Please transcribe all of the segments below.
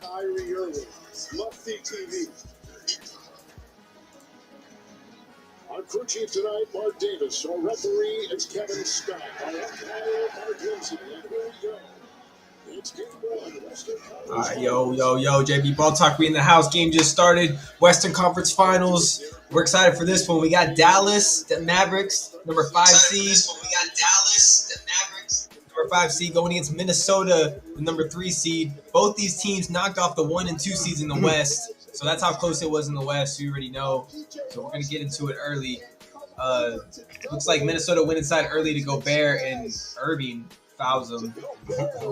Kyrie Irving, must-see TV. Our crew chief tonight, Mark Davis. Our referee is Kevin Scott. Our umpire, Mark Lindsay. And here we go. It's game one. Western Conference. All right, yo, JB Ball Talk. We in the house. Game just started. Western Conference Finals. We're excited for this one. We got Dallas, the Mavericks, number 5 seed. Number 5 seed going against Minnesota, the number 3 seed. Both these teams knocked off the 1 and 2 seeds in the West. So that's how close it was in the West. You already know. So we're going to get into it early. Looks like Minnesota went inside early to Gobert, and Irving fouls him. A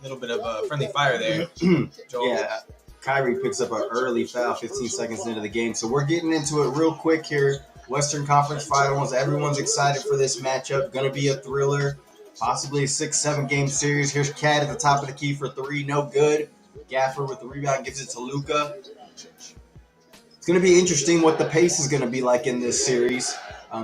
little bit of a friendly fire there. Yeah, Kyrie picks up an early foul 15 seconds into the game. So we're getting into it real quick here. Western Conference Finals. Everyone's excited for this matchup. Going to be a thriller. Possibly a 6-7 game series. Here's Cat at the top of the key for 3. No good. Gafford with the rebound gives it to Luka. It's going to be interesting what the pace is going to be like in this series.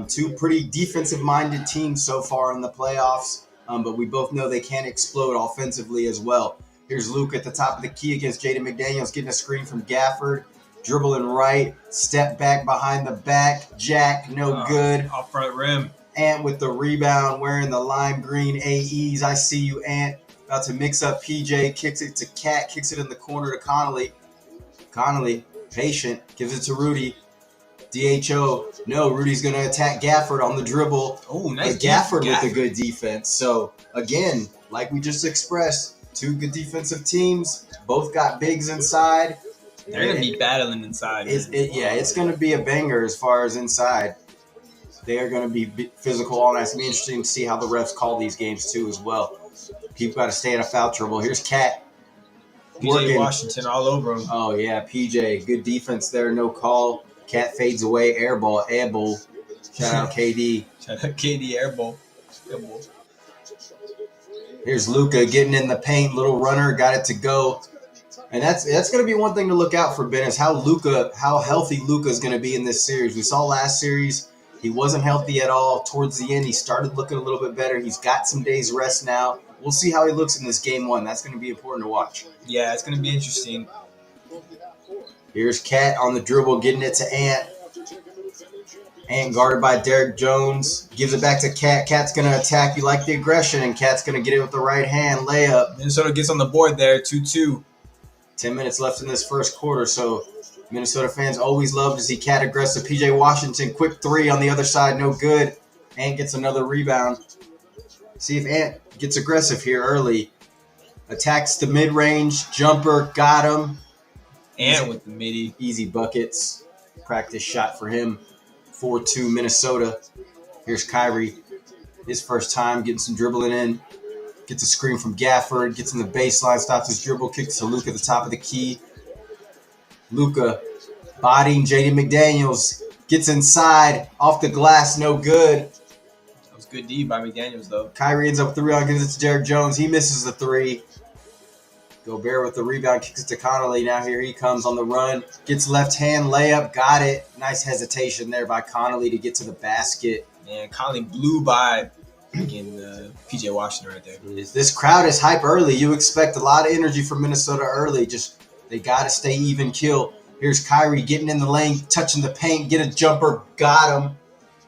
Two pretty defensive-minded teams so far in the playoffs. But we both know they can explode offensively as well. Here's Luka at the top of the key against Jaden McDaniels, getting a screen from Gafford. Dribbling right. Step back behind the back. Jack, no good. Off front rim. Ant with the rebound, wearing the lime green AEs. I see you, Ant. About to mix up PJ, kicks it to Cat, kicks it in the corner to Connolly. Connolly, patient, gives it to Rudy. DHO, no, Rudy's going to attack Gafford on the dribble. Oh, nice. Gafford with a good defense. So, again, like we just expressed, two good defensive teams. Both got bigs inside. They're going to be battling inside. It's going to be a banger as far as inside. They are going to be physical all night. It's going to be interesting to see how the refs call these games, too, as well. People got to stay in a foul trouble. Here's Cat. PJ Washington all over him. Oh, yeah, PJ. Good defense there. No call. Cat fades away. Air ball. Shout out KD. Shout out KD. Air ball. Here's Luka getting in the paint. Little runner. Got it to go. And that's going to be one thing to look out for, Ben, is how healthy Luka is going to be in this series. We saw last series. He wasn't healthy at all. Towards the end, he started looking a little bit better. He's got some days rest now. We'll see how he looks in this game one. That's going to be important to watch. Yeah, it's going to be interesting. Here's Cat on the dribble, getting it to Ant. Ant guarded by Derek Jones. Gives it back to Cat. Cat's going to attack. You like the aggression, and Cat's going to get it with the right hand. Layup. Minnesota gets on the board there, 2-2. 10 minutes left in this first quarter, so Minnesota fans always love to see Cat aggressive. PJ Washington, quick 3 on the other side, no good. Ant gets another rebound. See if Ant gets aggressive here early. Attacks the mid-range, jumper, got him. Ant with the midi. Easy buckets. Practice shot for him. 4-2 Minnesota. Here's Kyrie. His first time getting some dribbling in. Gets a screen from Gafford. Gets in the baseline, stops his dribble, kicks to Luka at the top of the key. Luka bodying Jaden McDaniels. Gets inside. Off the glass, no good. That was good D by McDaniels, though. Kyrie ends up with the rebound, gives it to Derek Jones. He misses the 3. Gobert with the rebound, kicks it to Connolly. Now here he comes on the run. Gets left hand layup, got it. Nice hesitation there by Connolly to get to the basket. Man, Connolly blew by again, PJ Washington right there. This crowd is hype early. You expect a lot of energy from Minnesota early. Just they got to stay even kill. Here's Kyrie getting in the lane, touching the paint, get a jumper, got him.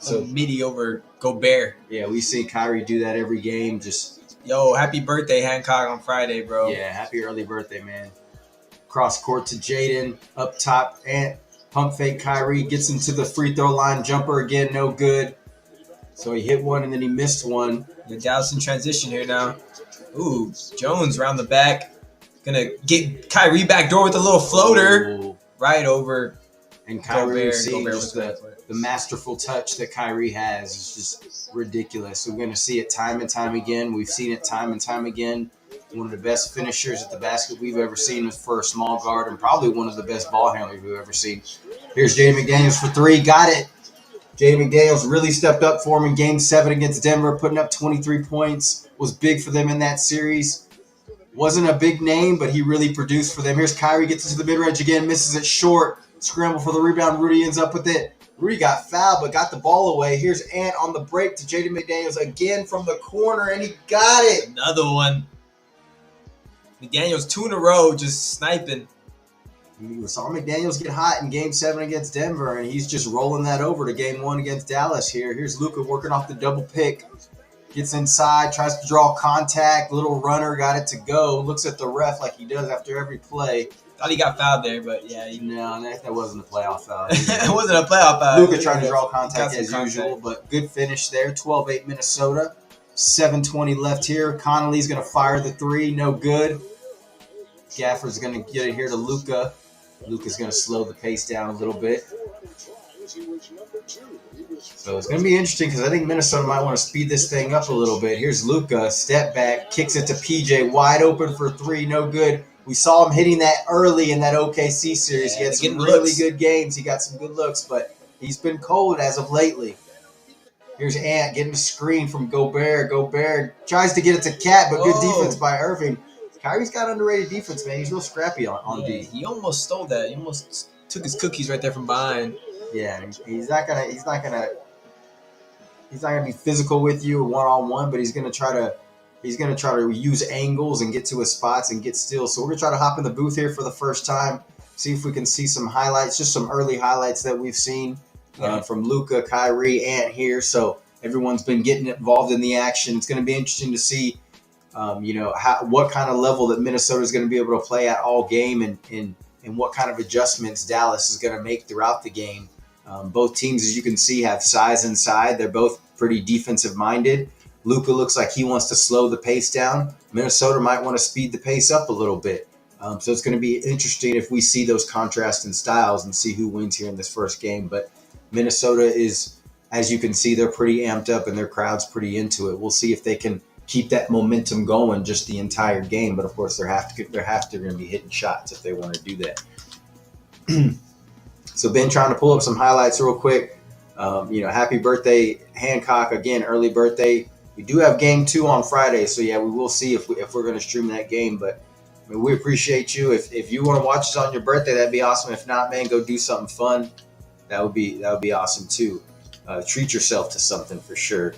So midi over Gobert. Yeah, we see Kyrie do that every game. Just yo, happy birthday, Hancock, on Friday, bro. Yeah, happy early birthday, man. Cross court to Jaden, up top, Ant, pump fake Kyrie, gets into the free throw line, jumper again, no good. So he hit one and then he missed one. The Dallas in transition here now. Ooh, Jones around the back. Gonna get Kyrie back door with a little floater. Oh. Right over. And Kyrie seeing Gobert just the masterful touch that Kyrie has is just ridiculous. We're going to see it time and time again. We've seen it time and time again. One of the best finishers at the basket we've ever seen for a small guard, and probably one of the best ball handlers we've ever seen. Here's Jaden McDaniels for 3. Got it. Jaden McDaniels really stepped up for him in Game 7 against Denver, putting up 23 points. Was big for them in that series. Wasn't a big name, but he really produced for them. Here's Kyrie, gets into the mid-range again, misses it short. Scramble for the rebound. Rudy ends up with it. Rudy got fouled, but got the ball away. Here's Ant on the break to Jaden McDaniels again from the corner, and he got it. Another one. McDaniels 2 in a row just sniping. We saw McDaniels get hot in Game 7 against Denver, and he's just rolling that over to Game 1 against Dallas here. Here's Luka working off the double pick. Gets inside, tries to draw contact. Little runner, got it to go. Looks at the ref like he does after every play. Thought he got fouled there, but yeah. No, that wasn't a playoff foul. It wasn't a playoff foul. Luka trying to draw contact as usual, but good finish there. 12-8 Minnesota. 7:20 left here. Connolly's going to fire the three. No good. Gaffer's going to get it here to Luka. Luka's going to slow the pace down a little bit. So it's going to be interesting because I think Minnesota might want to speed this thing up a little bit. Here's Luka. Step back. Kicks it to PJ. Wide open for three. No good. We saw him hitting that early in that OKC series. He had some really good games. He got some good looks, but he's been cold as of lately. Here's Ant getting a screen from Gobert. Gobert tries to get it to Cat, but good defense by Irving. Kyrie's got underrated defense, man. He's real scrappy on D. He almost stole that. He almost took his cookies right there from behind. Yeah, he's not gonna be physical with you 1-on-1, but he's gonna try to use angles and get to his spots and get steals. So we're gonna try to hop in the booth here for the first time, see if we can see some highlights, just some early highlights that we've seen from Luka, Kyrie, Ant here. So everyone's been getting involved in the action. It's gonna be interesting to see, what kind of level that Minnesota is going to be able to play at all game, and what kind of adjustments Dallas is going to make throughout the game. Both teams, as you can see, have size inside. They're both pretty defensive minded. Luka looks like he wants to slow the pace down. Minnesota might want to speed the pace up a little bit. So it's going to be interesting if we see those contrasts in styles and see who wins here in this first game. But Minnesota is, as you can see, they're pretty amped up and their crowd's pretty into it. We'll see if they can keep that momentum going just the entire game. But of course, they're going to be hitting shots if they want to do that. So Ben trying to pull up some highlights real quick. Happy birthday, Hancock. Again, early birthday. We do have game 2 on Friday. So yeah, we will see if we're going to stream that game. But I mean, we appreciate you. If you want to watch us on your birthday, that'd be awesome. If not, man, go do something fun. That would be awesome too. Treat yourself to something for sure.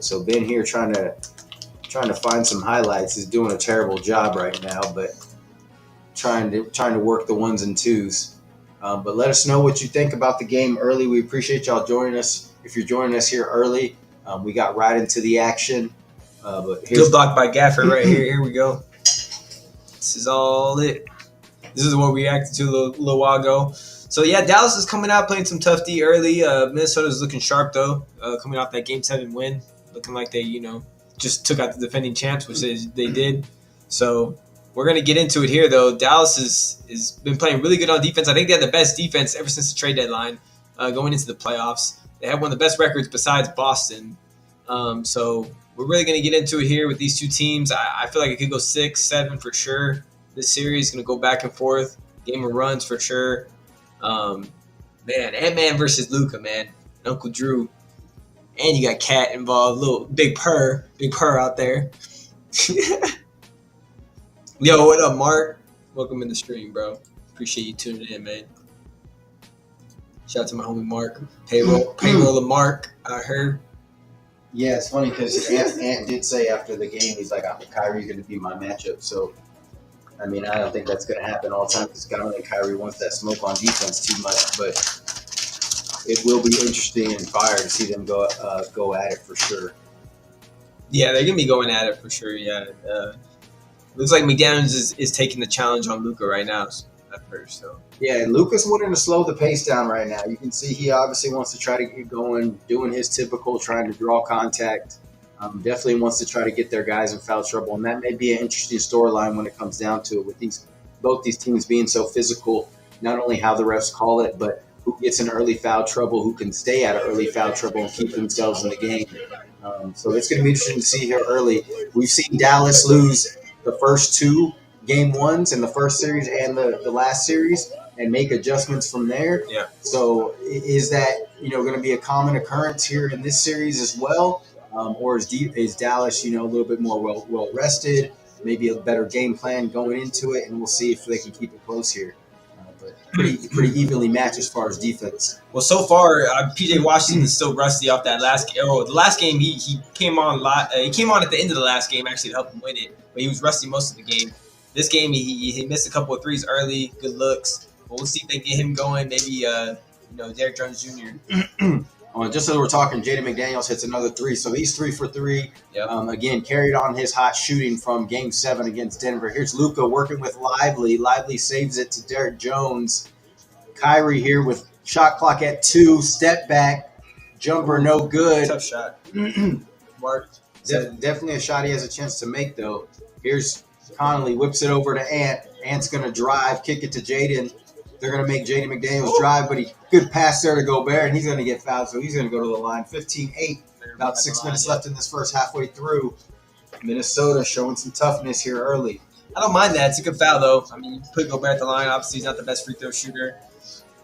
So Ben here trying to find some highlights. Is doing a terrible job right now, but trying to work the ones and twos. But let us know what you think about the game early. We appreciate y'all joining us. If you're joining us here early, we got right into the action. But good block by Gaffer right here. Here we go. This is all it. This is what we reacted to a little while ago. So yeah, Dallas is coming out playing some tough D early. Minnesota's looking sharp though, coming off that Game 7 win, looking like they just took out the defending champs, which they did. So we're gonna get into it here though. Dallas has been playing really good on defense. I think they had the best defense ever since the trade deadline, going into the playoffs. They have one of the best records besides Boston. So we're really gonna get into it here with these two teams. I feel like it could go 6-7 for sure. This series is gonna go back and forth. Game of runs for sure. Man, Ant-Man versus Luka, man. Uncle Drew. And you got Cat involved. Little big purr out there. Yo, what up, Mark? Welcome in the stream, bro. Appreciate you tuning in, man. Shout out to my homie Mark. Payroll of Mark, I heard. Yeah, it's funny because Ant did say after the game, he's like, Kyrie's going to be my matchup. So, I mean, I don't think that's going to happen all the time because I don't think Kyrie wants that smoke on defense too much. But it will be interesting and fire to see them go at it for sure. Yeah, they're going to be going at it for sure, yeah. Looks like McDaniels is taking the challenge on Luka right now at first. So. Yeah, and Luka's wanting to slow the pace down right now. You can see he obviously wants to try to get going, doing his typical, trying to draw contact. Definitely wants to try to get their guys in foul trouble, and that may be an interesting storyline when it comes down to it. With both these teams being so physical, not only how the refs call it, but who gets in early foul trouble, who can stay out of early foul trouble and keep themselves in the game. So it's going to be interesting to see here early. We've seen Dallas lose the first 2 game 1s in the first series and the last series, and make adjustments from there. Yeah. So is that going to be a common occurrence here in this series as well? Or is Dallas, a little bit more well rested, maybe a better game plan going into it, and we'll see if they can keep it close here. But pretty evenly matched as far as defense. Well, so far, PJ Washington is still rusty off that last game. Oh, the last game he came on a lot. He came on at the end of the last game actually to help him win it, but he was rusty most of the game. This game he missed a couple of threes early. Good looks. But we'll see if they get him going. Maybe Derrick Jones Jr. Just as we're talking, Jaden McDaniels hits another three, so he's 3 for 3. Yep. Again, carried on his hot shooting from Game 7 against Denver. Here's Luka working with Lively. Lively saves it to Derrick Jones. Kyrie here with shot clock at 2, step back, jumper no good. Tough shot. Mark. Definitely a shot he has a chance to make, though. Here's Conley, whips it over to Ant. Ant's going to drive, kick it to Jaden. They're going to make Jaden McDaniels drive, but good pass there to Gobert, and he's going to get fouled, so he's going to go to the line. 15-8, about 6 minutes left in this first, halfway through. Minnesota showing some toughness here early. I don't mind that. It's a good foul, though. I mean, you put Gobert at the line. Obviously, he's not the best free throw shooter.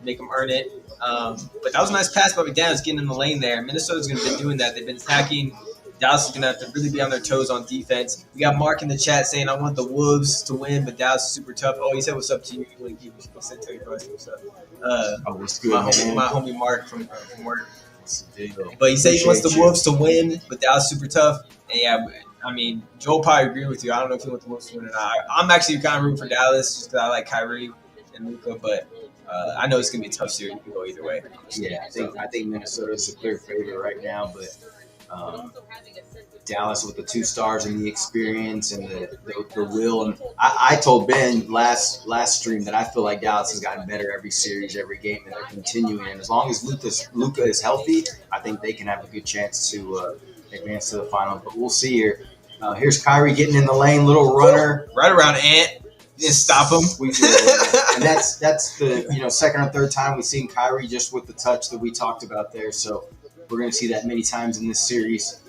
Make him earn it. But that was a nice pass by McDaniels getting in the lane there. Minnesota's going to be doing that. They've been attacking. Dallas is going to have to really be on their toes on defense. We got Mark in the chat saying, I want the Wolves to win, but Dallas is super tough. Oh, he said, what's up to you? He said, tell your boys what's up. What's good, my homie Mark from work. But he said he wants the Wolves to win, but Dallas is super tough. And yeah, I mean, Joel probably agree with you. I don't know if he wants the Wolves to win or not. I'm actually kind of rooting for Dallas just because I like Kyrie and Luka, but I know it's going to be a tough series. You can go either way. Yeah, I think Minnesota is a clear favorite right now, but Dallas with the 2 stars and the experience and the will. And I told Ben last stream that I feel like Dallas has gotten better every series, every game, and they're continuing. And as long as Luka is healthy, I think they can have a good chance to advance to the final. But we'll see here. Here's Kyrie getting in the lane, little runner. Right around Ant. Didn't stop him. And that's the second or third time we've seen Kyrie just with the touch that we talked about there. So we're going to see that many times in this series.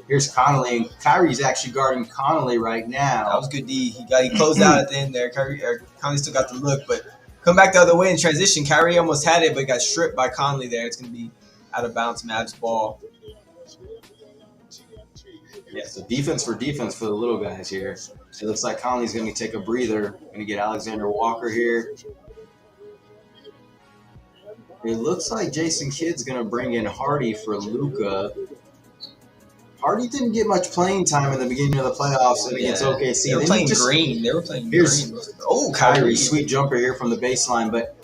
Here's Connolly, and Kyrie's actually guarding Connolly right now. That was good D. He closed out at the end there. Conley still got the look, but come back the other way in transition. Kyrie almost had it, but got stripped by Conley there. It's going to be out of bounds, Mavs ball. Yeah, so defense for the little guys here. It looks like Conley's going to take a breather. Going to get Alexander Walker here. It looks like Jason Kidd's going to bring in Hardy for Luka. Hardy didn't get much playing time in the beginning of the playoffs against OKC. They were playing green. Oh, Kyrie, sweet jumper here from the baseline, but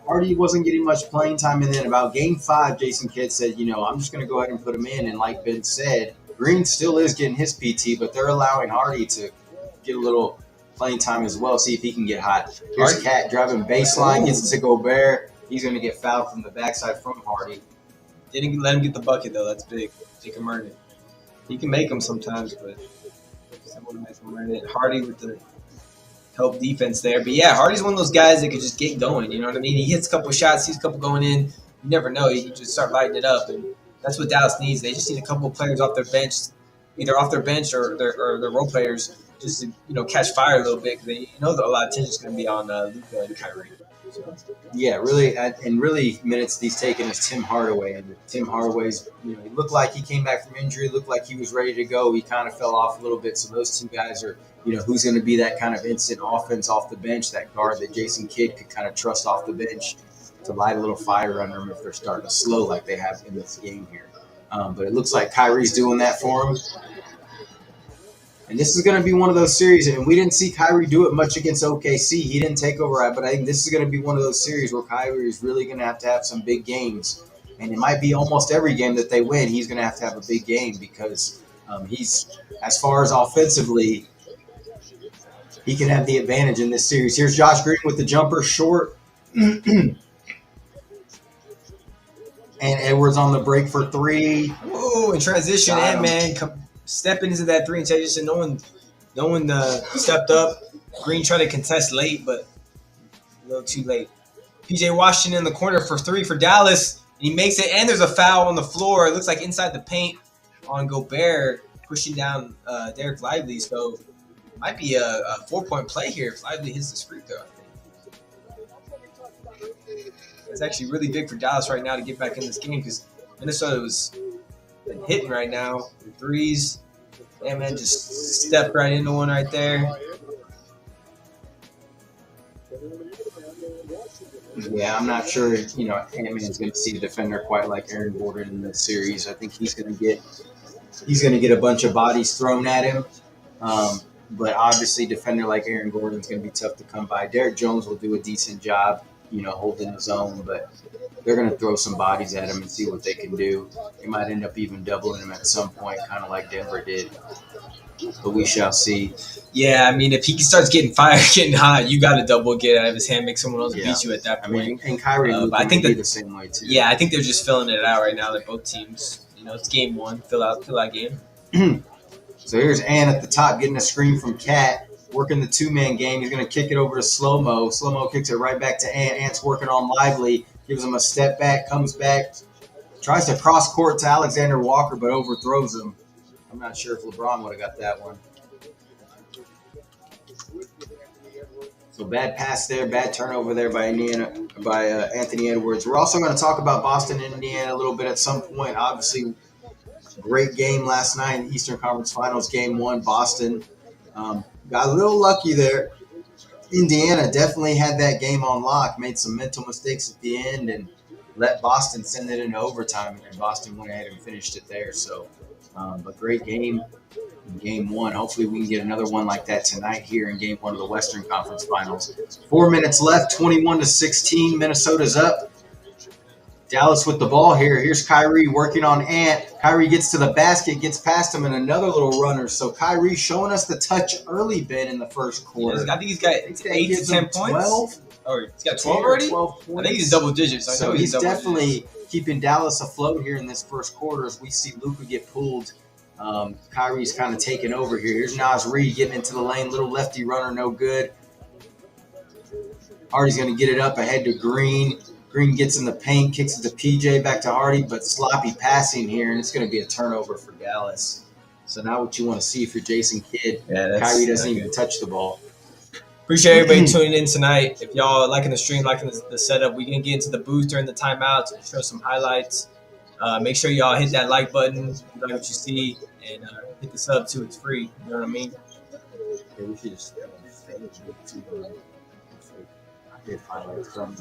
Hardy wasn't getting much playing time. And then about Game 5, Jason Kidd said, I'm just going to go ahead and put him in. And like Ben said, Green still is getting his PT, but they're allowing Hardy to get a little playing time as well, see if he can get hot. Here's Cat driving baseline, gets it to Gobert. He's going to get fouled from the backside from Hardy. Didn't let him get the bucket, though. That's big. He can earn it. He can make them sometimes, but someone makes him earn it. Hardy with the help defense there. But, yeah, Hardy's one of those guys that could just get going. You know what I mean? He hits a couple shots, sees a couple going in. You never know. He can just start lighting it up. And that's what Dallas needs. They just need a couple of players off their bench, either off their bench or their role players, just to catch fire a little bit. Because a lot of attention is going to be on Luka and Kyrie. So. Yeah, really minutes he's taken is Tim Hardaway. And Tim Hardaway's, he looked like he came back from injury, looked like he was ready to go. He kind of fell off a little bit. So those 2 guys are, who's going to be that kind of instant offense off the bench, that guard that Jason Kidd could kind of trust off the bench to light a little fire under them if they're starting to slow like they have in this game here. But it looks like Kyrie's doing that for him. And this is going to be one of those series, and we didn't see Kyrie do it much against OKC. He didn't take over, but I think this is going to be one of those series where Kyrie is really going to have some big games. And it might be almost every game that they win, he's going to have a big game because he's, as far as offensively, he can have the advantage in this series. Here's Josh Green with the jumper short. And Edwards on the break for 3. Oh, in transition, and man, stepping into that 3 in transition. No one stepped up. Green tried to contest late, but a little too late. PJ Washington in the corner for 3 for Dallas, and he makes it. And there's a foul on the floor. It looks like inside the paint on Gobert, pushing down Derek Lively. So it might be a 4-point play here if Lively hits this free throw. It's actually really big for Dallas right now to get back in this game because Minnesota was hitting right now. The threes. Yeah, man, just stepped right into one right there. Yeah, I'm not sure. Ant-Man's going to see a defender quite like Aaron Gordon in this series. I think he's going to get a bunch of bodies thrown at him. But obviously, defender like Aaron Gordon's going to be tough to come by. Derek Jones will do a decent job, holding his own, but they're going to throw some bodies at him and see what they can do. They might end up even doubling him at some point, kind of like Denver did. But we shall see. Yeah, I mean, if he starts getting fired, getting hot, you got to double get out of his hand, make someone else beat you at that point. I mean, and Kyrie I think be the same way too. Yeah, I think they're just filling it out right now. Like both teams, it's game one. Fill out game. So here's Ant at the top getting a screen from Cat, working the two-man game. He's going to kick it over to Slow-Mo. Slow-Mo kicks it right back to Ant. Ant's working on Lively, gives him a step back, comes back, tries to cross court to Alexander Walker, but overthrows him. I'm not sure if LeBron would have got that one. So bad pass there, bad turnover there by Anthony Edwards. We're also going to talk about Boston and Indiana a little bit at some point. Obviously, great game last night in the Eastern Conference Finals, Game 1. Boston got a little lucky there. Indiana definitely had that game on lock, made some mental mistakes at the end, and let Boston send it into overtime, and Boston went ahead and finished it there. So, but great game in Game 1. Hopefully we can get another one like that tonight here in Game 1 of the Western Conference Finals. 4 minutes left, 21-16. Minnesota's up. Dallas with the ball here. Here's Kyrie working on Ant. Kyrie gets to the basket, gets past him, and another little runner. So Kyrie showing us the touch early, Ben, in the first quarter. I think he's got 8 to 10 points. 12? Oh, he's got 12 already? 12 points. I think he's double digits. So he's definitely keeping Dallas afloat here in this first quarter as we see Luka get pulled. Kyrie's kind of taking over here. Here's Naz Reid getting into the lane. Little lefty runner, no good. Hardy's going to get it up ahead to Green. Green gets in the paint, kicks it to PJ, back to Hardy, but sloppy passing here, and it's going to be a turnover for Dallas. So now what you want to see if you're Jason Kidd. Kyrie doesn't even touch the ball. Appreciate everybody tuning in tonight. If y'all liking the stream, liking the setup, we can get into the booth during the timeouts and show some highlights. Make sure y'all hit that like button, like what you see, and hit the sub too. It's free. You know what I mean? Yeah, we should just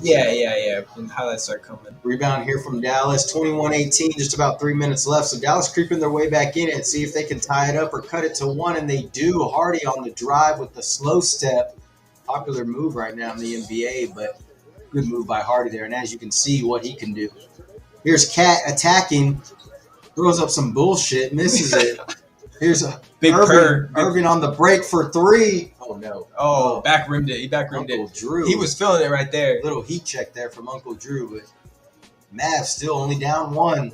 Yeah. When highlights start coming. Rebound here from Dallas, 21-18, just about 3 minutes left. So Dallas creeping their way back in it, see if they can tie it up or cut it to one, and they do. Hardy on the drive with the slow step. Popular move right now in the NBA, but good move by Hardy there. And as you can see, what he can do. Here's Cat attacking, throws up some bullshit, misses it. Here's a big Irving on the break for three. Oh, no. Oh, back rimmed it. He back rimmed Uncle it. Drew. He was feeling it right there. Little heat check there from Uncle Drew, but Mavs still only down one.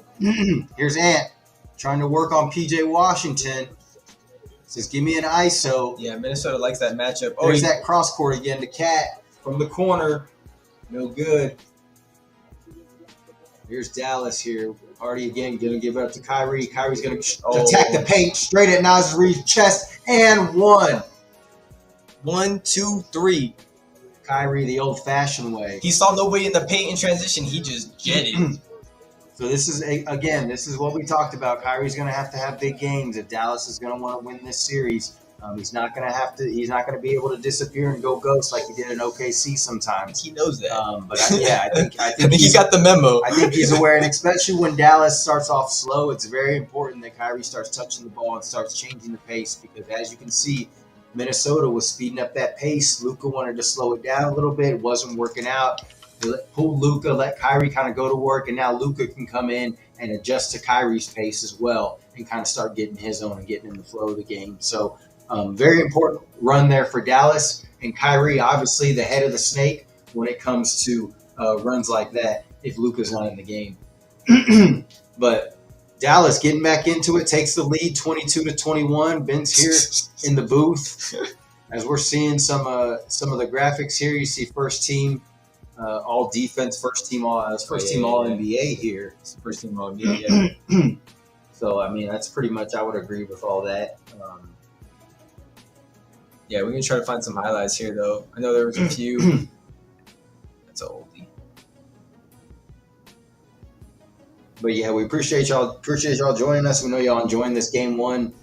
Here's Ant trying to work on PJ Washington. Says, give me an ISO. Yeah, Minnesota likes that matchup. There's that cross court again to Cat from the corner. No good. Here's Dallas here. Hardy again going to give it up to Kyrie. Kyrie's going to attack the paint straight at Naz Reid's chest. And one. 1, 2, 3. Kyrie the old-fashioned way. He saw nobody in the paint in transition. He just jetted. So this is what we talked about. Kyrie's going to have big games if Dallas is going to want to win this series. He's not going to be able to disappear and go ghost like he did in OKC sometimes. He knows that. I think he got the memo. I think he's aware, and especially when Dallas starts off slow, it's very important that Kyrie starts touching the ball and starts changing the pace, because as you can see, Minnesota was speeding up that pace. Luka wanted to slow it down a little bit. It wasn't working out. They pulled Luka, let Kyrie kind of go to work, and now Luka can come in and adjust to Kyrie's pace as well and kind of start getting his own and getting in the flow of the game. So very important run there for Dallas. And Kyrie, obviously the head of the snake when it comes to runs like that if Luka's not in the game. But Dallas getting back into it, takes the lead 22-21. Ben's here in the booth. As we're seeing some of the graphics here, you see first team all defense, first team all NBA here. It's the first team all NBA. Yeah. So I mean, that's pretty much, I would agree with all that. Yeah, we're gonna try to find some highlights here, though. I know there was a few. That's an oldie. But yeah, we appreciate y'all joining us. We know y'all enjoying this game one.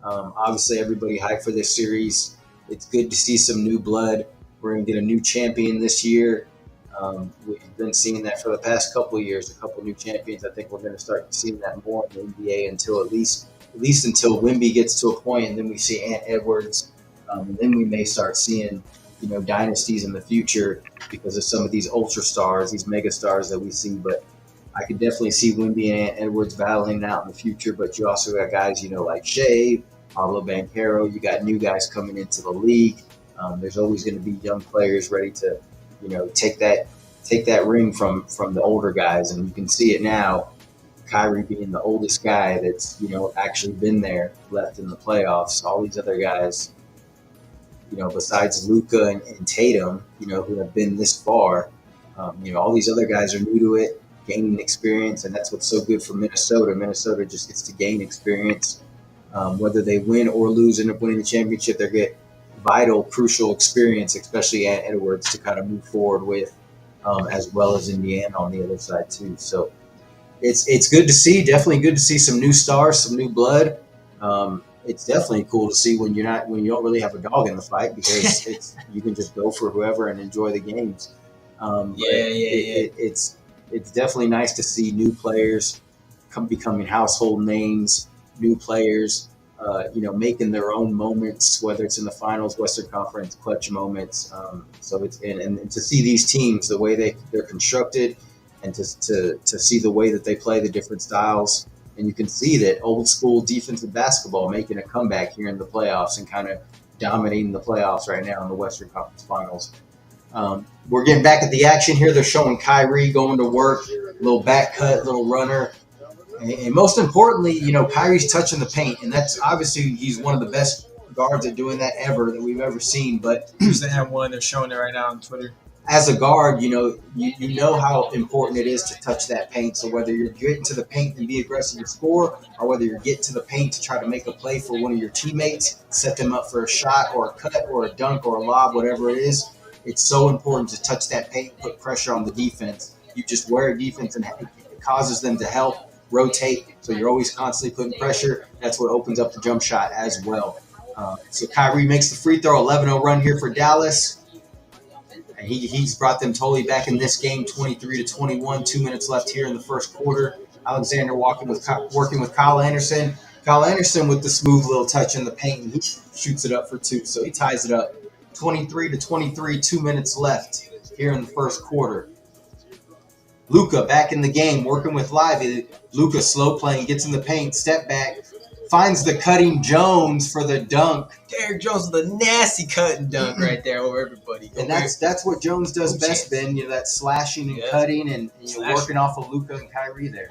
Obviously, everybody hyped for this series. It's good to see some new blood. We're gonna get a new champion this year. We've been seeing that for the past couple of years. A couple new champions. I think we're going to start seeing that more in the NBA until at least until Wemby gets to a point, and then we see Ant Edwards, and then we may start seeing dynasties in the future because of some of these ultra stars, these mega stars that we see. But I could definitely see Wemby and Ant Edwards battling out in the future. But you also got guys like Shea, Pablo Banchero. You got new guys coming into the league. There's always going to be young players ready to take that ring from the older guys, and you can see it now. Kyrie being the oldest guy that's actually been there, left in the playoffs. All these other guys, besides Luka and Tatum, who have been this far, all these other guys are new to it, gaining experience, and that's what's so good for Minnesota. Minnesota just gets to gain experience, whether they win or lose, end up winning the championship. They get vital, crucial experience, especially Ant Edwards, to kind of move forward with, as well as Indiana on the other side too. So it's good to see. Definitely good to see some new stars, some new blood. It's definitely cool to see when you don't really have a dog in the fight, because you can just go for whoever and enjoy the games. It's definitely nice to see new players becoming household names, new players, making their own moments, whether it's in the finals, Western Conference, clutch moments. So it's and to see these teams, the way they're constructed, and to see the way that they play the different styles. And you can see that old school defensive basketball making a comeback here in the playoffs and kind of dominating the playoffs right now in the Western Conference Finals. We're getting back at the action here. They're showing Kyrie going to work, little back cut, little runner. And most importantly, Kyrie's touching the paint. And that's obviously he's one of the best guards at doing that we've ever seen. But Here's the M1. They're showing it right now on Twitter. As a guard, you know how important it is to touch that paint. So whether you're getting to the paint and be aggressive to score, or whether you're getting to the paint to try to make a play for one of your teammates, set them up for a shot or a cut or a dunk or a lob, whatever it is, it's so important to touch that paint, put pressure on the defense. You just wear a defense and it causes them to help rotate. So you're always constantly putting pressure. That's what opens up the jump shot as well. So Kyrie makes the free throw, 11-0 run here for Dallas. And he's brought them totally back in this game, 23-21. 2 minutes left here in the first quarter. Alexander working with Kyle Anderson. Kyle Anderson with the smooth little touch in the paint, and he shoots it up for two. So he ties it up, 23-23. 2 minutes left here in the first quarter. Luka back in the game, working with Lively. Luka slow playing, gets in the paint, step back, finds the cutting Jones for the dunk. Derrick Jones with a nasty cut and dunk right there over everybody. And that's what Jones does best, Ben. That slashing and cutting and working off of Luka and Kyrie there.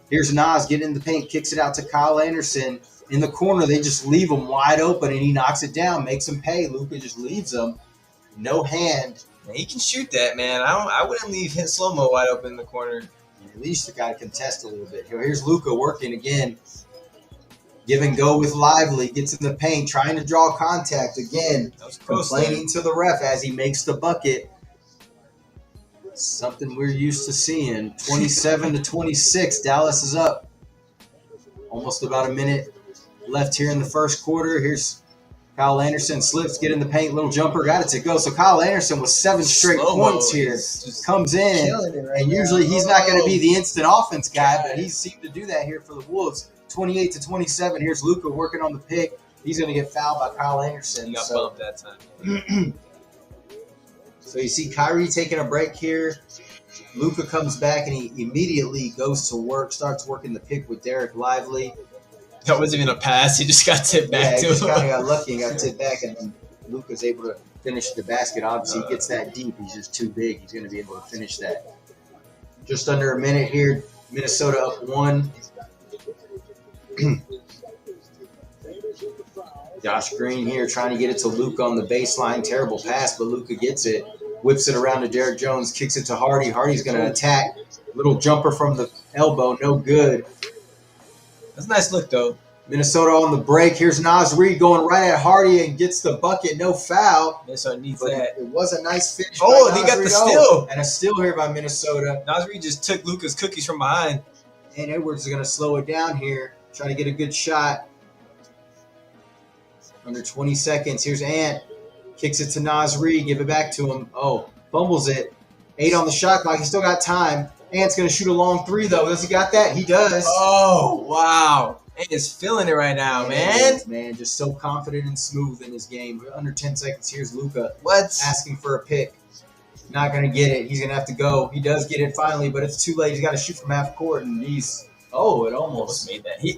Here's Nas getting in the paint, kicks it out to Kyle Anderson. In the corner, they just leave him wide open, and he knocks it down, makes him pay. Luka just leaves him. No hand. He can shoot that, man. I wouldn't leave his slow-mo wide open in the corner. At least you got to contest a little bit. Here's Luka working again. Give and go with Lively. Gets in the paint, trying to draw contact again. Complaining to the ref as he makes the bucket. Something we're used to seeing. 27-26. Dallas is up. Almost about a minute left here in the first quarter. Here's Kyle Anderson. Slips, get in the paint. Little jumper. Got it to go. So Kyle Anderson with 7 straight points here. Comes in. And usually he's not going to be the instant offense guy, but he seemed to do that here for the Wolves. 28-27. Here's Luka working on the pick. He's going to get fouled by Kyle Anderson. He got bumped that time. So you see Kyrie taking a break here. Luka comes back and he immediately goes to work, starts working the pick with Derek Lively. That wasn't even a pass. He just got tipped back to him. He just kind of got lucky and got tipped back, and Luka's able to finish the basket. Obviously, he gets that deep. He's just too big. He's going to be able to finish that. Just under a minute here. Minnesota up 1. Josh Green here trying to get it to Luka on the baseline. Terrible pass, but Luka gets it. Whips it around to Derrick Jones. Kicks it to Hardy. Hardy's going to attack. Little jumper from the elbow. No good. That's a nice look, though. Minnesota on the break. Here's Nas Reed going right at Hardy and gets the bucket. No foul. Minnesota needs but that. It was a nice finish. Oh, he got the steal. And a steal here by Minnesota. Nas Reed just took Luka's cookies from behind. And Edwards is going to slow it down here. Try to get a good shot. Under 20 seconds. Here's Ant. Kicks it to Nas Reed. Give it back to him. Oh, fumbles it. 8 on the shot clock. He's still got time. Ant's going to shoot a long 3, though. Does he got that? He does. Oh, wow. Ant is feeling it right now, man. Man, just so confident and smooth in his game. We're under 10 seconds. Here's Luka What? asking for a pick. Not going to get it. He's going to have to go. He does get it finally, but it's too late. He's got to shoot from half court, and it almost made that. He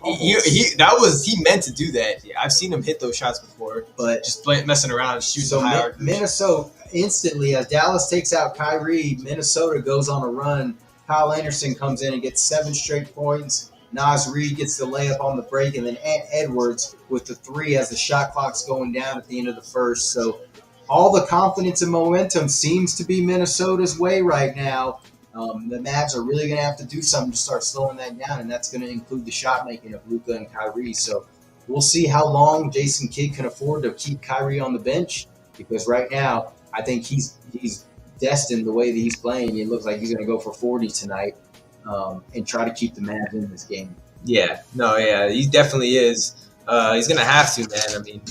meant to do that. Yeah, I've seen him hit those shots before, but just messing around and shooting so high. Minnesota instantly, as Dallas takes out Kyrie, Minnesota goes on a run. Kyle Anderson comes in and gets 7 straight points. Naz Reid gets the layup on the break, and then Ant Edwards with the 3 as the shot clock's going down at the end of the first. So all the confidence and momentum seems to be Minnesota's way right now. The Mavs are really going to have to do something to start slowing that down, and that's going to include the shot making of Luka and Kyrie. So we'll see how long Jason Kidd can afford to keep Kyrie on the bench, because right now I think he's destined the way that he's playing. It looks like he's going to go for 40 tonight and try to keep the Mavs in this game. Yeah, he definitely is. He's gonna have to, man. I mean,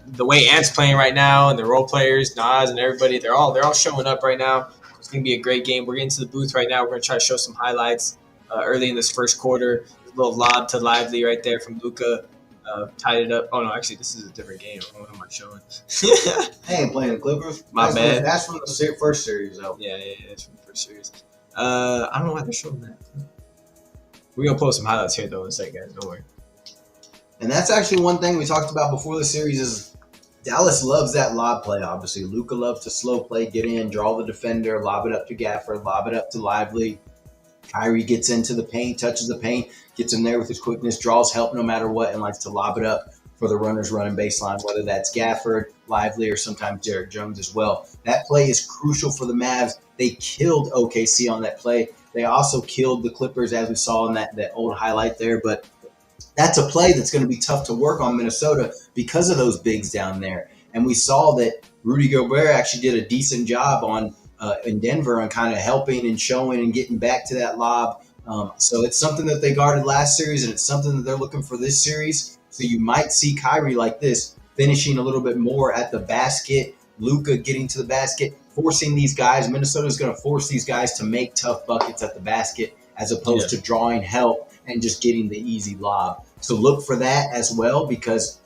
the way Ant's playing right now, and the role players, Nas and everybody, they're all showing up right now. It's gonna be a great game. We're getting to the booth right now. We're gonna try to show some highlights early in this first quarter. A little lob to Lively right there from Luka. Tied it up. Oh no, actually, this is a different game. What am I showing? I ain't playing the Clippers. My bad. That's from the first series, though. Yeah, it's from the first series. I don't know why they're showing that. We're gonna post some highlights here though in a second, guys. Don't worry. And that's actually one thing we talked about before the series is Dallas loves that lob play, obviously. Luka loves to slow play, get in, draw the defender, lob it up to Gafford, lob it up to Lively. Kyrie gets into the paint, touches the paint, gets in there with his quickness, draws help no matter what, and likes to lob it up for the runners running baseline, whether that's Gafford, Lively, or sometimes Derek Jones as well. That play is crucial for the Mavs. They killed OKC on that play. They also killed the Clippers, as we saw in that old highlight there, but that's a play that's going to be tough to work on Minnesota because of those bigs down there. And we saw that Rudy Gobert actually did a decent job in Denver on kind of helping and showing and getting back to that lob. So it's something that they guarded last series, and it's something that they're looking for this series. So you might see Kyrie like this, finishing a little bit more at the basket, Luka getting to the basket, forcing these guys. Minnesota's going to force these guys to make tough buckets at the basket as opposed to drawing help and just getting the easy lob. So look for that as well, because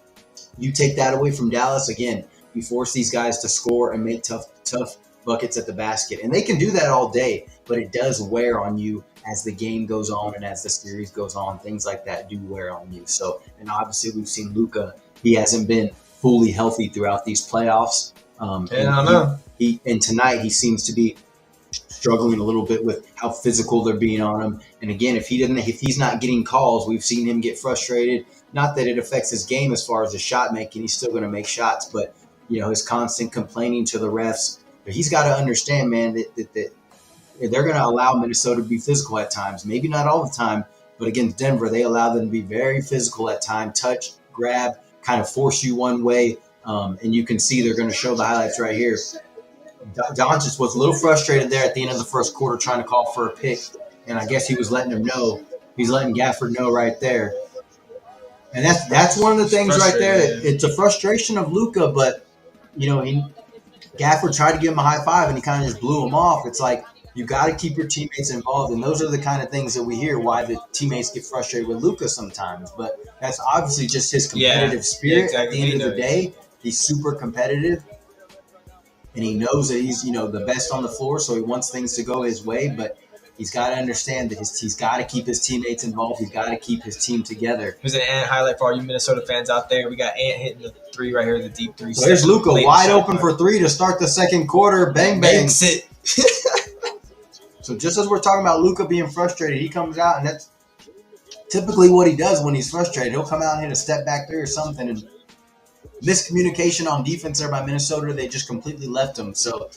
you take that away from Dallas. Again, you force these guys to score and make tough buckets at the basket. And they can do that all day, but it does wear on you as the game goes on and as the series goes on. Things like that do wear on you. So, and obviously we've seen Luka. He hasn't been fully healthy throughout these playoffs. And tonight he seems to be struggling a little bit with how physical they're being on him. And again, if he's not getting calls, we've seen him get frustrated. Not that it affects his game as far as his shot making. He's still going to make shots, but his constant complaining to the refs. But he's got to understand, man, that they're going to allow Minnesota to be physical at times. Maybe not all the time, but against Denver, they allow them to be very physical at times. Touch, grab, kind of force you one way. And you can see they're going to show the highlights right here. Doncic was a little frustrated there at the end of the first quarter trying to call for a pick, and I guess he was letting him know. He's letting Gafford know right there. And that's one of the things right there. It's a frustration of Luka, but, Gafford tried to give him a high five, and he kind of just blew him off. It's like you got to keep your teammates involved, and those are the kind of things that we hear why the teammates get frustrated with Luka sometimes. But that's obviously just his competitive spirit. Exactly. At the end of the day, he's super competitive. And he knows that he's, the best on the floor, so he wants things to go his way. But he's got to understand that he's got to keep his teammates involved. He's got to keep his team together. Here's an Ant highlight for all you Minnesota fans out there. We got Ant hitting the 3 right here, the deep 3. So there's Luka wide open for 3 to start the second quarter. Bang, bang. Makes it. So just as we're talking about Luka being frustrated, he comes out, and that's typically what he does when he's frustrated. He'll come out and hit a step back 3 or something, and miscommunication on defense there by Minnesota. They just completely left him. So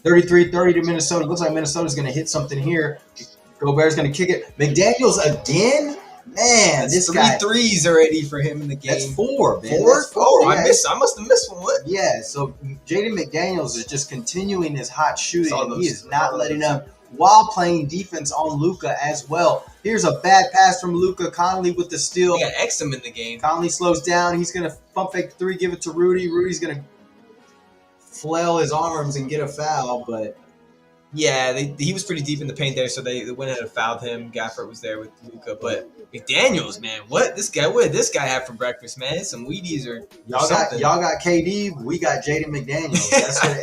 33-30 to Minnesota. Looks like Minnesota's going to hit something here. Gobert's going to kick it. McDaniels again? Man, that's this 3 guy. 3s already for him in the game. That's 4, man. 4? That's 4. Oh, yeah. I must have missed one. What? Yeah, so Jaden McDaniels is just continuing his hot shooting. He is not letting up while playing defense on Luka as well. Here's a bad pass from Luka. Conley with the steal. He got Exum in the game. Conley slows down. He's going to pump fake 3, give it to Rudy. Rudy's going to flail his arms and get a foul, but Yeah, he was pretty deep in the paint there, so they went ahead and fouled him. Gafford was there with Luka, but McDaniels, man, what did this guy have for breakfast, man? Some Wheaties or something. Y'all got KD, we got Jaden McDaniels.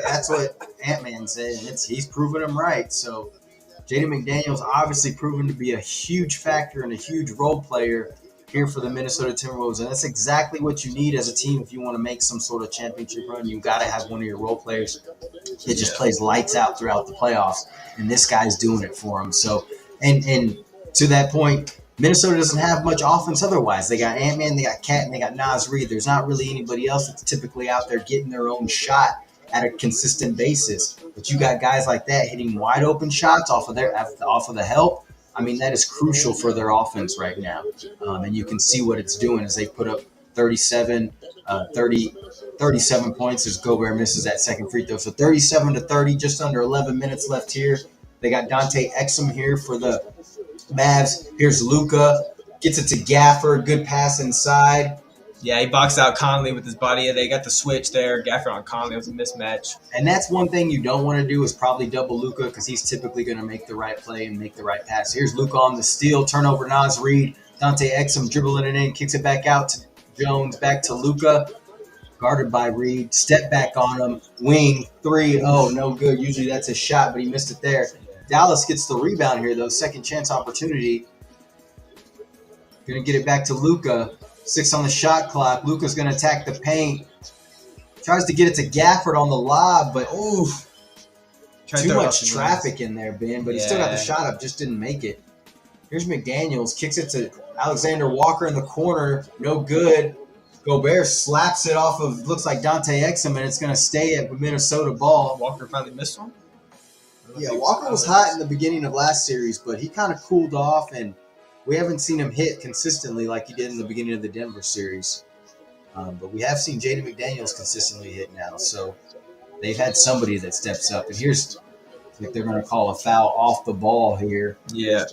That's what Ant-Man said, and he's proven him right. So Jaden McDaniels obviously proven to be a huge factor and a huge role player here for the Minnesota Timberwolves, and that's exactly what you need as a team if you want to make some sort of championship run. You got to have one of your role players that just plays lights out throughout the playoffs, and this guy's doing it for them. So, and to that point, Minnesota doesn't have much offense otherwise. They got Ant-Man, they got Cat, and they got Naz Reid. There's not really anybody else that's typically out there getting their own shot at a consistent basis. But you got guys like that hitting wide open shots off of the help. I mean, that is crucial for their offense right now. And you can see what it's doing as they put up 37 points as Gobert misses that second free throw. So 37-30, just under 11 minutes left here. They got Dante Exum here for the Mavs. Here's Luka. Gets it to Gafford. Good pass inside. Yeah, he boxed out Conley with his body. They got the switch there. Gafford on Conley was a mismatch. And that's one thing you don't want to do is probably double Luka because he's typically going to make the right play and make the right pass. Here's Luka on the steal. Turnover, Naz Reid. Dante Exum dribbling it in. Kicks it back out to Jones. Back to Luka. Guarded by Reid. Step back on him. Wing. 3. Oh, no good. Usually that's a shot, but he missed it there. Dallas gets the rebound here, though. Second chance opportunity. Going to get it back to Luka. 6 on the shot clock. Luka's going to attack the paint. Tries to get it to Gafford on the lob, but too much traffic in there, Ben. But he still got the shot up, just didn't make it. Here's McDaniels. Kicks it to Alexander Walker in the corner. No good. Gobert slaps it off of, looks like Dante Exum, and it's going to stay at Minnesota ball. Walker finally missed one? Yeah, Walker was hot in the beginning of last series, but he kind of cooled off, and we haven't seen him hit consistently like he did in the beginning of the Denver series. But we have seen Jaden McDaniels consistently hit now. So they've had somebody that steps up. And here's, like, they're going to call a foul off the ball here. Yeah.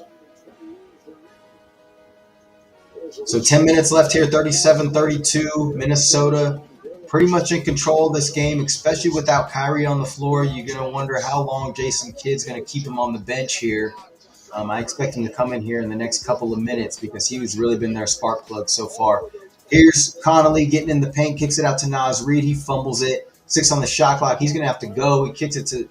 So 10 minutes left here, 37-32. Minnesota pretty much in control of this game, especially without Kyrie on the floor. You're going to wonder how long Jason Kidd's going to keep him on the bench here. I expect him to come in here in the next couple of minutes because he's really been their spark plug so far. Here's Connolly getting in the paint, kicks it out to Naz Reid. He fumbles it. 6 on the shot clock. He's going to have to go. He kicks it to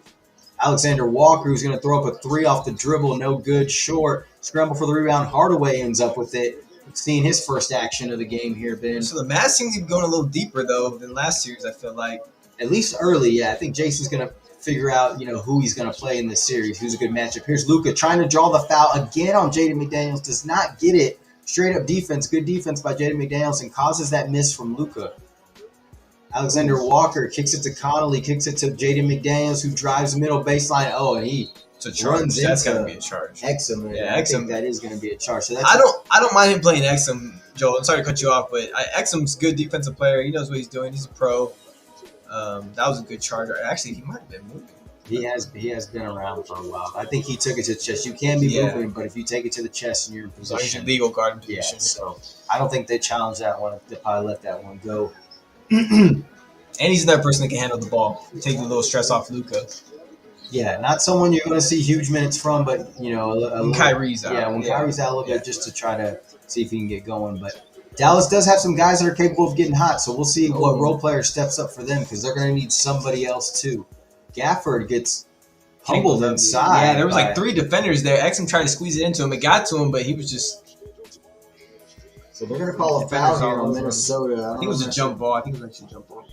Alexander Walker, who's going to throw up a 3 off the dribble. No good, short. Scramble for the rebound. Hardaway ends up with it. Seeing his first action of the game here, Ben. So the Mavs seem to be going a little deeper, though, than last series, I feel like. At least early, yeah. I think Jason's going to figure out, who he's going to play in this series, who's a good matchup. Here's Luka trying to draw the foul again on Jaden McDaniels. Does not get it. Straight up defense. Good defense by Jaden McDaniels and causes that miss from Luka. Alexander Walker kicks it to Connolly, kicks it to Jaden McDaniels, who drives middle baseline. Oh, and he runs that's into going to be a charge. Exum. Yeah, I think that is going to be a charge. So that's I don't mind him playing Exum, Joel. I'm sorry to cut you off, but Exum's a good defensive player. He knows what he's doing. He's a pro. That was a good charge. Actually, he might have been moving. He has been around for a while. I think he took it to the chest. You can be moving, but if you take it to the chest and you're in position. He's your legal guard position. Yeah, so I don't think they challenged that one. They probably let that one go. And he's another person that can handle the ball. Take a little stress off Luka. Yeah, not someone you're going to see huge minutes from, but, when Kyrie's out. Yeah, when Kyrie's out a little bit, just to try to see if he can get going. But Dallas does have some guys that are capable of getting hot, so we'll see what role player steps up for them because they're going to need somebody else too. Gafford gets humbled inside. Yeah, there was like 3 defenders there. Exum tried to squeeze it into him. It got to him, but he was just... So they're going to call a foul here on Minnesota. I think it was a jump ball. I think it was actually a jump ball.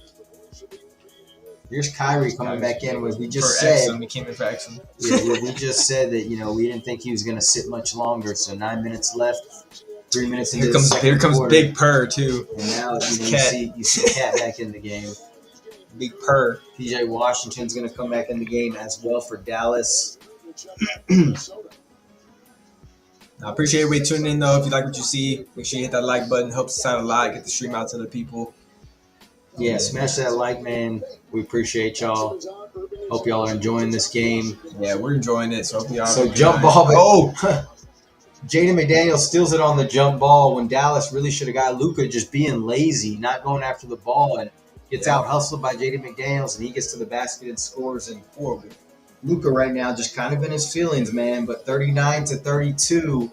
Here's Kyrie coming back in. We just said Exum. He came in for Exum. Yeah, we just said that we didn't think he was going to sit much longer. So 9 minutes left, 3 minutes into the second Here comes quarter. Big Purr too. And now you see Cat back in the game. Big Purr. PJ Washington's going to come back in the game as well for Dallas. I appreciate everybody tuning in though. If you like what you see, make sure you hit that like button. Helps us out a lot. Get the stream out to the people. Yeah, smash that like, man. We appreciate y'all. Hope y'all are enjoying this game. Yeah, we're enjoying it. So hopefully y'all. So jump ball. Oh, Jaden McDaniels steals it on the jump ball when Dallas really should have got Luka just being lazy, not going after the ball, and gets out hustled by Jaden McDaniels, and he gets to the basket and scores. And Luka right now just kind of in his feelings, man. But 39-32.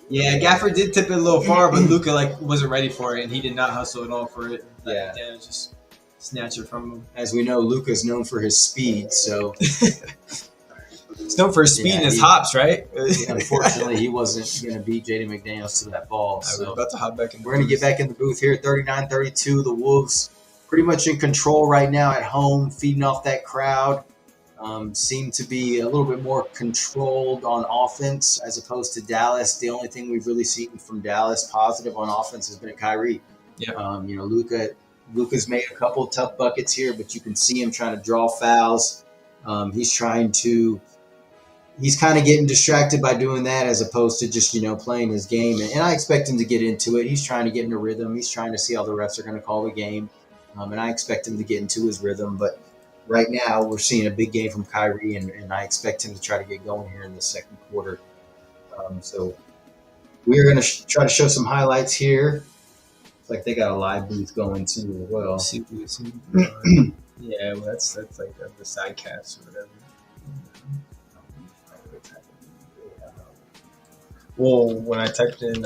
Yeah, Gafford did tip it a little far, but Luka wasn't ready for it, and he did not hustle at all for it. Yeah. Dan just snatch it from him. As we know, Luka's known for his speed, so He's known for his speed and his hops, right? unfortunately, he wasn't going to beat Jaden McDaniels to that ball. I was So about to hop back in. we're going to get back in the booth here, 39-32. The Wolves pretty much in control right now at home, feeding off that crowd. Seem to be a little bit more controlled on offense as opposed to Dallas. The only thing we've really seen from Dallas positive on offense has been Kyrie. Yeah. Luka's made a couple of tough buckets here, but you can see him trying to draw fouls. He's kind of getting distracted by doing that as opposed to just, playing his game. And I expect him to get into it. He's trying to get in a rhythm. He's trying to see how the refs are going to call the game. And I expect him to get into his rhythm. But right now we're seeing a big game from Kyrie, and I expect him to try to get going here in the second quarter. So we are going to try to show some highlights here. It's like they got a live booth going too as well. Yeah, well, that's like the side cast or whatever. Well, when I typed in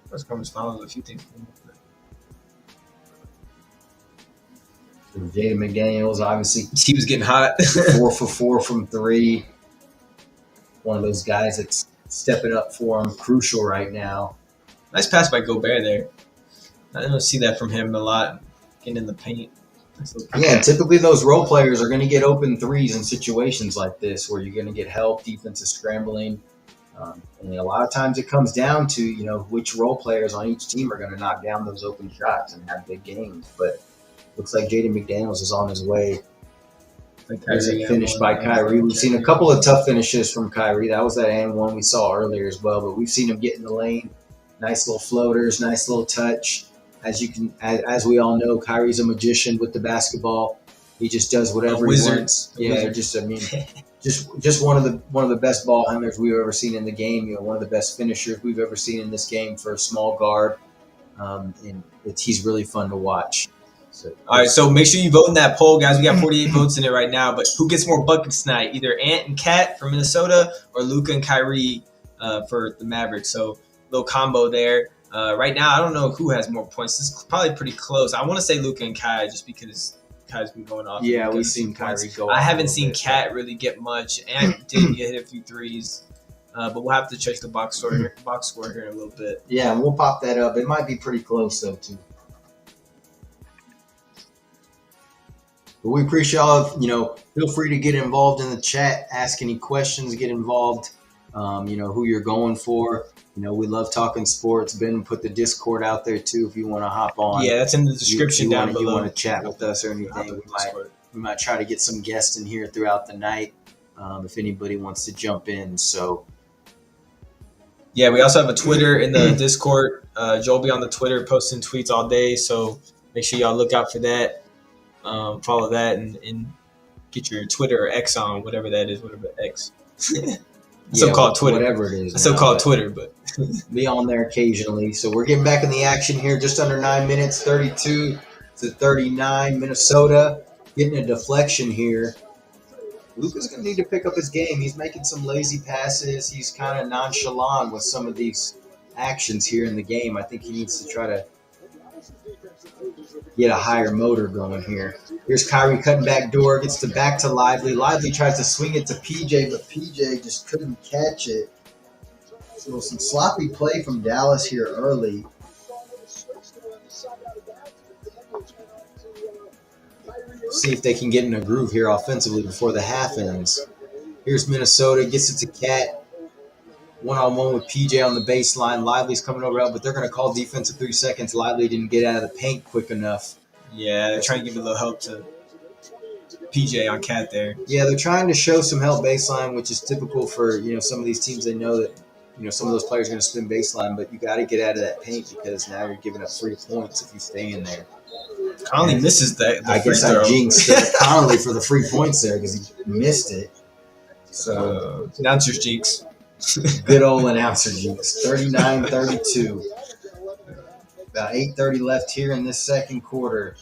press conference finals, a few things came up. Jaden McDaniels, obviously, He was getting hot. 4 for 4 from 3. One of those guys that's stepping up for him, crucial right now. Nice pass by Gobert there. I don't see that from him a lot, getting in the paint. Yeah, typically those role players are going to get open threes in situations like this where you're going to get help, defense is scrambling. And a lot of times it comes down to, which role players on each team are going to knock down those open shots and have big games. But looks like Jaden McDaniels is on his way. There's a finish by Kyrie. We've seen a couple of tough finishes from Kyrie. That was that and one we saw earlier as well. But we've seen him get in the lane. Nice little floaters, nice little touch. As we all know, Kyrie's a magician with the basketball. He just does whatever he wants. Yeah, just one of the best ball handlers we've ever seen in the game. One of the best finishers we've ever seen in this game for a small guard. And he's really fun to watch. So, all right, so make sure you vote in that poll, guys. We got 48 votes in it right now. But who gets more buckets tonight? Either Ant and Cat from Minnesota or Luka and Kyrie for the Mavericks. So little combo there. Right now, I don't know who has more points. This is probably pretty close. I want to say Luka and Kai just because Kai's been going off. Yeah, we've seen Kyrie go off. I haven't seen Cat really get much. Ant did hit a few threes. But we'll have to check the box score here in a little bit. Yeah, and we'll pop that up. It might be pretty close, though, too. But we appreciate y'all. Feel free to get involved in the chat, ask any questions, get involved. Who you're going for. We love talking sports. Ben put the Discord out there too if you want to hop on. Yeah, that's in the description down below. You want to chat with us or anything, we might try to get some guests in here throughout the night if anybody wants to jump in. So yeah, we also have a Twitter in the Discord. Joel will be on the Twitter posting tweets all day, so make sure y'all look out for that. Follow that and get your Twitter or X on, whatever that is, whatever X. So-called Twitter. Whatever it is. So-called Twitter, but be on there occasionally. So we're getting back in the action here, just under 9 minutes, 32-39. Minnesota getting a deflection here. Luka's going to need to pick up his game. He's making some lazy passes. He's kind of nonchalant with some of these actions here in the game. I think he needs to try to get a higher motor going here. Here's Kyrie cutting back door, gets back to Lively. Lively tries to swing it to PJ, but PJ just couldn't catch it. So some sloppy play from Dallas here early. See if they can get in a groove here offensively before the half ends. Here's Minnesota, gets it to Cat. One-on-one with PJ on the baseline. Lively's coming over, but they're going to call defensive 3 seconds. Lively didn't get out of the paint quick enough. Yeah, they're trying to give a little help to PJ on Cat there. Yeah, they're trying to show some help baseline, which is typical for some of these teams. They know that some of those players are going to spin baseline, but you got to get out of that paint because now you're giving up 3 points if you stay in there. Conley misses that. I guess I jinxed Conley for the 3 points there because he missed it. So announcer's jinx. Good old announcer jinx. 39-32. About 8:30 left here in this second quarter.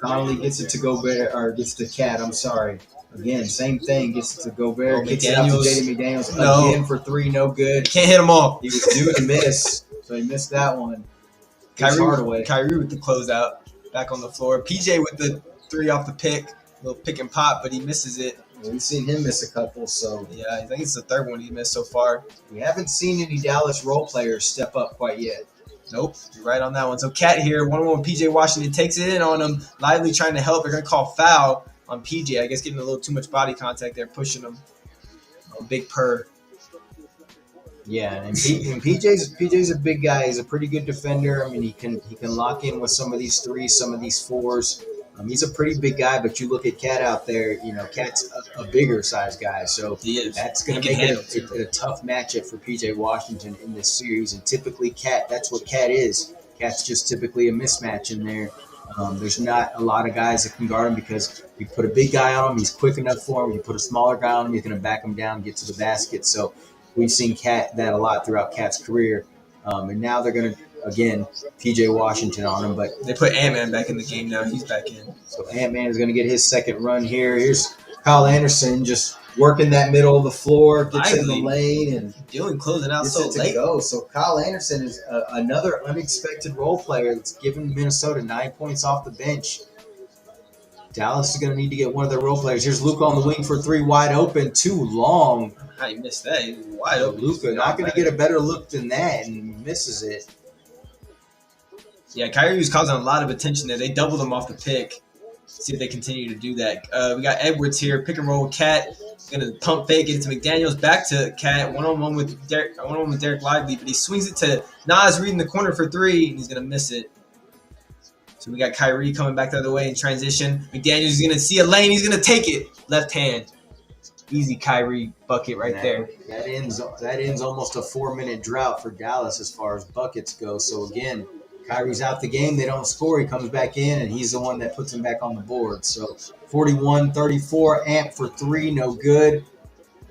Connolly gets it to Gobert, or gets to Cat. I'm sorry. Again, same thing. Gets it to Gobert. Kicks it out to Jaden McDaniels. No. Again for three. No good. Can't hit them all. He was due to miss, so he missed that one. Kyrie with the closeout. Back on the floor. PJ with the three off the pick. Little pick and pop, but he misses it. We've seen him miss a couple, so. Yeah, I think it's the third one he missed so far. We haven't seen any Dallas role players step up quite yet. Nope, you're right on that one. So Cat here, 1-on-1 with PJ Washington, takes it in on him. Lively trying to help. They're going to call foul on PJ. I guess getting a little too much body contact there, pushing him. Big purr. Yeah, and PJ's a big guy. He's a pretty good defender. I mean, he can lock in with some of these threes, some of these fours. He's a pretty big guy, but you look at Cat out there. You know, Cat's a bigger size guy, so that's going to make it a tough matchup for PJ Washington in this series. And typically, Cat, that's what Cat is. Cat's just typically a mismatch in there. There's not a lot of guys that can guard him because you put a big guy on him, he's quick enough for him. You put a smaller guy on him, he's going to back him down and get to the basket. So we've seen Cat that a lot throughout Cat's career. And now they're going to, again, PJ Washington on him. But they put Ant-Man back in the game now. He's back in. So Ant-Man is going to get his second run here. Here's Kyle Anderson just working that middle of the floor, gets in the lane, and doing closing out so late. So Kyle Anderson is another unexpected role player that's given Minnesota 9 points off the bench. Dallas is going to need to get one of their role players. Here's Luka on the wing for three, wide open, too long. How you missed that? He was wide open. Luka not going to get a better look than that, and misses it. Yeah, Kyrie was causing a lot of attention there. They doubled him off the pick. See if they continue to do that. We got Edwards here, pick and roll with Cat. Gonna pump fake it to McDaniels, back to Cat, one-on-one with Derek Lively, but he swings it to Nas Reed in the corner for three, and he's gonna miss it. So we got Kyrie coming back the other way in transition. McDaniels is gonna see a lane, he's gonna take it. Left hand. Easy Kyrie bucket right there. That ends almost a 4-minute drought for Dallas as far as buckets go. So again, Kyrie's out the game. They don't score. He comes back in, and he's the one that puts him back on the board. So 41-34, Ant for three, no good.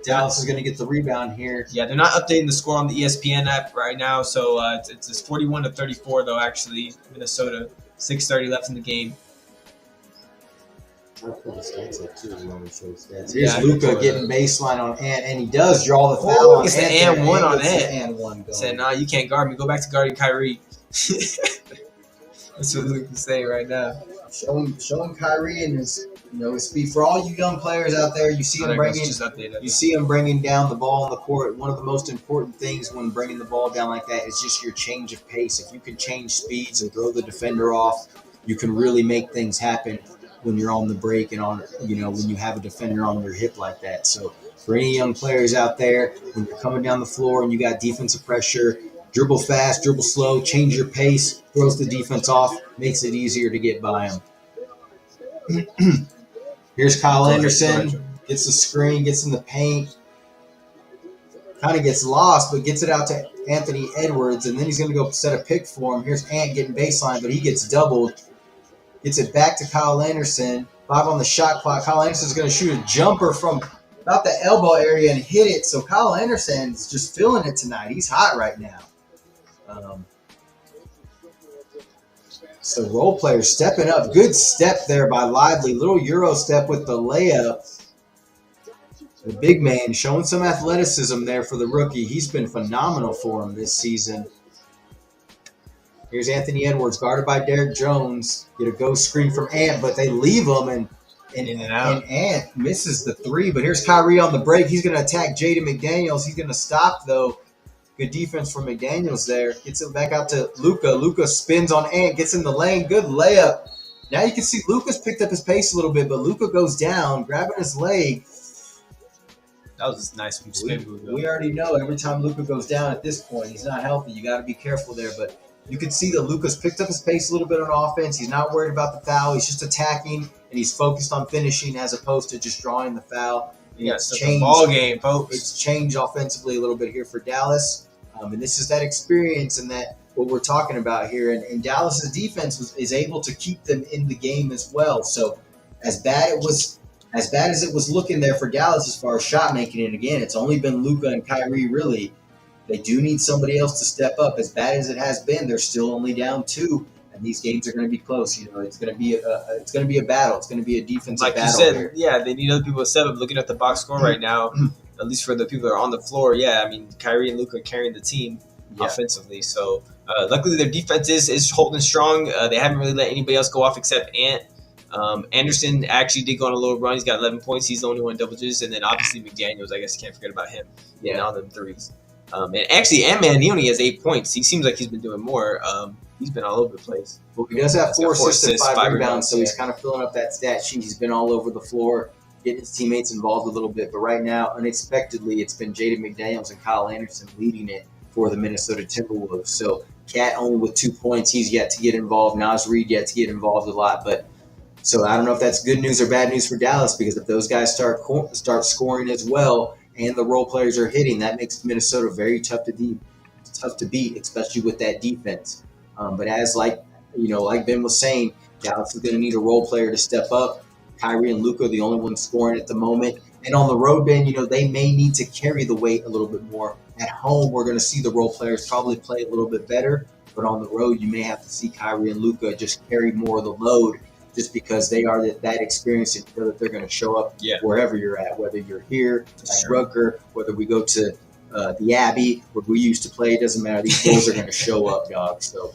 Dallas is going to get the rebound here. Yeah, they're not updating the score on the ESPN app right now. So it's 41-34, though, actually. Minnesota, 6:30 left in the game. Here's Luka getting baseline on Ant, and he does draw the foul on Ant. It's the and one on Ant. Said, nah, you can't guard me. Go back to guarding Kyrie. That's what Luke is saying right now. Showing Kyrie and his speed. For all you young players out there, you see him bringing down the ball on the court. One of the most important things when bringing the ball down like that is just your change of pace. If you can change speeds and throw the defender off, you can really make things happen when you're on the break and when you have a defender on your hip like that. So for any young players out there, when you're coming down the floor and you got defensive pressure, dribble fast, dribble slow, change your pace, throws the defense off, makes it easier to get by him. Here's Kyle Anderson, gets the screen, gets in the paint, kind of gets lost, but gets it out to Anthony Edwards, and then he's going to go set a pick for him. Here's Ant getting baseline, but he gets doubled. Gets it back to Kyle Anderson. 5 on the shot clock. Kyle Anderson's going to shoot a jumper from about the elbow area and hit it. So Kyle Anderson's just feeling it tonight. He's hot right now. So role players stepping up. Good step there by Lively. Little Euro step with the layup. The big man showing some athleticism there for the rookie. He's been phenomenal for him this season. Here's Anthony Edwards, guarded by Derek Jones. Get a ghost screen from Ant, but they leave him, and Ant misses the three. But here's Kyrie on the break. He's going to attack Jaden McDaniels. He's going to stop, though. Good defense from McDaniels there. Gets it back out to Luka. Luka spins on Ant, gets in the lane. Good layup. Now you can see Luka's picked up his pace a little bit, but Luka goes down, grabbing his leg. That was nice. We already know every time Luka goes down at this point, he's not healthy. You got to be careful there, but you can see that Luka's picked up his pace a little bit on offense. He's not worried about the foul. He's just attacking, and he's focused on finishing as opposed to just drawing the foul. It's changed ball game, folks. It's changed offensively a little bit here for Dallas, and this is that experience and that what we're talking about here. And Dallas's defense is able to keep them in the game as well. So as bad as it was looking there for Dallas as far as shot making, and again, it's only been Luka and Kyrie really. They do need somebody else to step up. As bad as it has been, they're still only down 2 And these games are going to be close. It's going to be a battle. It's going to be a defensive like battle. You said, here. Yeah, they need other people to set up. Looking at the box score right now, at least for the people that are on the floor, I mean, Kyrie and Luka are carrying the team offensively. So luckily, their defense is holding strong. They haven't really let anybody else go off except Ant. Anderson actually did go on a little run. He's got 11 points. He's the only one double digits. And then obviously McDaniels, I guess you can't forget about him. Yeah, all them threes. And actually, Ant-Man, he only has 8 points. He seems like he's been doing more. He's been all over the place. Well, he does have 4 assists and 5 rebounds, so he's kind of filling up that stat sheet. He's been all over the floor, getting his teammates involved a little bit. But right now, unexpectedly, it's been Jaden McDaniels and Kyle Anderson leading it for the Minnesota Timberwolves. So Cat only with 2 points. He's yet to get involved. Naz Reid yet to get involved a lot. So I don't know if that's good news or bad news for Dallas, because if those guys start scoring as well and the role players are hitting, that makes Minnesota very tough to beat, especially with that defense. But as like Ben was saying, Dallas is going to need a role player to step up. Kyrie and Luka are the only ones scoring at the moment. And on the road, Ben, they may need to carry the weight a little bit more. At home, we're going to see the role players probably play a little bit better. But on the road, you may have to see Kyrie and Luka just carry more of the load, just because they are that experienced and know that they're going to show up wherever you're at, whether you're here at Rucker, whether we go to the Abbey, where we used to play. It doesn't matter. These boys are going to show up, dog. So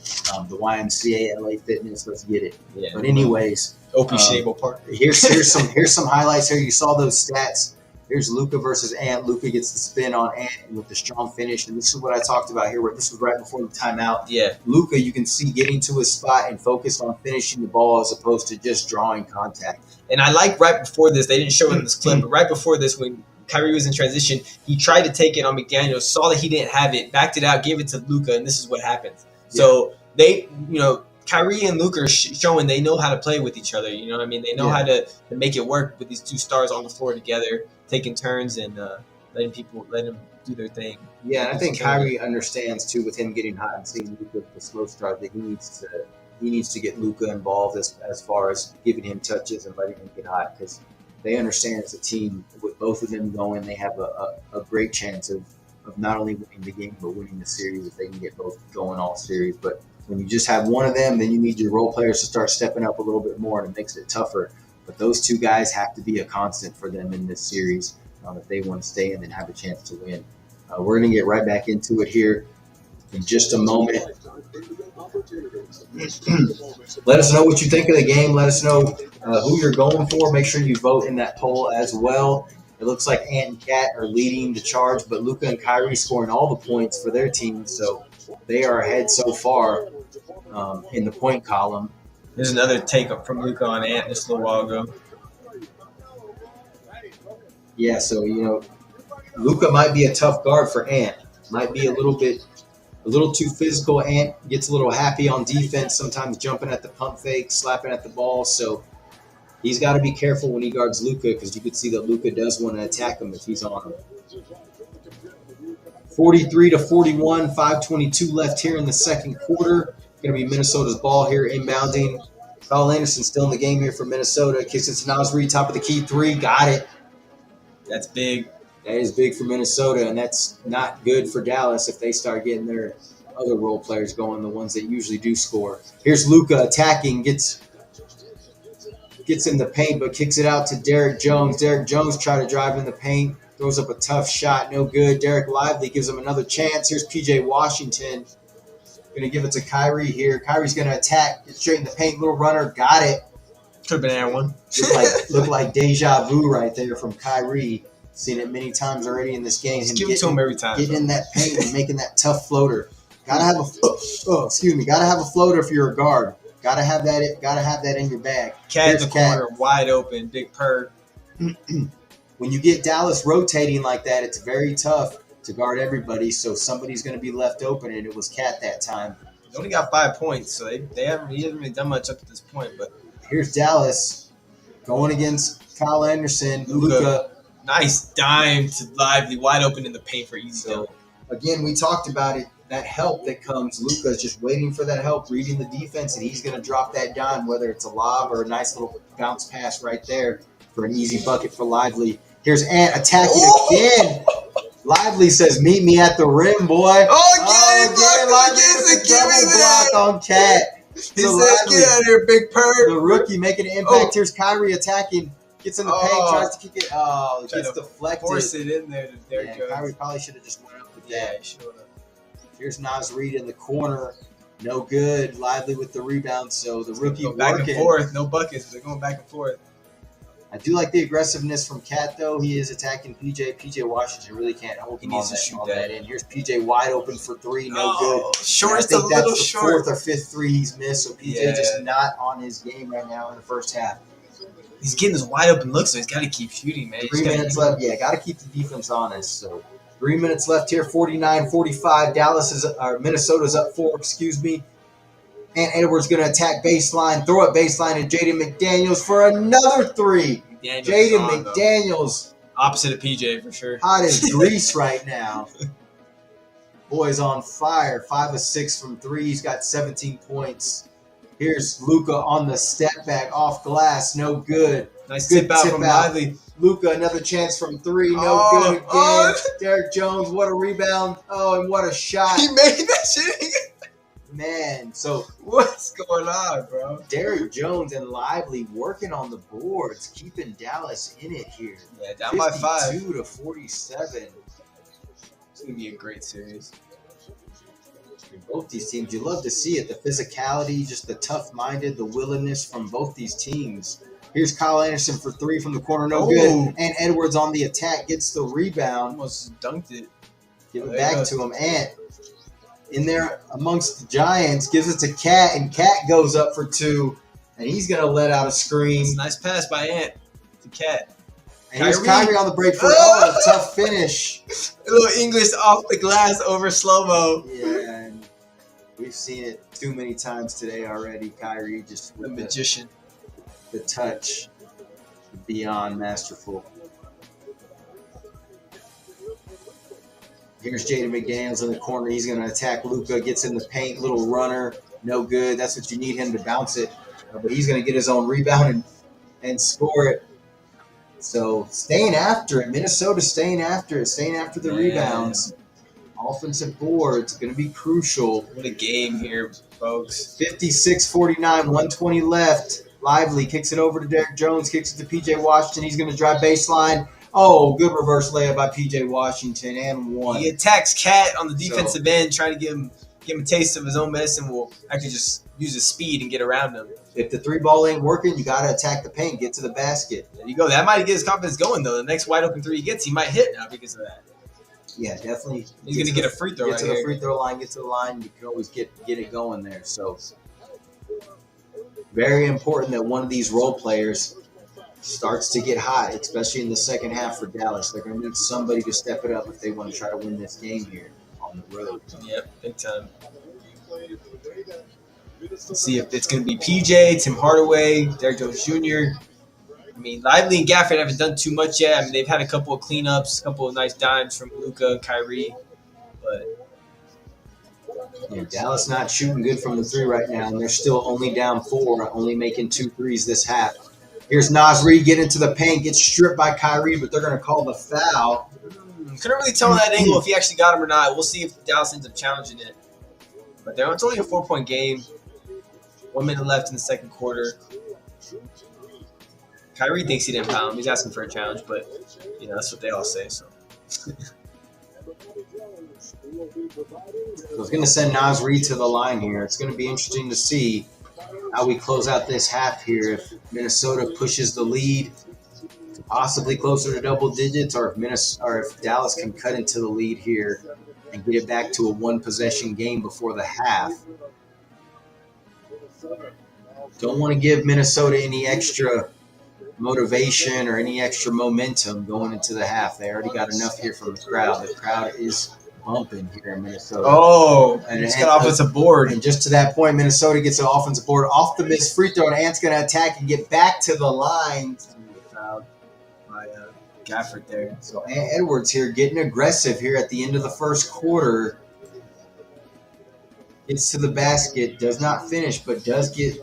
the YMCA, LA Fitness, let's get it. Yeah. But anyways, Park. Here's some highlights here. You saw those stats. Here's Luka versus Ant. Luka gets the spin on Ant with the strong finish. And this is what I talked about here, where this was right before the timeout. Yeah. Luka, you can see getting to his spot and focused on finishing the ball as opposed to just drawing contact. And I like right before this, they didn't show it in this clip, but right before this, when Kyrie was in transition, he tried to take it on McDaniels, saw that he didn't have it, backed it out, gave it to Luka, and this is what happens. Yeah. So they, Kyrie and Luka are showing they know how to play with each other. You know what I mean? They know how to make it work with these two stars on the floor together, taking turns and letting them do their thing. Yeah, and I think Kyrie understands too, with him getting hot and seeing Luka with the slow start, that he needs to get Luka involved as far as giving him touches and letting him get hot, because they understand as a team, with both of them going, they have a great chance of not only winning the game but winning the series if they can get both going all series. But when you just have one of them, then you need your role players to start stepping up a little bit more, and it makes it tougher. But those two guys have to be a constant for them in this series if they want to stay in and have a chance to win. We're going to get right back into it here in just a moment. Let us know what you think of the game. Let us know who you're going for. Make sure you vote in that poll as well. It looks like Ant and Cat are leading the charge, but Luka and Kyrie scoring all the points for their teams, so they are ahead so far in the point column. There's another take up from Luka on Ant just a little while ago. Yeah, so Luka might be a tough guard for Ant. Might be a little too physical. Ant gets a little happy on defense, sometimes jumping at the pump fake, slapping at the ball. So he's got to be careful when he guards Luka, because you could see that Luka does want to attack him if he's on him. 43-41, 5:22 left here in the second quarter. Going to be Minnesota's ball here inbounding. Kyle Anderson still in the game here for Minnesota. Kicks it to Naz Reid, top of the key three. Got it. That's big. That is big for Minnesota, and that's not good for Dallas if they start getting their other role players going, the ones that usually do score. Here's Luka attacking, gets in the paint, but kicks it out to Derek Jones. Derek Jones try to drive in the paint, throws up a tough shot, no good. Derek Lively gives him another chance. Here's P.J. Washington. Going to give it to Kyrie here. Kyrie's going to attack, get straight in the paint, little runner, got it. Could have been air one. Look like deja vu right there from Kyrie. Seen it many times already in this game. Give it to him every time. Getting in that paint and making that tough floater. Gotta have a floater if you're a guard. Gotta have that in your bag. Cat in the corner, wide open, big purr. When you get Dallas rotating like that, it's very tough to guard everybody. So somebody's going to be left open, and it was Cat that time. He only got 5 points, so he hasn't really done much up to this point. But here's Dallas going against Kyle Anderson, Luka. Nice dime to Lively, wide open in the paint for easy. So, again, we talked about it, that help that comes. Luka's just waiting for that help, reading the defense, and he's going to drop that dime, whether it's a lob or a nice little bounce pass right there for an easy bucket for Lively. Here's Ant attacking again. Lively says, meet me at the rim, boy. Lively with the double block on Cat. He said, "Get out of here, big perv." The rookie making an impact. Here's Kyrie attacking. Gets in the paint, tries to kick it. Oh, it gets deflected. Force it in there. Kyrie probably should have just went up with that. Yeah, sure. Here's Naz Reid in the corner. No good. Lively with the rebound. So the rookie Go back working. and forth. No buckets. They're going back and forth. I do like the aggressiveness from Cat, though. He is attacking PJ. PJ Washington really can't hold him needs to shoot that. in. Here's PJ wide open for three. No good. Short. I think a that's little the short. fourth or fifth three he's missed. So PJ just not on his game right now in the first half. He's getting this wide open look, so he's got to keep shooting, man. 3 minutes left. Yeah, got to keep the defense honest. So 3 minutes left here. 49-45. Minnesota's up 4. Excuse me. And Edwards going to attack baseline, throw it baseline, and Jaden McDaniels for another three. Jaden McDaniels. Opposite of PJ for sure. Hot as grease right now. Boy's on fire. 5 of 6 from 3. He's got 17 points. Here's Luka on the step back off glass. No good. Nice tip out from Lively. Luka, another chance from 3. No good again. Derek Jones, what a rebound. Oh, and what a shot. He made that shit. Man, so what's going on, bro? Derek Jones and Lively working on the boards, keeping Dallas in it here. Yeah, down by 5. 52-47. It's going to be a great series. Both these teams, you love to see it. The physicality, just the tough-minded, the willingness from both these teams. Here's Kyle Anderson for 3 from the corner, no good. And Edwards on the attack gets the rebound. Almost dunked it. Give it back to him. Ant in there amongst the Giants gives it to Cat, and Cat goes up for 2, and he's going to let out a scream. It's a nice pass by Ant to Cat. And here's Kyrie on the break for a tough finish. A little English off the glass over slow-mo. Yeah, and we've seen it too many times today already. Kyrie just with the magician. The touch, beyond masterful. Here's Jaden McDaniels in the corner. He's going to attack Luka. Gets in the paint. Little runner. No good. That's what you need him to bounce it. But he's going to get his own rebound and score it. So staying after it. Minnesota staying after it. Staying after the rebounds. Offensive boards. Going to be crucial. What a game here, folks. 56-49. 120 left. Lively kicks it over to Derek Jones. Kicks it to PJ Washington. He's going to drive baseline. Oh, good reverse layup by PJ Washington and 1. He attacks Cat on the defensive end, trying to give him a taste of his own medicine. Will actually just use his speed and get around him. If the 3 ball ain't working, you got to attack the paint, get to the basket. There you go. That might get his confidence going, though. The next wide open 3 he gets, he might hit now because of that. Yeah, definitely. He's going to get a free throw Get to the free throw line, get to the line. You can always get it going there. So very important that one of these role players starts to get hot, especially in the second half for Dallas. They're going to need somebody to step it up if they want to try to win this game here on the road. Yep, big time. Let's see if it's going to be PJ, Tim Hardaway, Derek Jones Jr. I mean, Lively and Gafford haven't done too much yet. I mean, they've had a couple of cleanups, a couple of nice dimes from Luka and Kyrie. But yeah, Dallas not shooting good from the 3 right now, and they're still only down 4, only making 2 threes this half. Here's Naz Reid getting into the paint, gets stripped by Kyrie, but they're going to call the foul. Couldn't really tell that angle if he actually got him or not. We'll see if Dallas ends up challenging it. But it's only a 4-point game. 1 minute left in the second quarter. Kyrie thinks he didn't foul him. He's asking for a challenge, but that's what they all say. So I was going to send Naz Reid to the line here. It's going to be interesting to see how we close out this half here. If Minnesota pushes the lead to possibly closer to double digits, or if Dallas can cut into the lead here and get it back to a 1-possession game before the half. Don't want to give Minnesota any extra motivation or any extra momentum going into the half. They already got enough here from the crowd. The crowd is bumping here in Minnesota. Oh, and it's got offensive board. And just to that point, Minnesota gets an offensive board off the missed free throw, and Ant's going to attack and get back to the line. Fouled by Gafford there. So Ant Edwards here getting aggressive here at the end of the first quarter. Gets to the basket, does not finish, but does get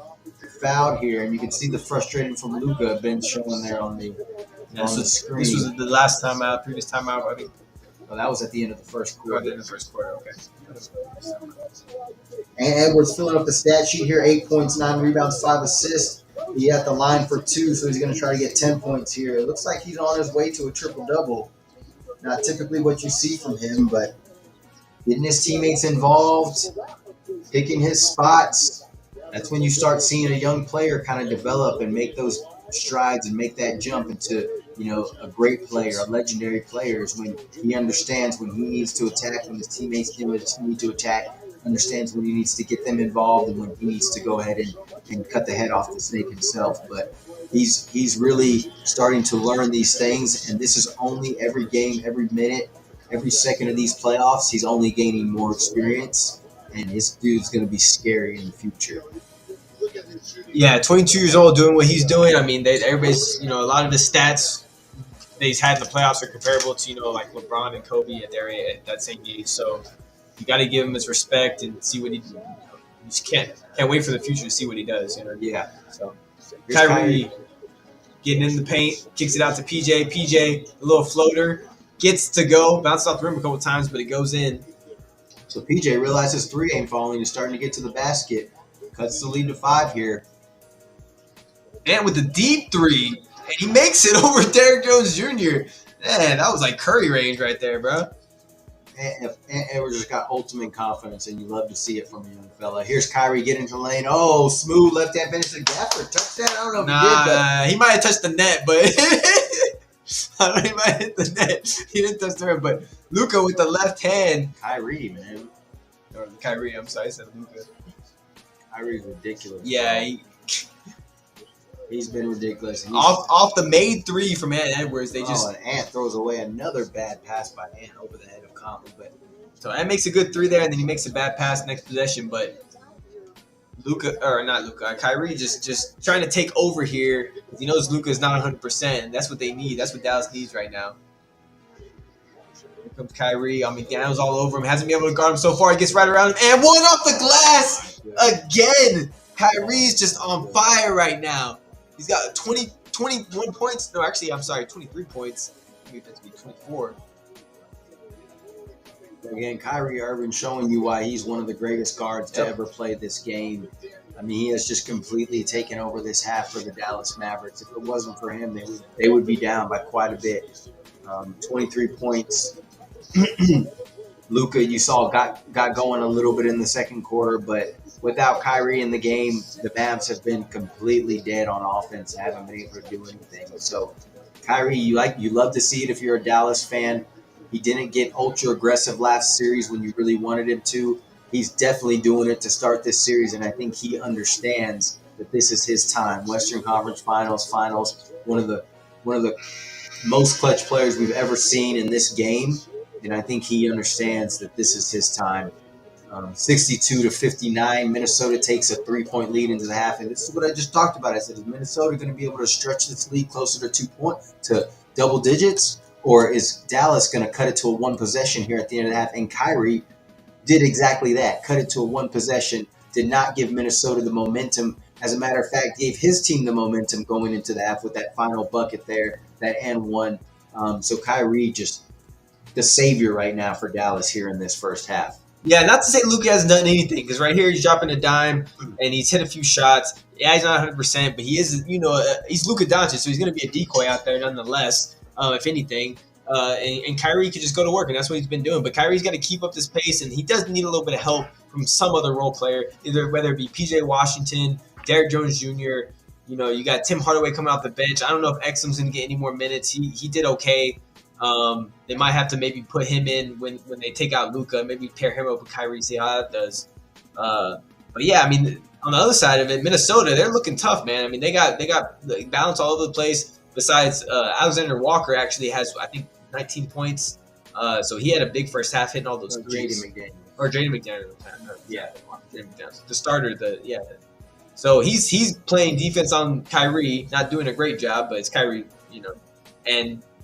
fouled here. And you can see the frustration from Luka been showing there on the screen. This was the last time out, previous time out, I think. Oh, that was at the end of the first quarter. In the first quarter, okay. And Edwards filling up the stat sheet here: 8 points, 9 rebounds, 5 assists. He at the line for 2, so he's going to try to get 10 points here. It looks like he's on his way to a triple-double. Not typically what you see from him, but getting his teammates involved, picking his spots. That's when you start seeing a young player kind of develop and make those strides and make that jump into, a great player, a legendary player, is when he understands when he needs to attack, when his teammates need to attack, understands when he needs to get them involved, and when he needs to go ahead and cut the head off the snake himself. But he's really starting to learn these things, and this is only every game, every minute, every second of these playoffs. He's only gaining more experience, and his dude's going to be scary in the future. Yeah, 22 years old, doing what he's doing. I mean, everybody's, a lot of the stats they've had in the playoffs are comparable to, like LeBron and Kobe at that same age. So you got to give him his respect and see what he. You just can't wait for the future to see what he does. Yeah. So Kyrie getting in the paint, kicks it out to PJ. PJ, a little floater, gets to go, bounces off the rim a couple times, but it goes in. So PJ realizes 3 ain't falling. He's starting to get to the basket. Cuts the lead to 5 here. And with the deep 3, and he makes it over Derrick Jones Jr. Man, that was like Curry range right there, bro. And Edwards just got ultimate confidence, and you love to see it from a young fella. Here's Kyrie getting to the lane. Oh, smooth left-hand finish to Gafford. Touchdown? I don't know if he did, but he might have touched the net, but I don't know, he might have hit the net. He didn't touch the rim, but Luka with the left hand. Kyrie, man. Or Kyrie, I'm sorry, I said Luka. Kyrie's ridiculous. Yeah, he's been ridiculous. Off the made 3 from Edwards, and Ant throws away another bad pass by Ant over the head of Conley. But so Ant makes a good 3 there, and then he makes a bad pass next possession. But Kyrie just trying to take over here. He knows Luka is not 100%, and that's what they need. That's what Dallas needs right now. Here comes Kyrie. McDaniels all over him. Hasn't been able to guard him so far. He gets right around him, and one off the glass again. Kyrie's just on fire right now. He's got 21 points. No, actually, I'm sorry, 23 points. Maybe that's be 24. Again, Kyrie Irving showing you why he's one of the greatest guards to ever play this game. He has just completely taken over this half for the Dallas Mavericks. If it wasn't for him, they would be down by quite a bit. 23 points. Luka, you saw, got going a little bit in the second quarter, but without Kyrie in the game, the Mavs have been completely dead on offense and haven't been able to do anything. So, Kyrie, you love to see it if you're a Dallas fan. He didn't get ultra aggressive last series when you really wanted him to. He's definitely doing it to start this series, and I think he understands that this is his time. Western Conference Finals, one of the most clutch players we've ever seen in this game, and I think he understands that this is his time. 62-59, Minnesota takes a 3-point lead into the half, and this is what I just talked about. I said, is Minnesota going to be able to stretch this lead closer to double digits, or is Dallas going to cut it to a 1 possession here at the end of the half? And Kyrie did exactly that, cut it to a 1 possession, did not give Minnesota the momentum. As a matter of fact, gave his team the momentum going into the half with that final bucket there, that and one. So Kyrie just the savior right now for Dallas here in this first half. Yeah, not to say Luka hasn't done anything, because right here he's dropping a dime and he's hit a few shots. Yeah, he's not 100%, but he is, he's Luka Doncic, so he's going to be a decoy out there nonetheless, if anything. And Kyrie could just go to work, and that's what he's been doing. But Kyrie's got to keep up this pace, and he does need a little bit of help from some other role player, whether it be PJ Washington, Derrick Jones Jr., you got Tim Hardaway coming off the bench. I don't know if Exum's going to get any more minutes. He did okay. They might have to maybe put him in when they take out Luka, maybe pair him up with Kyrie, see how that does. But yeah, on the other side of it, Minnesota, they're looking tough, man. They got balance all over the place. Besides, Alexander Walker actually has, I think, 19 points. So he had a big first half, hitting all those threes. Jaden McDaniel. Yeah, Jaden McDaniel. The starter, So he's playing defense on Kyrie, not doing a great job, but it's Kyrie,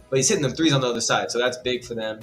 but he's hitting them threes on the other side, so that's big for them.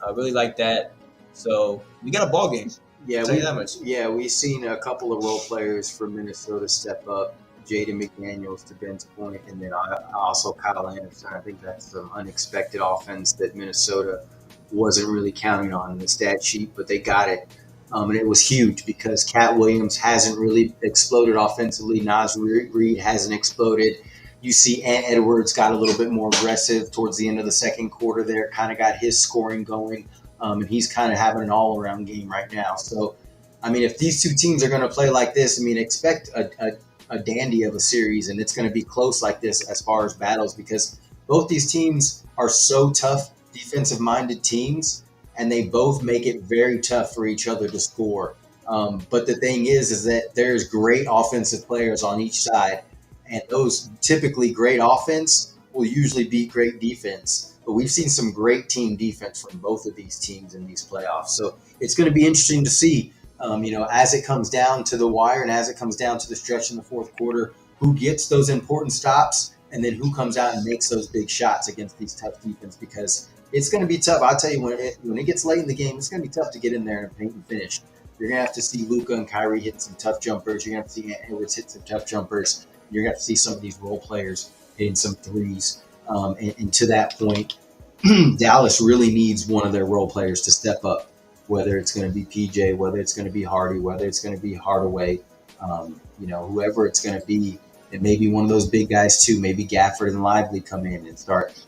I really like that. So we got a ball game. Yeah, I'll tell you that much. Yeah, we've seen a couple of role players for Minnesota step up. Jaden McDaniels, to Ben's point, and then also Kyle Anderson. I think that's some unexpected offense that Minnesota wasn't really counting on in the stat sheet, but they got it. And it was huge because Cat Williams hasn't really exploded offensively. Naz Reid hasn't exploded. You see Ant Edwards got a little bit more aggressive towards the end of the second quarter there, kind of got his scoring going. And he's kind of having an all-around game right now. So, I mean, if these two teams are going to play like this, I mean, expect a dandy of a series, and it's going to be close like this as far as battles because both these teams are so tough, defensive-minded teams, and they both make it very tough for each other to score. But the thing is that there's great offensive players on each side, and those typically great offense will usually beat great defense. But we've seen some great team defense from both of these teams in these playoffs. So it's going to be interesting to see, as it comes down to the wire and as it comes down to the stretch in the fourth quarter, who gets those important stops and then who comes out and makes those big shots against these tough defense, because it's going to be tough. I'll tell you, when it gets late in the game, it's going to be tough to get in there and paint and finish. You're going to have to see Luka and Kyrie hit some tough jumpers. You're going to have to see Edwards hit some tough jumpers. You're going to have to see some of these role players hitting some threes. And to that point, Dallas really needs one of their role players to step up, whether it's going to be PJ, whether it's going to be Hardy, whether it's going to be Hardaway, whoever it's going to be. It may be one of those big guys too. Maybe Gafford and Lively come in and start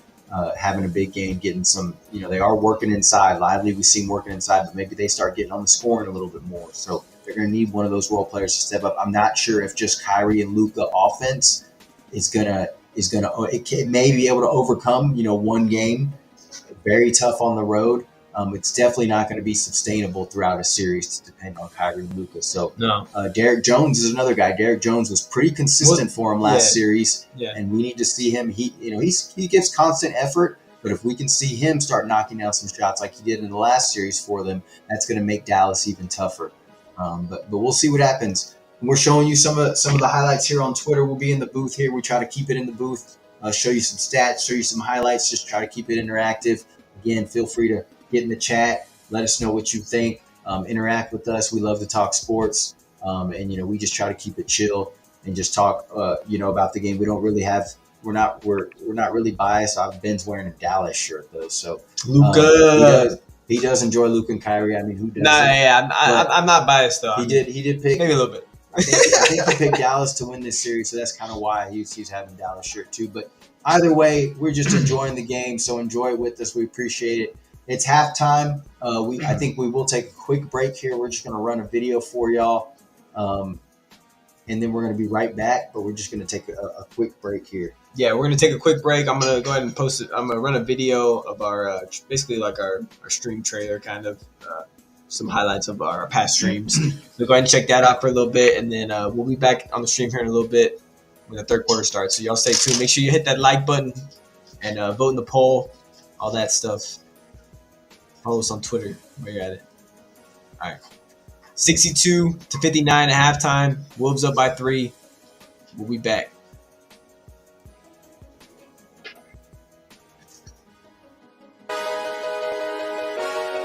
having a big game, getting some, they are working inside. Lively, we've seen working inside, but maybe they start getting on the scoring a little bit more. So they're going to need one of those role players to step up. I'm not sure if just Kyrie and Luka offense it may be able to overcome, one game, very tough on the road. It's definitely not going to be sustainable throughout a series to depend on Kyrie and Luka. So No. Derek Jones is another guy. Derek Jones was pretty consistent for him last series, and we need to see him. He gives constant effort, but if we can see him start knocking down some shots like he did in the last series for them, that's going to make Dallas even tougher. But we'll see what happens. And we're showing you some of the highlights here on Twitter. We'll be in the booth here. We try to keep it in the booth, show you some stats, show you some highlights, just try to keep it interactive. Again, feel free to get in the chat. Let us know what you think. Interact with us. We love to talk sports. And we just try to keep it chill and just talk, about the game. We don't really have. We're not really biased. Ben's wearing a Dallas shirt though, so Luka. He does enjoy Luka and Kyrie. I mean, who doesn't? I'm not biased though. He did pick maybe a little bit. I think he picked Dallas to win this series, so that's kind of why he's having Dallas shirt too. But either way, we're just enjoying the game, so enjoy it with us. We appreciate it. It's halftime. I think we will take a quick break here. We're just going to run a video for y'all, and then we're going to be right back. But we're just going to take a quick break here. Yeah, we're going to take a quick break. I'm going to go ahead and post it. I'm going to run a video of our basically like our stream trailer, kind of some highlights of our past streams. So go ahead and check that out for a little bit, and then we'll be back on the stream here in a little bit when the third quarter starts. So y'all stay tuned. Make sure you hit that like button and vote in the poll, all that stuff. Follow us on Twitter while you're at it. All right. 62-59 at halftime. Wolves up by 3. We'll be back.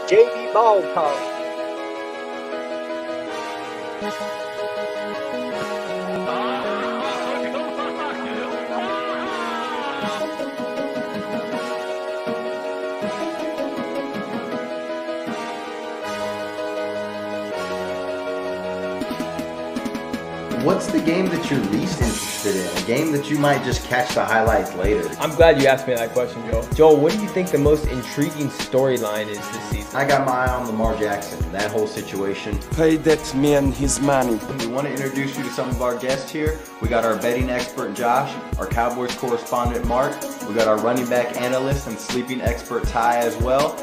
JV Ball Talk. What's the game that you're least interested in? A game that you might just catch the highlights later? I'm glad you asked me that question, Joel. Joel, what do you think the most intriguing storyline is this season? I got my eye on Lamar Jackson, that whole situation. Pay that man his money. We want to introduce you to some of our guests here. We got our betting expert, Josh, our Cowboys correspondent, Mark. We got our running back analyst and sleeping expert, Ty, as well.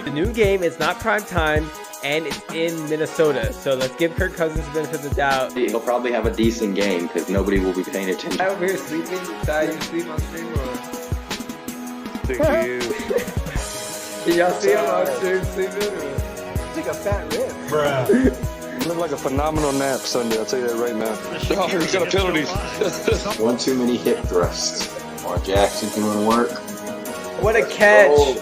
The new game is not prime time, and it's in Minnesota. So let's give Kirk Cousins the benefit of the doubt. He'll probably have a decent game because nobody will be paying attention. I'm over here sleeping. Ty, you sleep on stream or? Thank you. Did y'all see him on stream sleeping? It's like a fat rib. Bruh. Looked like a phenomenal nap Sunday, I'll tell you that right now. Oh, he's got a penalty. One too many hip thrusts. Lamar Jackson doing work. What a catch.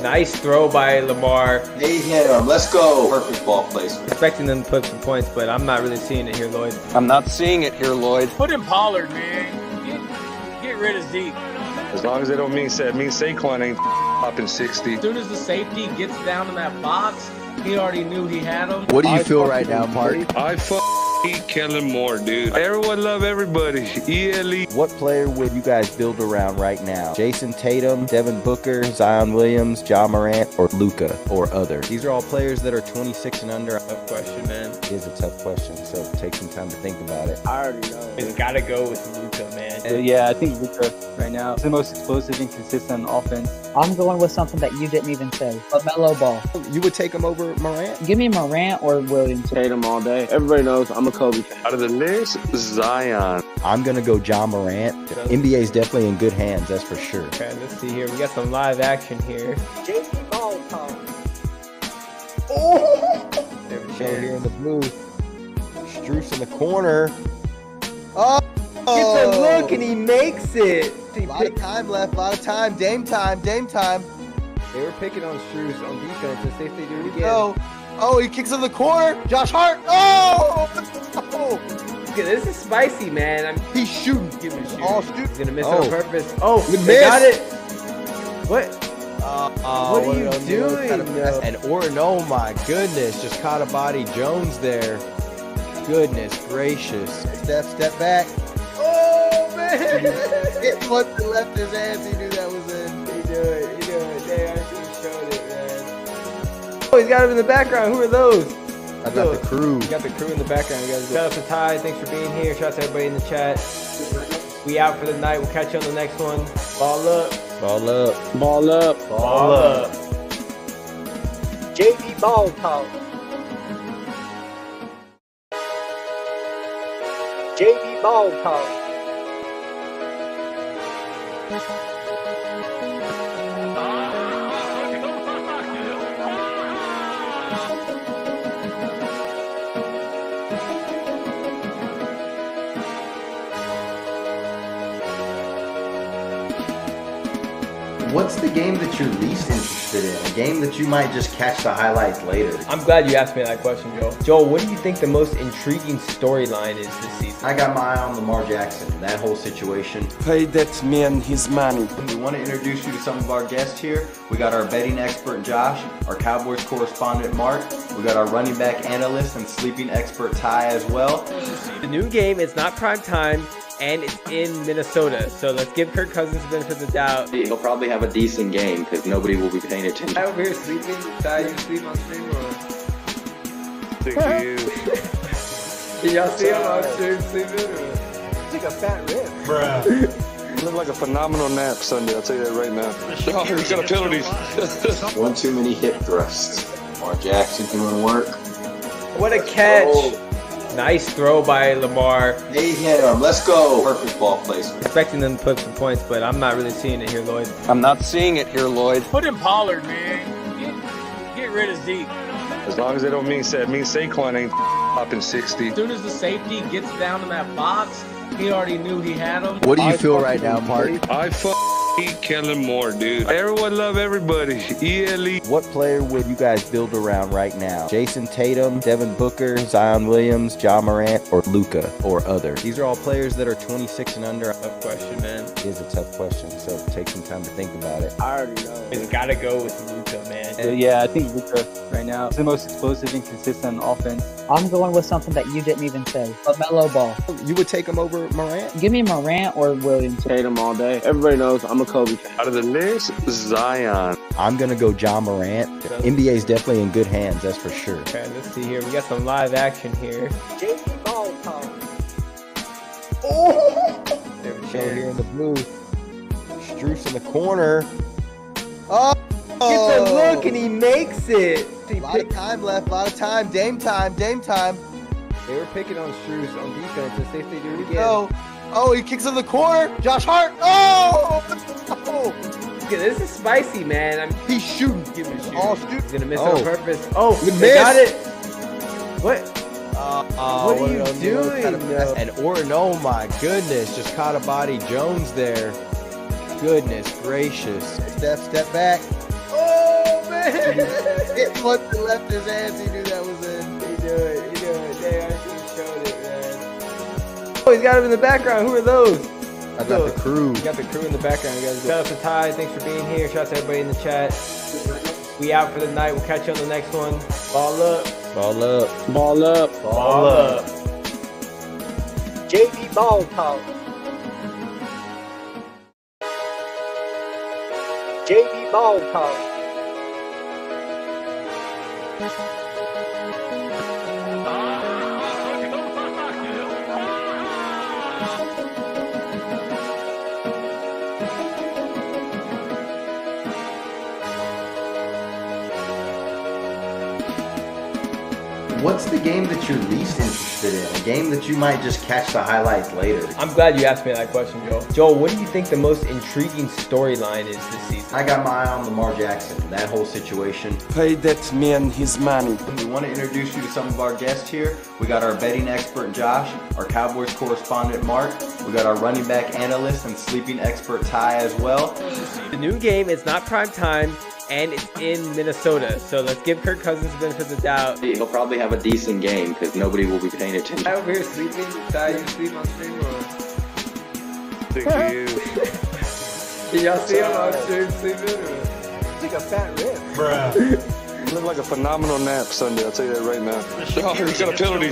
Nice throw by Lamar. Hey, him. Let's go. Perfect ball placement. Expecting them to put some points, but I'm not really seeing it here, Lloyd. I'm not seeing it here, Lloyd. Put in Pollard, man. Get rid of Zeke. As long as they don't mean Saquon ain't popping 60. As soon as the safety gets down in that box, he already knew he had him. What do you feel right now, Mark? I eat Kellen Moore, dude. Everyone love everybody. ELE. What player would you guys build around right now? Jason Tatum, Devin Booker, Zion Williams, Ja Morant, or Luka, or other? These are all players that are 26 and under. Tough question, man. It is a tough question, so take some time to think about it. I already know. He's got to go with Luka, man. Yeah, I think Luka right now is the most explosive and consistent on offense. I'm going with something that you didn't even say. LaMelo Ball. You would take him over Morant? Give me Morant or Williams. Tatum all day. Everybody knows I'm a Kobe fan. Out of the list, Zion. I'm going to go Ja Morant. NBA is definitely in good hands, that's for sure. Okay, let's see here. We got some live action here. JP Ball talk. There we go here in the booth. Struce in the corner. Oh! Gets a look and he makes it. A lot of time left, a lot of time. Dame time, Dame time. They were picking on Struce on defense. Let's see if they do it again. Oh, he kicks in the corner. Josh Hart. Oh! This is spicy, man. He's shooting. Give him a shoot. All shoot. He's gonna miss it on purpose. Oh, Good they miss. got it. What? What are you doing? And Orton, oh my goodness, just caught a body Jones there. Goodness gracious. Step back. Oh man! Once he left his hands, he knew that was it. He do it. They actually showed it, man. Oh, he's got him in the background. Who are those? I got the crew. We got the crew in the background, guys. Shout out to Ty. Thanks for being here. Shout out to everybody in the chat. We out for the night. We'll catch you on the next one. Ball up. Ball up. Ball up. Ball up. JP Ball talk. JP Ball talk. What's the game that you're least interested in? A game that you might just catch the highlights later? I'm glad you asked me that question, Joel. Joel, what do you think the most intriguing storyline is this season? I got my eye on Lamar Jackson, that whole situation. Pay that man his money. We want to introduce you to some of our guests here. We got our betting expert Josh, our Cowboys correspondent Mark. We got our running back analyst and sleeping expert Ty as well. The new game is not prime time, and it's in Minnesota. So let's give Kirk Cousins the benefit of the doubt. He'll probably have a decent game because nobody will be paying attention. I over here sleeping. Ty, you sleep on stream or? Thank you. Did y'all see him on stream sleeping? Or? It's like a fat rib. Bruh. Looked like a phenomenal nap Sunday, I'll tell you that right now. Oh, he's got a penalty. One too many hip thrusts. Lamar Jackson doing work. What a catch! Nice throw by Lamar. They hit him. Let's go. Perfect ball placement. Expecting them to put some points, but I'm not really seeing it here, Lloyd. I'm not seeing it here, Lloyd. Put in Pollard, man. Get rid of Zeke. As long as they don't mean Saquon ain't popping 60. As soon as the safety gets down in that box, he already knew he had him. What do you feel right now, Mark? I eat Kellen Moore, dude. Everyone love everybody. ELE. What player would you guys build around right now? Jason Tatum, Devin Booker, Zion Williams, Ja Morant, or Luka, or other? These are all players that are 26 and under. Tough question, man. It is a tough question, so take some time to think about it. I already know. He's got to go with Luka, man. Yeah, I think Luka right now is the most explosive and consistent on offense. I'm going with something that you didn't even say. LaMelo Ball. You would take him over Morant? Give me Morant or Williams. Tatum all day. Everybody knows I'm a Kobe fan. Out of the list, Zion. I'm going to go Ja Morant. NBA is definitely in good hands, that's for sure. Okay, let's see here. We got some live action here. JP Ball talk. There we Go go. here in the booth. Struce in the corner. Oh! Gets a look and he makes it. A lot of time left, a lot of time. Dame time, Dame time. They were picking on Struce on defense. Let's see if they do it again. Oh, he kicks in the corner. Josh Hart. Oh! This is spicy, man. He's shooting. Give him a shoot. All shoot. He's gonna miss it on purpose. Oh, Good they miss. got it. What? What are you doing? And Orton, oh my goodness, just caught a body Jones there. Goodness gracious. Step back. Oh man! Once he left his hands, he knew that was it. He do it. They actually showed it, man. Oh, he's got him in the background. Who are those? I I got the crew. You got the crew in the background, you guys. Shout out to Ty. Thanks for being here. Shout out to everybody in the chat. We out for the night. We'll catch you on the next one. Ball up. Ball up. Ball up. Ball up. JV Ball Talk. JV Ball Talk. What's the game that you're least interested in? A game that you might just catch the highlights later? I'm glad you asked me that question, Joel. Joel, what do you think the most intriguing storyline is this season? I got my eye on Lamar Jackson, that whole situation. Pay that man his money. We want to introduce you to some of our guests here. We got our betting expert Josh, our Cowboys correspondent Mark. We got our running back analyst and sleeping expert Ty as well. The new game is not prime time, and it's in Minnesota. So let's give Kirk Cousins the benefit of the doubt. He'll probably have a decent game because nobody will be paying attention. I over here sleeping. Ty, you sleep on stream or? Thank you. Did y'all see him on stream sleeping? It's like a fat rib. Bruh. Looked like a phenomenal nap Sunday, I'll tell you that right now. Oh, he's got a penalty.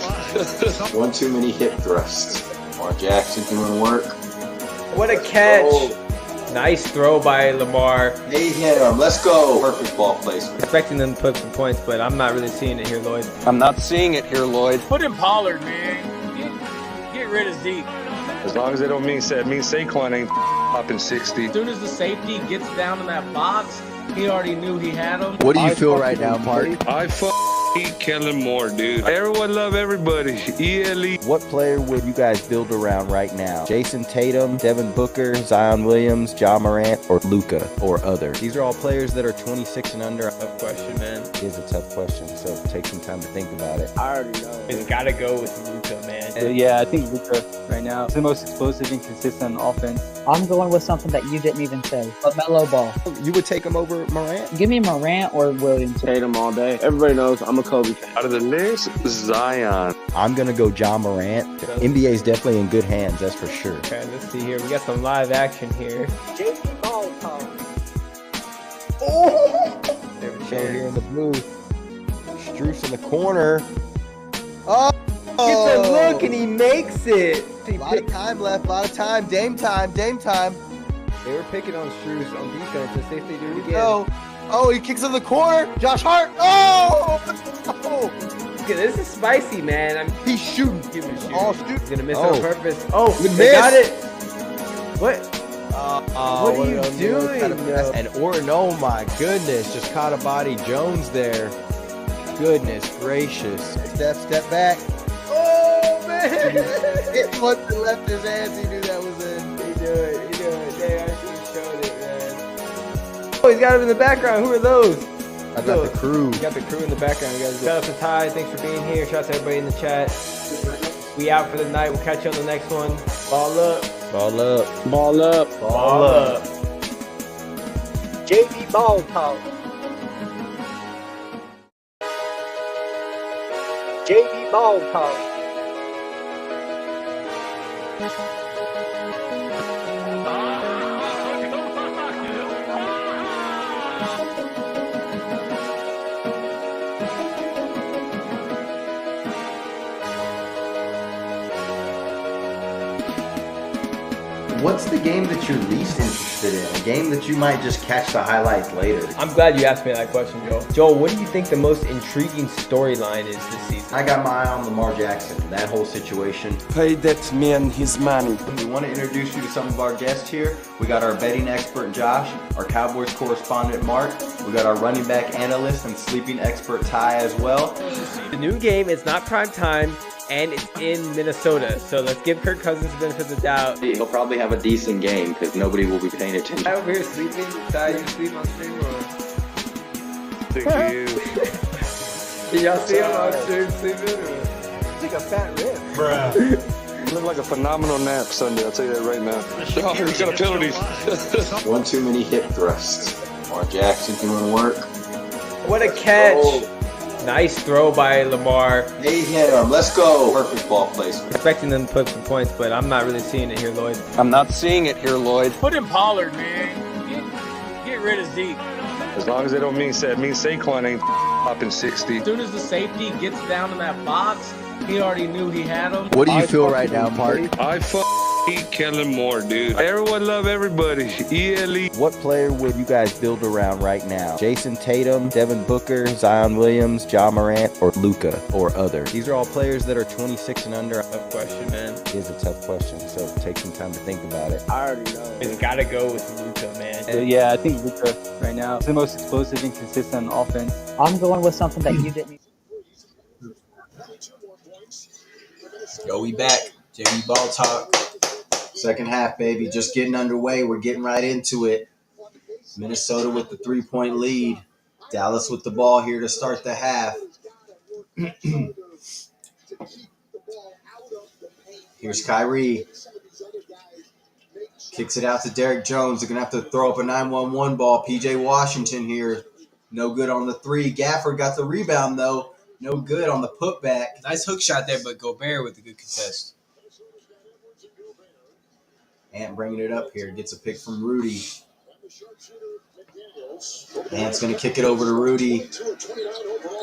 One too many hip thrusts. Lamar Jackson doing work. What a catch. Nice throw by Lamar. They hit him. Let's go. Perfect ball placement. Expecting them to put some points, but I'm not really seeing it here, Lloyd. I'm not seeing it here, Lloyd. Put in Pollard, man. Get rid of Zeke. As long as they don't mean Saquon ain't popping 60. As soon as the safety gets down in that box, he already knew he had him. What do you feel right now, Mark? I hate Kellen Moore, dude. Everyone love everybody. ELE. What player would you guys build around right now? Jason Tatum, Devin Booker, Zion Williams, Ja Morant, or Luka, or other? These are all players that are 26 and under. Tough question, man. It is a tough question, so take some time to think about it. I already know. It's got to go with Luka, man. Yeah, I think Luka right now is the most explosive and consistent on offense. I'm going with something that you didn't even say. But Melo Ball. You would take him over Morant? Give me Morant or Williams. Tatum all day. Everybody knows I'm a Kobe fan. Out of the list, Zion. I'm going to go Ja Morant. NBA is definitely in good hands, that's for sure. Okay, let's see here. We got some live action here. JV Ball Talk. There we go here in the booth. Struce in the corner. Oh! Gets a look and he makes it. A lot of time left, a lot of time. Dame time, Dame time. They were picking on Struce on defense. Let's see if they do it again. No. Oh, he kicks in the corner. Josh Hart. Oh! Okay, this is spicy, man. He's shooting. Give him a shoot. Oh, shoot. He's gonna miss it on purpose. Oh, Good they miss. got it. What? What are you doing? And Orton, oh my goodness, just caught a body. Jones there. Goodness gracious. Step back. Oh man! Once he left his hands, he knew that was in. He knew it. Damn, I should have showed it, man. Oh, he's got him in the background. Who are those? I got the crew. You got the crew in the background, you guys. Shout out to Ty. Thanks for being here. Shout out to everybody in the chat. We out for the night. We'll catch you on the next one. Ball up. Ball up. Ball up. Ball up. JV Ball Talk. JV Ball Talk. What's the game that you're least interested in? A game that you might just catch the highlights later? I'm glad you asked me that question, Joel. Joel, what do you think the most intriguing storyline is this season? I got my eye on Lamar Jackson, that whole situation. Pay that man his money. We want to introduce you to some of our guests here. We got our betting expert Josh, our Cowboys correspondent Mark. We got our running back analyst and sleeping expert Ty as well. The new game is not prime time, and it's in Minnesota. So let's give Kirk Cousins the benefit of the doubt. He'll probably have a decent game because nobody will be paying attention. I over here sleeping. Ty, you sleep on stream or? Thank you. Did y'all see him on stream sleeping or? It's like a fat rib. Bruh. Looked like a phenomenal nap Sunday, I'll tell you that right now. Oh, he's got a penalty. One too many hip thrusts. Lamar Jackson doing work. What a catch. Nice throw by Lamar. They hit him. Let's go. Perfect ball placement. Expecting them to put some points, but I'm not really seeing it here, Lloyd. I'm not seeing it here, Lloyd. Put in Pollard, man. Get rid of Zeke. As long as they don't mean Saquon ain't popping 60. As soon as the safety gets down in that box, he already knew he had him. What do you feel right now, Mark? I hate Kellen Moore, dude. Everyone love everybody. ELE. What player would you guys build around right now? Jason Tatum, Devin Booker, Zion Williams, Ja Morant, or Luka, or other? These are all players that are 26 and under. Tough question, man. It is a tough question, so take some time to think about it. I already know. It's got to go with Luka, man. Yeah, I think Luka right now is the most explosive and consistent on offense. I'm going with something that you didn't. Yo, we back. JV Ball Talk. Second half, baby. Just getting underway. We're getting right into it. Minnesota with the 3-point lead. Dallas with the ball here to start the half. Here's Kyrie. Kicks it out to Derek Jones. They're going to have to throw up a 9-1-1 ball. PJ Washington here. No good on the three. Gafford got the rebound, though. No good on the putback. Nice hook shot there, but Gobert with a good contest. Ant bringing it up here. Gets a pick from Rudy. Ant's going to kick it over to Rudy.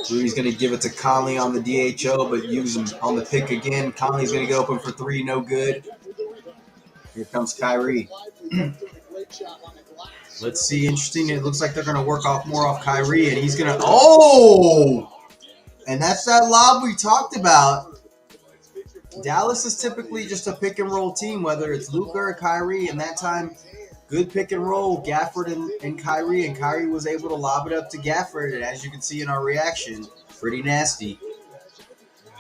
Rudy's going to give it to Conley on the DHO, but use him on the pick again. Conley's going to get open for three. No good. Here comes Kyrie. Let's see. Interesting. It looks like they're going to work more off Kyrie, and he's going to – oh! And that's that lob we talked about. Dallas is typically just a pick-and-roll team, whether it's Luka or Kyrie, and that time, good pick-and-roll, Gafford and Kyrie, and Kyrie was able to lob it up to Gafford, and as you can see in our reaction, pretty nasty.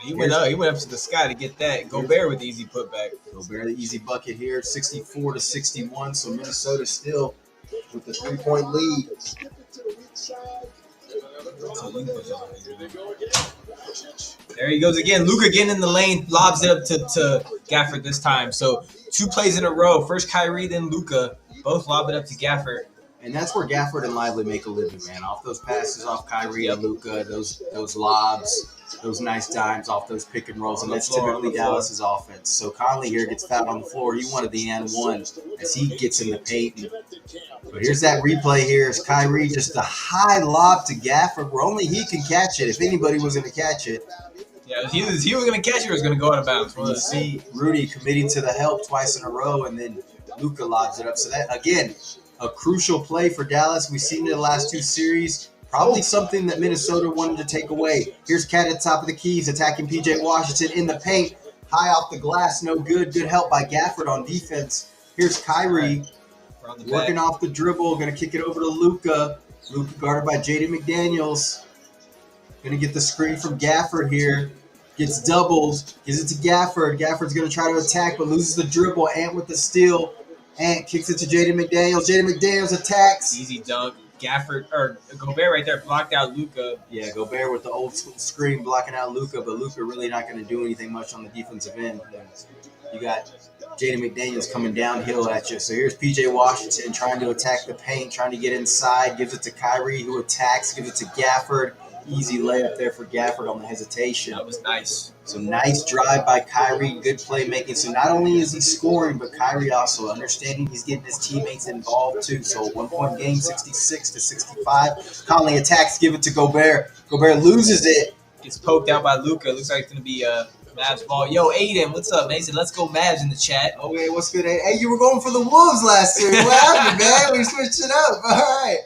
He went up to the sky to get that. Gobert with the easy putback. Gobert the easy bucket here, 64-61, so Minnesota still with the 3-point lead. There he goes again. Luka getting in the lane, lobs it up to Gafford this time. So 2 plays in a row. First Kyrie, then Luka. Both lob it up to Gafford. And that's where Gafford and Lively make a living, man. Off those passes off Kyrie and Luka, those lobs, those nice dimes off those pick and rolls. And that's typically Dallas's offense. So Conley here gets fouled on the floor. He wanted the N1 as he gets in the paint. But here's that replay here. It's Kyrie, just a high lob to Gafford where only he can catch it if anybody was going to catch it. Yeah, he was going to catch it or was going to go out of bounds. You see Rudy committing to the help twice in a row, and then Luka lobs it up. So that, again, a crucial play for Dallas. We've seen it in the last 2 series. Probably something that Minnesota wanted to take away. Here's Cat at the top of the keys attacking PJ Washington in the paint. High off the glass, no good. Good help by Gafford on defense. Here's Kyrie working off the dribble. Going to kick it over to Luka. Luka guarded by Jaden McDaniels. Going to get the screen from Gafford here. Gets doubled. Gives it to Gafford. Gafford's going to try to attack, but loses the dribble. Ant with the steal. Ant kicks it to Jaden McDaniels. Jaden McDaniels attacks. Easy dunk. Gobert right there blocked out Luka. Yeah, Gobert with the old school screen blocking out Luka, but Luka really not going to do anything much on the defensive end. You got Jaden McDaniels coming downhill at you. So here's PJ Washington trying to attack the paint, trying to get inside. Gives it to Kyrie, who attacks. Gives it to Gafford. Easy layup there for Gafford on the hesitation. That was nice. So nice drive by Kyrie, good playmaking. So not only is he scoring, but Kyrie also understanding he's getting his teammates involved too. So 1-point game, 66-65. Conley attacks, give it to Gobert. Gobert loses it. Gets poked out by Luka. Looks like it's going to be Mavs ball. Yo, Aiden, what's up, man? He said, let's go Mavs in the chat. Okay, what's good, Aiden? Hey, you were going for the Wolves last series. What happened, man? We switched it up. All right.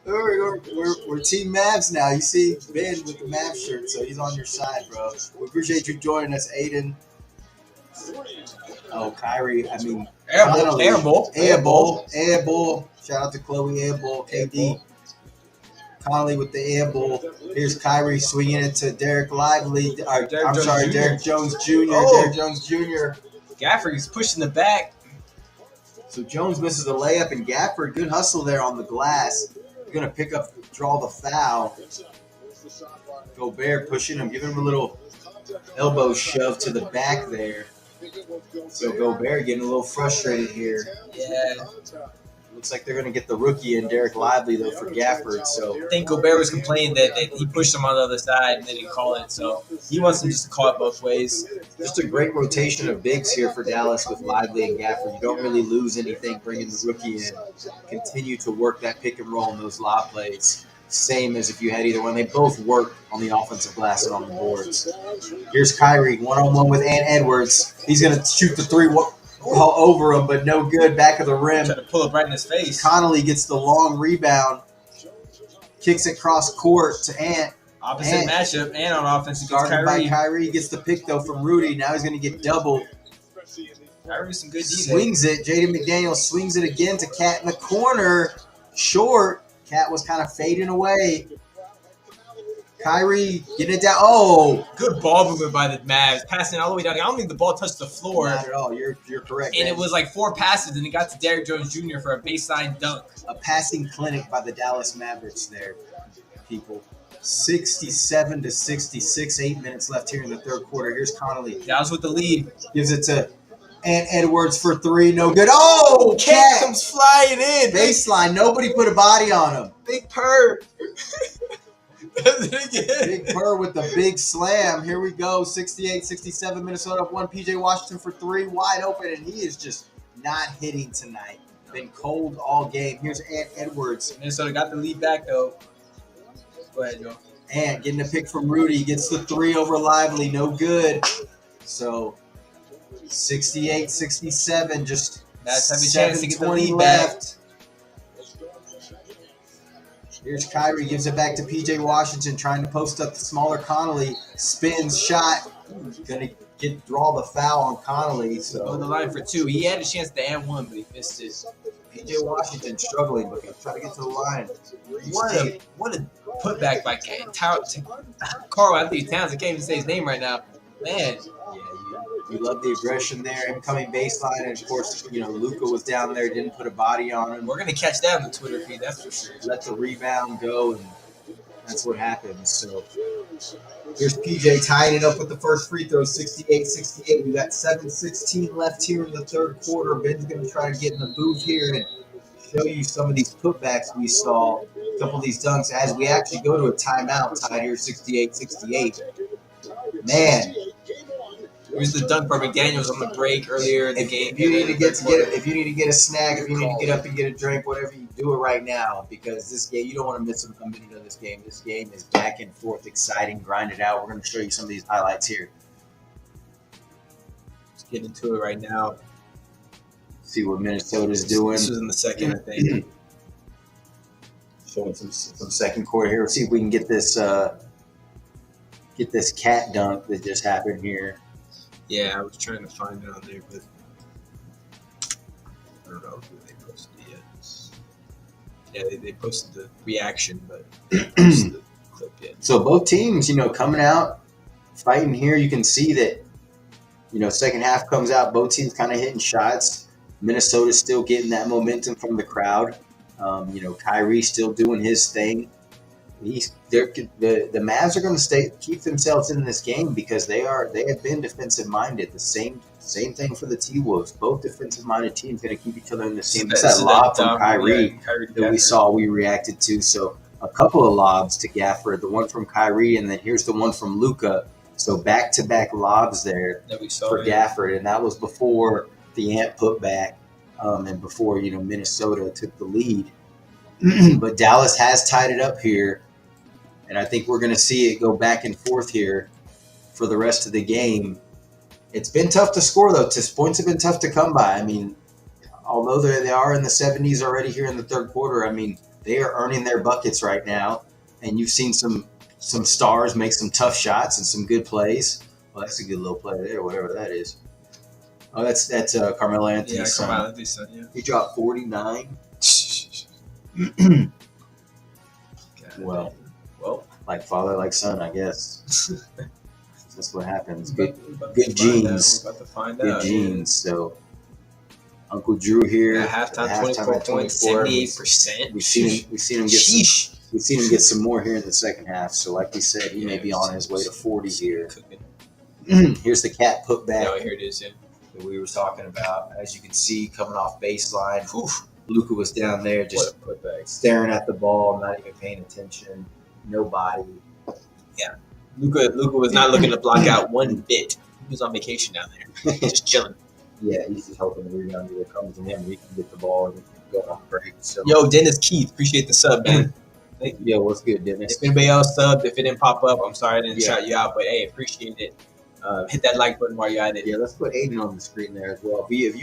We're Team Mavs now. You see Ben with the Mavs shirt, so he's on your side, bro. We appreciate you joining us, Aiden. Oh, Kyrie. I mean, Airball. Shout out to Chloe Airball, KD. Conley with the airball. Here's Kyrie swinging it to Derek Lively. Derek Jones Jr. Derek Jones Jr. Gafford is pushing the back. So Jones misses the layup, and Gafford, good hustle there on the glass. Going to draw the foul. Gobert pushing him, giving him a little elbow shove to the back there. So Gobert getting a little frustrated here. Yeah. Looks like they're going to get the rookie in, Derek Lively, though, for Gafford. So I think Gobert was complaining that he pushed him on the other side and they didn't call it. So he wants him just to call it both ways. just a great rotation of bigs here for Dallas with Lively and Gafford. You don't really lose anything bringing the rookie in. Continue to work that pick and roll and those lob plays. Same as if you had either one. They both work on the offensive glass and on the boards. Here's Kyrie, one-on-one with Ant Edwards. He's going to shoot the three all over him, but no good. Back of the rim. Trying to pull it right in his face. Connolly gets the long rebound. Kicks it cross court to Ant. Opposite matchup and on offense against Guarded by Kyrie. Kyrie. Gets the pick, though, from Rudy. Now he's going to get doubled. Kyrie some good D. Swings it. Jaden McDaniel swings it again to Cat in the corner. Short. Cat was kind of fading away. Kyrie getting it down. Oh, good ball movement by the Mavs, passing all the way down. I don't think the ball touched the floor. Not at all. You're correct. And man. it was like 4 passes, and it got to Derrick Jones Jr. for a baseline dunk. A passing clinic by the Dallas Mavericks there, people. 67-66. 8 minutes left here in the third quarter. Here's Connolly. Dallas with the lead. Gives it to Ant Edwards for 3. No good. Oh, Cat comes flying in. Baseline. Nobody put a body on him. Big Purr. Does it again. Big Purr with the big slam. Here we go. 68-67. Minnesota up 1. PJ Washington for 3. Wide open, and he is just not hitting tonight. Been cold all game. Here's Ant Edwards. Minnesota got the lead back, though. Go ahead, Joe. Ant getting a pick from Rudy. Gets the 3 over Lively. No good. So 68-67. Just That's have a chance to get the lead left. Here's Kyrie, gives it back to PJ Washington, trying to post up the smaller Connolly. Spins, shot. Gonna draw the foul on Connolly. So on the line for 2. He had a chance to add 1, but he missed it. PJ Washington struggling, but he's trying to get to the line. What a putback by Carl Anthony Towns. I can't even say his name right now. Man. You love the aggression there, him coming baseline, and of course, Luka was down there, didn't put a body on him. We're gonna catch that on the Twitter feed, that's for sure. Let the rebound go, and that's what happens. So here's PJ tying it up with the first free throw, 68-68. We got 7:16 left here in the third quarter. Ben's gonna try to get in the booth here and show you some of these putbacks we saw, a couple of these dunks as we actually go to a timeout tied here, 68-68. Man. Here's the dunk by McDaniels on the break earlier in the game. If you need to get a snack, if you need to get up and get a drink, whatever, you do it right now, because this game, you don't want to miss a minute of this game. This game is back and forth, exciting, grind it out. We're going to show you some of these highlights here. Let's get into it right now. See what Minnesota's doing. This was in the second, I think. Showing some second quarter here. Let's see if we can get this cat dunk that just happened here. Yeah, I was trying to find it on there, but I don't know who they posted it yet. Yeah, they posted the reaction, but the clip yet. So both teams, coming out, fighting here. You can see that, second half comes out, both teams kind of hitting shots. Minnesota's still getting that momentum from the crowd. Kyrie still doing his thing. The Mavs are going to keep themselves in this game because they have been defensive minded. The same thing for the T-Wolves. Both defensive minded teams going to keep each other in this game. That's that lob from Kyrie that we saw. We reacted to. So a couple of lobs to Gafford. The one from Kyrie, and then here's the one from Luka. So back-to-back lobs there that we saw for Gafford, and that was before the Ant put back, and before Minnesota took the lead. But Dallas has tied it up here. And I think we're going to see it go back and forth here for the rest of the game. It's been tough to score, though. Points have been tough to come by. I mean, although they are in the 70s already here in the third quarter, I mean, they are earning their buckets right now. And you've seen some stars make some tough shots and some good plays. Well, that's a good little play there, whatever that is. Oh, that's Carmelo Anthony's son. Carmelo Anthony's son, yeah. He dropped 49. Well, like father, like son, I guess. That's what happens. Good genes. Good genes. So, Uncle Drew here. At halftime, 24 points, 78%. We've seen him get some more here in the second half. So, like we said, he may be on his way to 40 here. Here's the cat put back. Oh, here it is. Yeah. That we were talking about. As you can see, coming off baseline. Luka was down there just staring at the ball, not even paying attention. Nobody. Yeah. Luka was not looking to block out one bit. He was on vacation down there, just chilling. Yeah, he's just hoping the rebound either comes to him or he can get the ball and go on break. So. Yo, Dennis Keith, appreciate the sub, man. Yo, what's good, Dennis? If anybody else subbed, if it didn't pop up, I'm sorry I didn't shout you out, but hey, appreciate it. Hit that like button while you're at it. Yeah, let's put Aiden on the screen there as well. You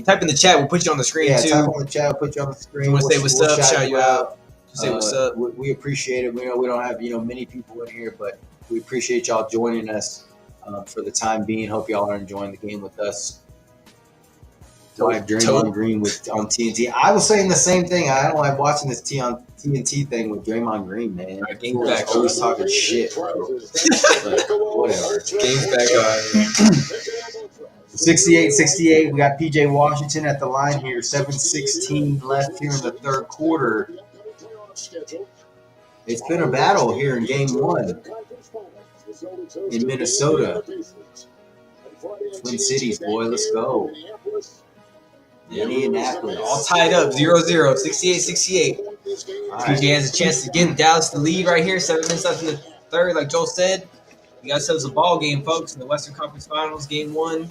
type in the chat, we'll put you on the screen too. Yeah, type on the chat, we'll put you on the screen. You want to say what's up, shout you out. Just say what's up. We appreciate it. We know we don't have many people in here, but we appreciate y'all joining us for the time being. Hope y'all are enjoying the game with us. Like Draymond Green on TNT. I was saying the same thing. I don't like watching this TNT thing with Draymond Green, man. Game's back. Always talking shit, bro. Whatever. Game's back on. 68-68. We got PJ Washington at the line here. 7:16 left here in the third quarter. It's been a battle here in game one in Minnesota. Twin Cities, boy, let's go. Indianapolis. All tied up, 0-0, 68-68. PJ has a chance to get Dallas the lead right here. 7 minutes left in the third, like Joel said. We got ourselves a ball game, folks, in the Western Conference Finals, game one.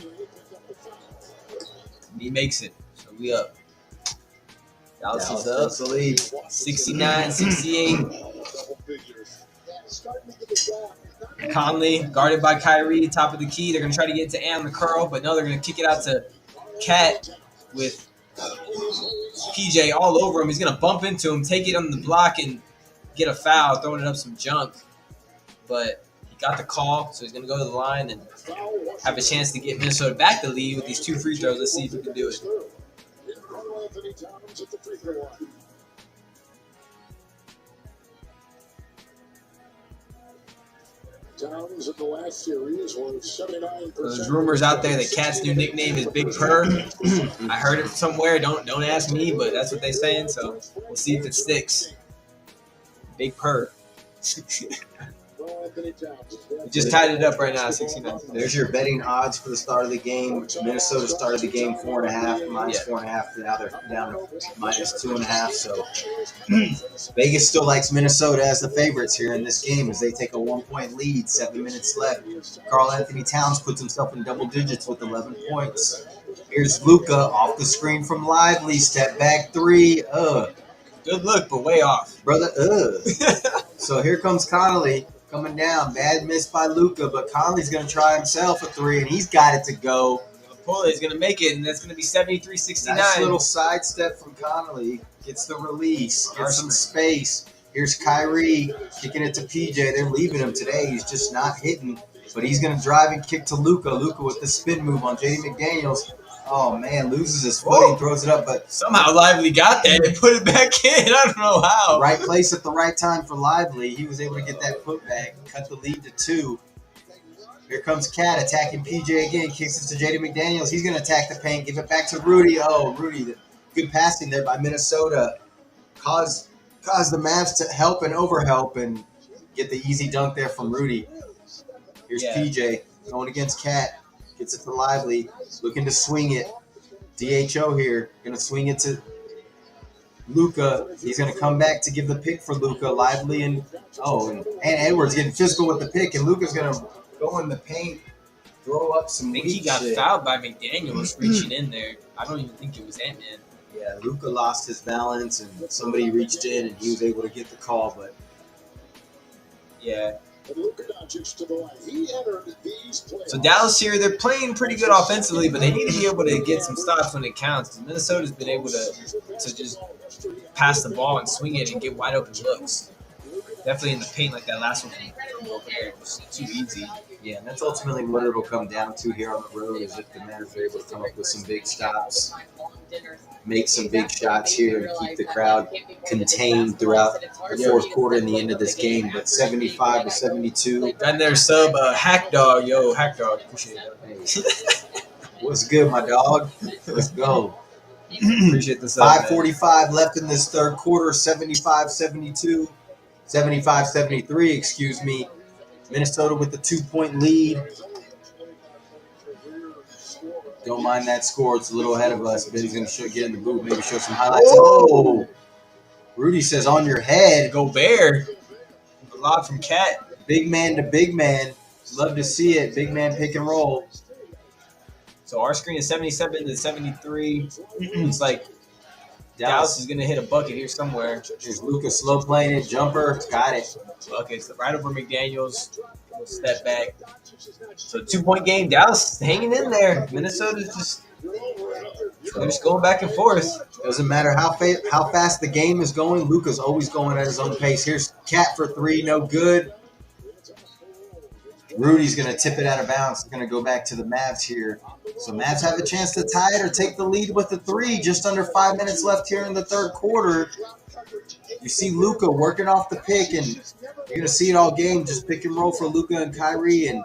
And he makes it. So we up. Dallas is up. 69-68. Conley, guarded by Kyrie, top of the key. They're going to try to get to Am the curl, but no, they're going to kick it out to Cat with PJ all over him. He's going to bump into him, take it on the block, and get a foul, throwing it up some junk. But he got the call, so he's going to go to the line and have a chance to get Minnesota back to lead with these 2 free throws. Let's see if he can do it. There's rumors out there that Cat's new nickname is Big Purr. I heard it somewhere. Don't ask me, but that's what they're saying. So we'll see if it sticks. Big Purr. We just tied it up right now, 69. There's your betting odds for the start of the game. Minnesota started the game 4.5, minus 4.5. Now they're down to minus 2.5. So Vegas still likes Minnesota as the favorites here in this game as they take a 1-point lead. 7 minutes left. Karl Anthony Towns puts himself in double digits with 11 points. Here's Luka off the screen from Lively. Step back 3. Good look, but way off. Brother, So here comes Connolly. Coming down, bad miss by Luka, but Conley's going to try himself a 3, and he's got it to go. He's going to make it, and that's going to be 73-69. Nice little sidestep from Connolly. Gets the release, gets some space. Here's Kyrie kicking it to PJ. They're leaving him today. He's just not hitting, but he's going to drive and kick to Luka. Luka with the spin move on J.D. McDaniels. Oh, man, loses his footing, throws it up, but somehow Lively got that and put it back in. I don't know how. Right place at the right time for Lively. He was able to get that putback, cut the lead to 2. Here comes Cat attacking PJ again, kicks it to J.D. McDaniels. He's going to attack the paint, give it back to Rudy. Oh, Rudy, good passing there by Minnesota. Caused the Mavs to help and overhelp and get the easy dunk there from Rudy. Here's PJ going against Cat. Gets it to Lively, looking to swing it. DHO here, going to swing it to Luka. He's going to come back to give the pick for Luka. Lively and Edwards getting physical with the pick, and Luka's going to go in the paint, throw up some. I think he got fouled by McDaniels reaching in there. I don't even think it was Ant-Man. Yeah, Luka lost his balance, and somebody reached in, and he was able to get the call, but yeah. So Dallas here, they're playing pretty good offensively, but they need to be able to get some stops when it counts. Minnesota's been able to just pass the ball and swing it and get wide open looks. Definitely in the paint like that last one from over there. It was too easy. Yeah, and that's ultimately what it'll come down to here on the road is if the Mavericks are able to come up with some big stops, make some big shots here and keep the crowd contained throughout the fourth quarter and the end of this game. But 75-72. And their sub, Hack Dog. Yo, Hack Dog. Appreciate it. What's good, my dog? Let's go. Appreciate the sub. 5:45 left in this third quarter. 75-72. 75-73, excuse me. Minnesota with the 2-point lead. Don't mind that score. It's a little ahead of us. Ben's going to get in the booth, maybe show some highlights. Oh! Rudy says on your head. Go Bear. A lot from Cat. Big man to big man. Love to see it. Big man pick and roll. So our screen is 77 to 73. It's like Dallas is going to hit a bucket here somewhere. There's Luka slow playing it. Jumper. Got it. Buckets right over McDaniels. We'll step back. So 2-point game. Dallas hanging in there. Minnesota's just they're just going back and forth. Doesn't matter how fast the game is going. Luka's always going at his own pace. Here's Cat for three. No good. Rudy's going to tip it out of bounds. It's going to go back to the Mavs here. So Mavs have a chance to tie it or take the lead with the three. Just under 5 minutes left here in the third quarter. You see Luka working off the pick, and you're going to see it all game. Just pick and roll for Luka and Kyrie, and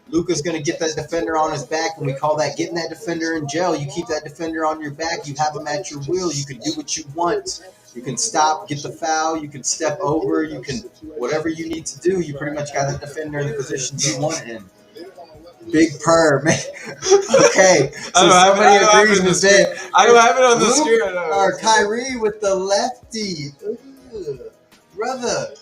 Luka's going to get that defender on his back, and we call that getting that defender in jail. You keep that defender on your back. You have him at your will. You can do what you want. You can stop, get the foul. You can step over. You can whatever you need to do. You pretty much got the defender in the position you want him. Big purr, man. Okay. So somebody agrees with it. I don't have it on the screen. Or Kyrie with the lefty. Ooh, brother.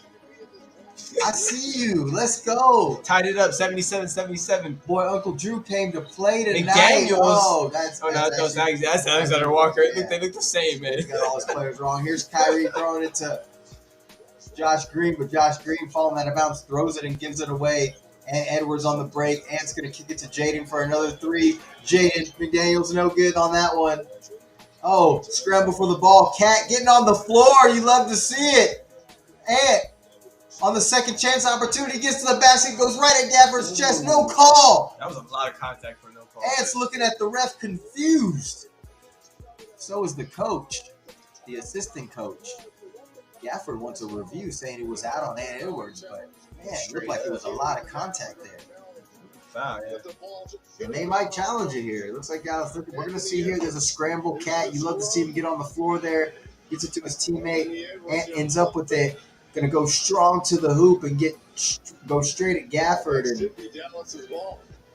I see you. Let's go. Tied it up 77-77. Boy, Uncle Drew came to play tonight. McDaniels. Oh, that's Alexander Walker. Yeah. They look the same, man. He got all his players wrong. Here's Kyrie throwing it to Josh Green, but Josh Green falling out of bounds, throws it and gives it away. And Edwards on the break. Ant's going to kick it to Jaden for another three. Jaden McDaniels no good on that one. Oh, scramble for the ball. Cat getting on the floor. You love to see it. Ant on the second chance opportunity, gets to the basket, goes right at Gafford's chest. No call. That was a lot of contact for no call. Ant's looking at the ref confused. So is the coach, the assistant coach. Gafford wants a review saying it was out on Ant Edwards, but man, it looked like there was a lot of contact there. Wow, yeah. And they might challenge it here. It looks like Dallas. We're going to see here there's a scramble. Cat. You love to see him get on the floor there. Gets it to his teammate. Ant ends up with it. Going to go strong to the hoop and go straight at Gafford. And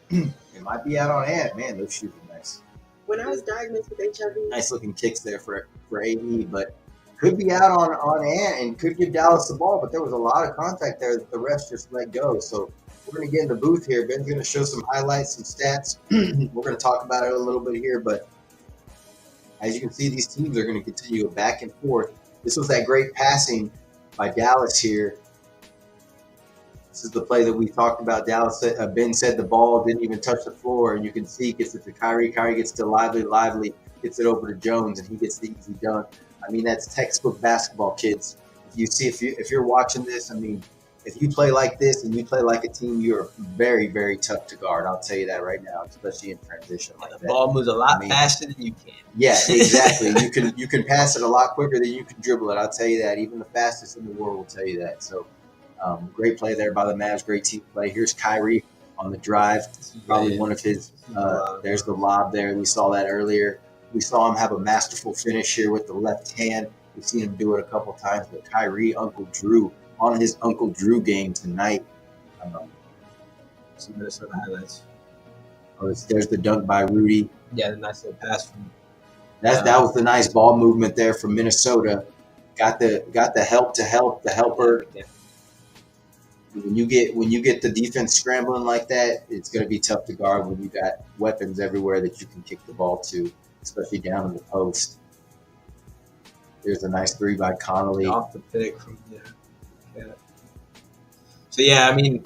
it might be out on Ant. Man, those shoes are nice. When I was diagnosed with HIV. Nice looking kicks there for AE, but could be out on Ant and could give Dallas the ball, but there was a lot of contact there that the refs just let go. So we're going to get in the booth here. Ben's going to show some highlights, some stats. We're going to talk about it a little bit here, but as you can see, these teams are going to continue back and forth. This was that great passing by Dallas here. This is the play that we talked about. Dallas, Ben said the ball didn't even touch the floor, and you can see gets it to Kyrie. Kyrie gets to Lively, gets it over to Jones, and he gets the easy dunk. I mean, that's textbook basketball, kids. If you're watching this, I mean, if you play like this and you play like a team, you're very, very tough to guard. I'll tell you that right now, especially in transition like that. The ball moves a lot faster than you can. Yeah, exactly. you can pass it a lot quicker than you can dribble it. I'll tell you that. Even the fastest in the world will tell you that. So, great play there by the Mavs. Great team play. Here's Kyrie on the drive. Probably one of his. There's the lob there. We saw that earlier. We saw him have a masterful finish here with the left hand. We've seen him do it a couple times. But Kyrie, Uncle Drew, on his Uncle Drew game tonight. Some Minnesota highlights. There's the dunk by Rudy. Yeah, the nice little pass from. That was the nice ball movement there from Minnesota. Got the help to help the helper. Yeah. When you get the defense scrambling like that, it's going to be tough to guard when you got weapons everywhere that you can kick the ball to, especially down in the post. There's a nice three by Connolly. Off the pick from So yeah, I mean,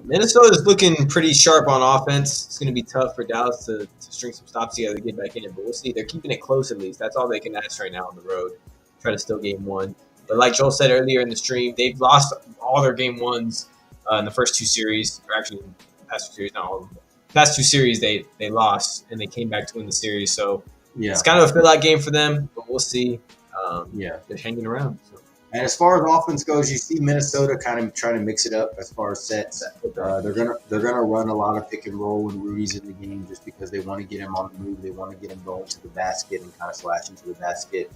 Minnesota's looking pretty sharp on offense. It's going to be tough for Dallas to string some stops together to get back in it, but we'll see. They're keeping it close at least. That's all they can ask right now on the road. Try to steal game one. But like Joel said earlier in the stream, they've lost all their game ones in the first two series, or actually the past two series, not all of them. The past two series they lost, and they came back to win the series. So it's kind of a fill-out game for them, but we'll see. They're hanging around. So. And as far as offense goes, you see Minnesota kind of trying to mix it up as far as sets. They're gonna run a lot of pick and roll when Rudy's in the game, just because they want to get him on the move. They want to get him going to the basket and kind of slash into the basket.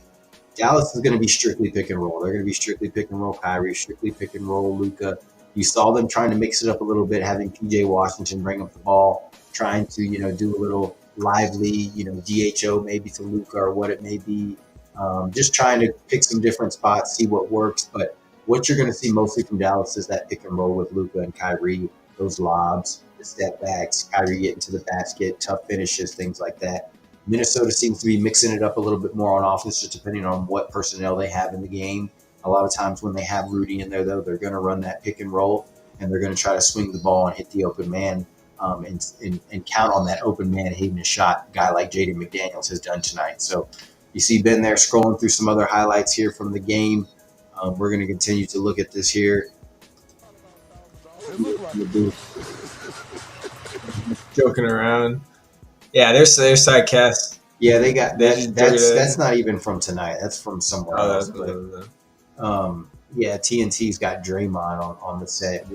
Dallas is going to be strictly pick and roll. They're going to be strictly pick and roll Kyrie, strictly pick and roll Luka. You saw them trying to mix it up a little bit, having PJ Washington bring up the ball, trying to do a little lively, DHO maybe to Luka or what it may be. Just trying to pick some different spots, see what works. But what you're going to see mostly from Dallas is that pick and roll with Luka and Kyrie, those lobs, the step backs, Kyrie getting to the basket, tough finishes, things like that. Minnesota seems to be mixing it up a little bit more on offense, just depending on what personnel they have in the game. A lot of times when they have Rudy in there, though, they're going to run that pick and roll, and they're going to try to swing the ball and hit the open man and count on that open man hitting a shot, a guy like Jaden McDaniels has done tonight. So you see Ben there scrolling through some other highlights here from the game. We're going to continue to look at this here. Joking around. Yeah, there's sidecast. Yeah, they got that. That's not even from tonight. That's from somewhere else. Yeah, TNT's got Draymond on the set.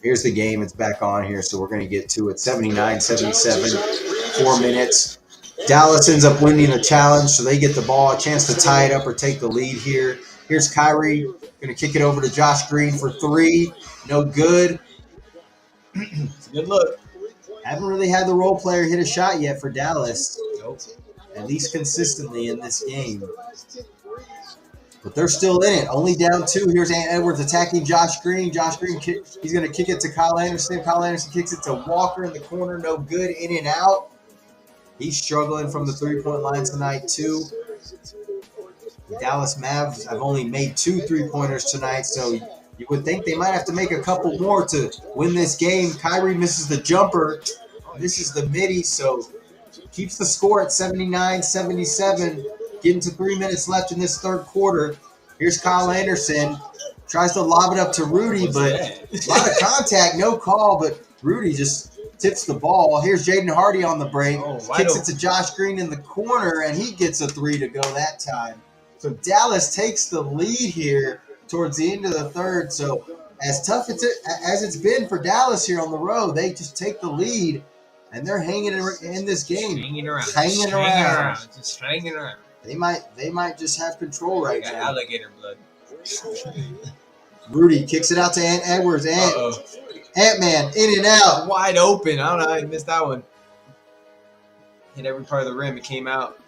Here's the game. It's back on here, so we're going to get to it. 79-77, 4 minutes. Dallas ends up winning the challenge, so they get the ball, a chance to tie it up or take the lead here. Here's Kyrie, going to kick it over to Josh Green for 3. No good. It's a good look. Haven't really had the role player hit a shot yet for Dallas. Nope. At least consistently in this game. But they're still in it. Only down 2. Here's Ant Edwards attacking Josh Green. Josh Green, he's going to kick it to Kyle Anderson. Kyle Anderson kicks it to Walker in the corner. No good. In and out. He's struggling from the three-point line tonight, too. The Dallas Mavs have only made 2 3-pointers tonight, so you would think they might have to make a couple more to win this game. Kyrie misses the jumper. This is the midi, so keeps the score at 79-77. Getting to 3 minutes left in this third quarter. Here's Kyle Anderson. Tries to lob it up to Rudy, but a lot of contact, no call, but Rudy just tips the ball. Here's Jaden Hardy on the break. Kicks it to Josh Green in the corner, and he gets a 3 to go that time. So Dallas takes the lead here towards the end of the third. So as tough as it's been for Dallas here on the road, they just take the lead, and they're hanging in this game. Hanging around. Just hanging around. They might just have control right now. Alligator blood. Rudy kicks it out to Ant Edwards. Ant-Man, in and out. Wide open. I don't know. I missed that one. Hit every part of the rim. It came out.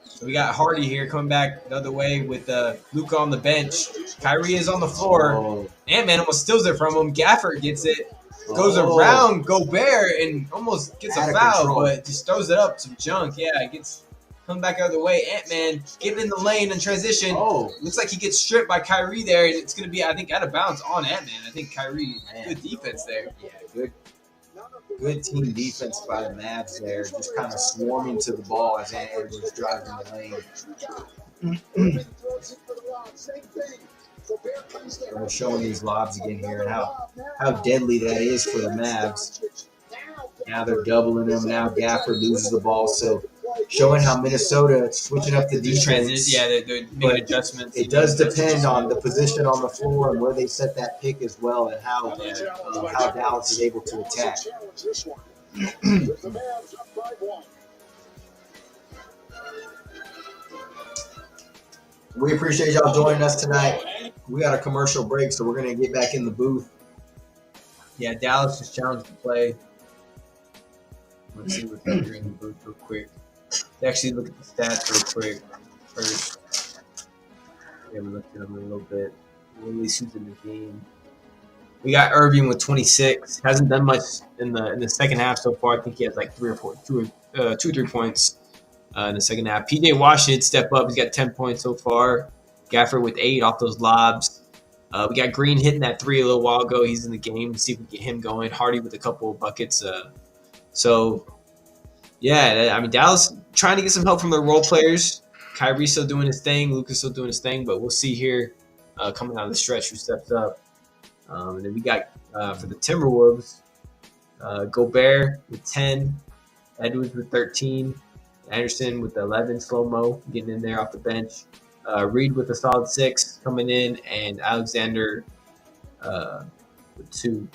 So we got Hardy here coming back the other way with Luka on the bench. Kyrie is on the floor. Ant-Man almost steals it from him. Gafford gets it. Goes around Gobert and almost gets a foul, but just throws it up. Some junk. Yeah, it gets... Coming back the other way, Ant-Man getting in the lane and transition. Looks like he gets stripped by Kyrie there, and it's going to be, I think, out of bounds on Ant-Man. I think Kyrie, good defense there. Yeah, good team defense by the Mavs there, just kind of swarming to the ball as Ant Edwards drives in the lane. We're showing these lobs again here and how deadly that is for the Mavs. Now they're doubling them. Now Gafford loses the ball, so showing how Minnesota switching up the defense. Yeah, they're making adjustments. It does depend on the position on the floor and where they set that pick as well, and how Dallas is able to attack. We appreciate y'all joining us tonight. We got a commercial break, so we're going to get back in the booth. Yeah, Dallas just challenged to play. Let's see what they're doing in the booth real quick. Actually, look at the stats real quick first. We haven't looked at them a little bit. Who's in the game? We got Irving with 26. Hasn't done much in the second half so far. I think he has like 2 or 3 points in the second half. PJ Washington step up. He's got 10 points so far. Gafford with 8 off those lobs. We got Green hitting that 3 a little while ago. He's in the game. See if we get him going. Hardy with a couple of buckets. Yeah, I mean, Dallas trying to get some help from their role players. Kyrie's still doing his thing. Luka's still doing his thing. But we'll see here coming out of the stretch who steps up. And then we got, for the Timberwolves, Gobert with 10. Edwards with 13. Anderson with 11. Slow-mo getting in there off the bench. Reed with a solid 6 coming in. And Alexander with 2.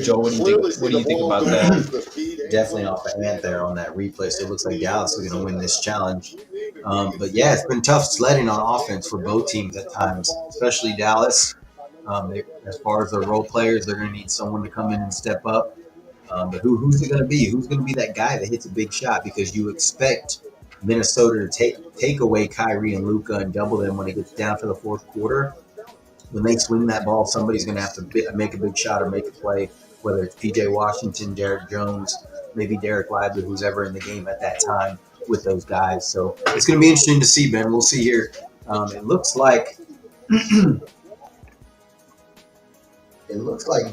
Joe, what do you think about that? Definitely off the hand there on that replay. So it looks like Dallas is going to win this challenge. But yeah, it's been tough sledding on offense for both teams at times, especially Dallas. As far as their role players, they're going to need someone to come in and step up. But who's it going to be? Who's going to be that guy that hits a big shot? Because you expect Minnesota to take away Kyrie and Luka and double them when it gets down to the fourth quarter. When they swing that ball, somebody's going to have to make a big shot or make a play, whether it's P.J. Washington, Derek Jones, maybe Derek Lively, who's ever in the game at that time with those guys. So it's going to be interesting to see, Ben. We'll see here. It looks like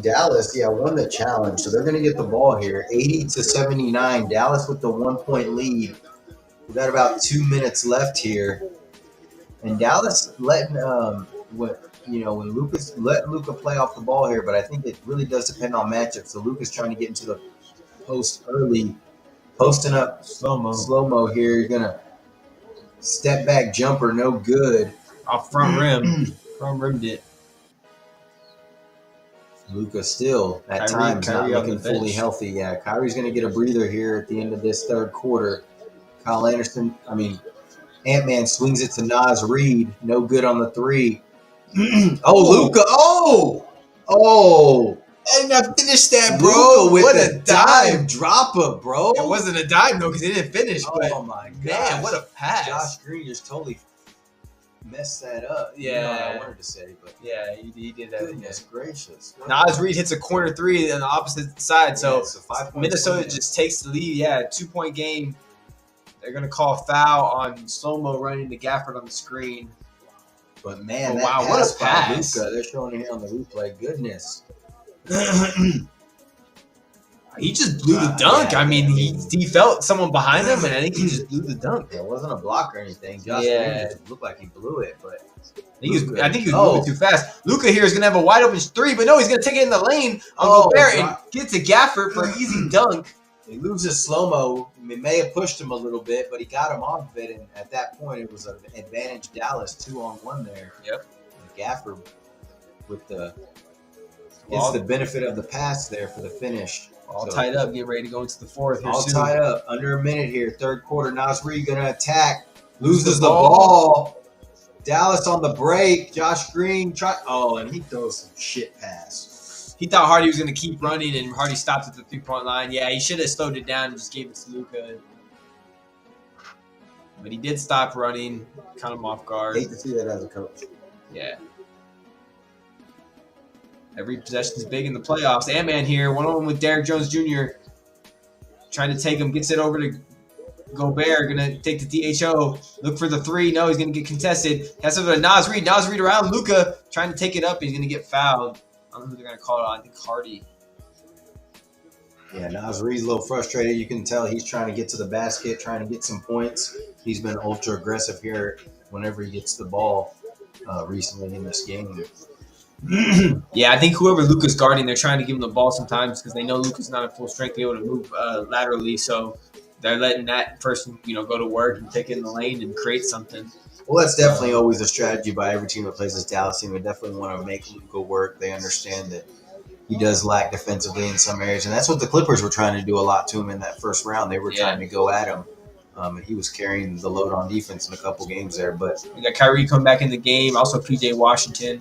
Dallas, won the challenge. So they're going to get the ball here, 80-79. Dallas with the 1-point lead. We've got about 2 minutes left here, and Dallas letting when Lucas let Luka play off the ball here, but I think it really does depend on matchups. So Luka's trying to get into the post early, posting up slow-mo here. You're gonna step back jumper, no good. Off front rimmed it. Luka still at times not looking fully healthy. Yeah, Kyrie's gonna get a breather here at the end of this third quarter. Ant-Man swings it to Naz Reid, no good on the three. Luka! And I finished that, bro. Luka with what a dive dropper, bro. It wasn't a dive, though, because it didn't finish. Oh, my God. Man, what a pass. Josh Green just totally messed that up. Yeah. You know what I wanted to say, but yeah, he did that. Goodness gracious. Naz Reid hits a corner three on the opposite side, so Minnesota just takes the lead. Yeah, 2-point game. They're going to call a foul on slow-mo running to Gafford on the screen. But, man, wow, what a pass. Luka. They're showing it here on the replay. Goodness. He just blew the dunk. I mean, he felt someone behind him, and I think he just blew the dunk. It wasn't a block or anything. Josh Green just looked like he blew it, but I think he was moving too fast. Luka here is going to have a wide open three, but no, he's going to take it in the lane on Gobert and get to Gafford for an easy dunk. He loses slow-mo. It may have pushed him a little bit, but he got him off of it, and at that point, it was an advantage Dallas 2-on-1 there. Yep. And Gafford with gets the benefit of the pass there for the finish. All tied up, get ready to go into the fourth. All tied up, under a minute here, third quarter. Naz Reid going to attack, loses the ball. Dallas on the break. Josh Green and he throws some shit pass. He thought Hardy was going to keep running, and Hardy stopped at the 3-point line. Yeah, he should have slowed it down and just gave it to Luka. But he did stop running, caught him off guard. Hate to see that as a coach. Yeah. Every possession is big in the playoffs. Ant-Man here, one-on-one with Derek Jones Jr. Trying to take him, gets it over to Gobert, going to take the DHO, look for the three. No, he's going to get contested. Has over to Naz Reid. Naz Reid around Luka, trying to take it up. He's going to get fouled. I don't know who they're going to call it on. I think Hardy. Yeah, Naz Reid's a little frustrated. You can tell he's trying to get to the basket, trying to get some points. He's been ultra aggressive here whenever he gets the ball recently in this game. Yeah, I think whoever Luka's guarding, they're trying to give him the ball sometimes because they know Luka's not at full strength, be able to move laterally. So they're letting that person, go to work and take it in the lane and create something. Well, that's definitely always a strategy by every team that plays this Dallas team. They definitely want to make Luka work. They understand that he does lack defensively in some areas, and that's what the Clippers were trying to do a lot to him in that first round. They were trying to go at him, and he was carrying the load on defense in a couple games there. But we got Kyrie come back in the game, also P.J. Washington.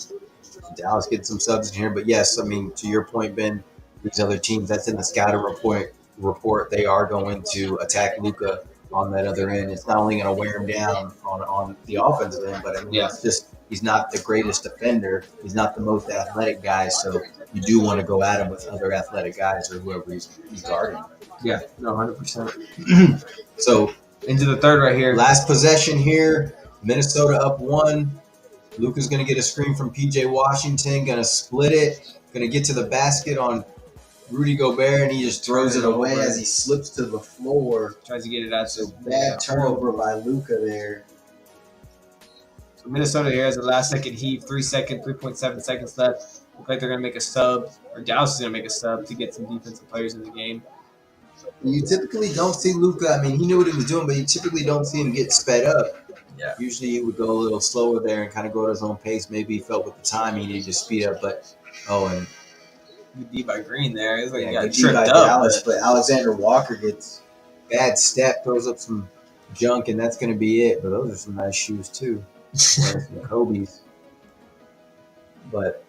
Dallas getting some subs in here, but yes, I mean, to your point, Ben, these other teams, that's in the scouting report, they are going to attack Luka on that other end. It's not only going to wear him down on the offensive end, but I mean, it's just he's not the greatest defender. He's not the most athletic guy, so you do want to go at him with other athletic guys or whoever he's guarding. Yeah, no, 100%. So into the third right here. Last possession here, Minnesota up 1. Luka's going to get a screen from P.J. Washington, going to split it, going to get to the basket on Rudy Gobert, and he just throws it away as he slips to the floor. Tries to get it out. So bad turnover by Luka there. So Minnesota here has the last second heat, 3.7 seconds left. Look like they're going to make a sub, or Dallas is going to make a sub to get some defensive players in the game. You typically don't see Luka. I mean, he knew what he was doing, but you typically don't see him get sped up. Yeah. Usually he would go a little slower there and kind of go at his own pace. Maybe he felt with the time he needed to speed up, but and good D by Green there. It's like he got good tripped D by up. Dallas, but Alexander Walker gets bad step, throws up some junk, and that's going to be it. But those are some nice shoes too. Some Kobe's. But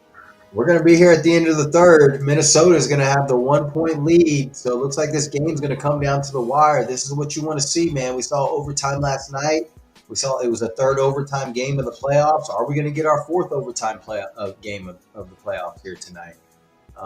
We're going to be here at the end of the third. Minnesota is going to have the 1-point lead. So it looks like this game's going to come down to the wire. This is what you want to see, man. We saw overtime last night. We saw it was a third overtime game of the playoffs. Are we going to get our fourth overtime game of the playoffs here tonight?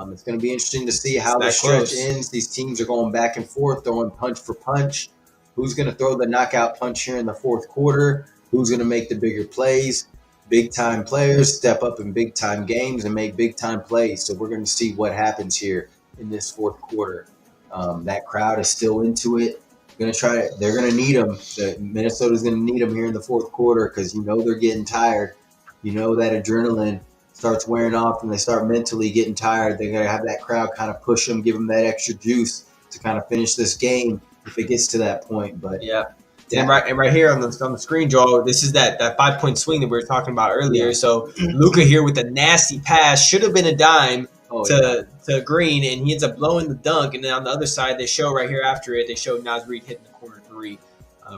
It's going to be interesting to see how the stretch ends. These teams are going back and forth, throwing punch for punch. Who's going to throw the knockout punch here in the fourth quarter? Who's going to make the bigger plays? Big-time players step up in big-time games and make big-time plays. So we're going to see what happens here in this fourth quarter. That crowd is still into it. They're going to need them. Minnesota's going to need them here in the fourth quarter because they're getting tired. That adrenaline starts wearing off and they start mentally getting tired. They're going to have that crowd kind of push them, give them that extra juice to kind of finish this game if it gets to that point. But yeah. And right here on the screen, Joel, this is that 5-point swing that we were talking about earlier. Yeah. So Luka here with a nasty pass, should have been a dime to Green, and he ends up blowing the dunk. And then on the other side, they show right here after it, they show Naz Reid hitting the corner three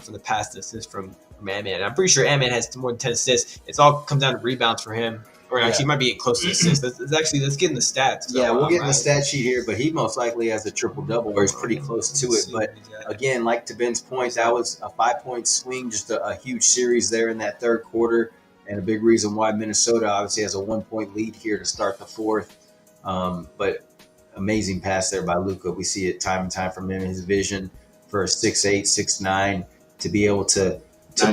for the pass assist from Ant-Man. I'm pretty sure Ant-Man has more than 10 assists. It all comes down to rebounds for him. Or actually, he might be close to assists. Let's get in the stats. Yeah, we'll get in the stat sheet here, but he most likely has a triple-double or he's pretty close to it. But again, like to Ben's point, that was a 5-point swing, just a huge series there in that third quarter, and a big reason why Minnesota obviously has a 1-point lead here to start the fourth. But amazing pass there by Luka. We see it time and time from him, his vision for a 6'8", 6'9", to be able to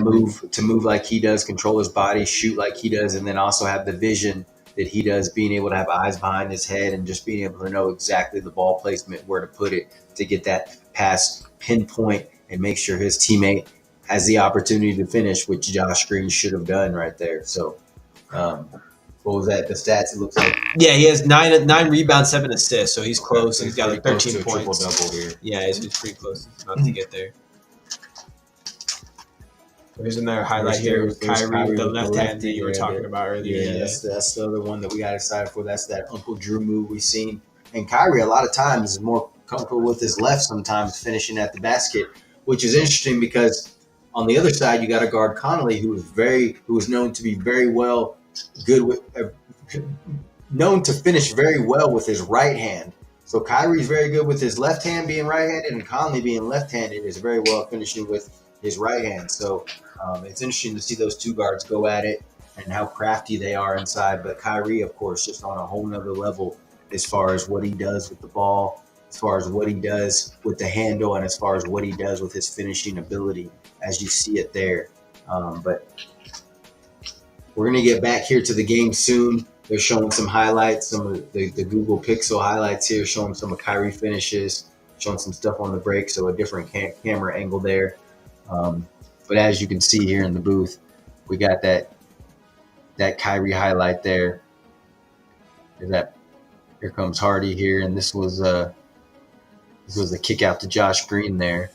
move like he does, control his body, shoot like he does, and then also have the vision that he does, being able to have eyes behind his head and just being able to know exactly the ball placement, where to put it to get that pass pinpoint and make sure his teammate has the opportunity to finish, which Josh Green should have done right there. So what was that? The stats, it looks like. Yeah, he has 9 rebounds, 7 assists, so he's close. He's got like 13 points. Triple-double here. Yeah, he's pretty close not to get there. There's another highlight here with Kyrie with the left hand that you were talking about earlier. Yeah, that's the other one that we got excited for. That's that Uncle Drew move we've seen. And Kyrie, a lot of times, is more comfortable with his left sometimes, finishing at the basket, which is interesting because on the other side, you got to guard Connolly, who was known to be very well known to finish very well with his right hand. So Kyrie's very good with his left hand being right-handed, and Conley being left-handed is very well finishing with his right hand. So it's interesting to see those two guards go at it and how crafty they are inside. But Kyrie, of course, just on a whole nother level as far as what he does with the ball, as far as what he does with the handle, and as far as what he does with his finishing ability, as you see it there. But we're going to get back here to the game soon. They're showing some highlights, some of the Google Pixel highlights here, showing some of Kyrie finishes, showing some stuff on the break, so a different camera angle there. But as you can see here in the booth, we got that Kyrie highlight there. Here comes Hardy here, and this was a kick out to Josh Green there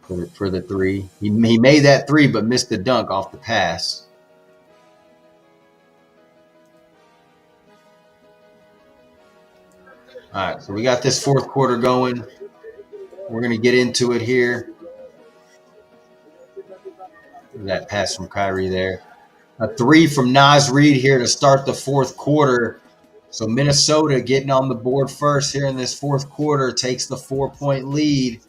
for the three. He made that three, but missed the dunk off the pass. All right, so we got this fourth quarter going. We're going to get into it here. That pass from Kyrie there. A three from Naz Reid here to start the fourth quarter. So Minnesota getting on the board first here in this fourth quarter, takes the 4-point lead.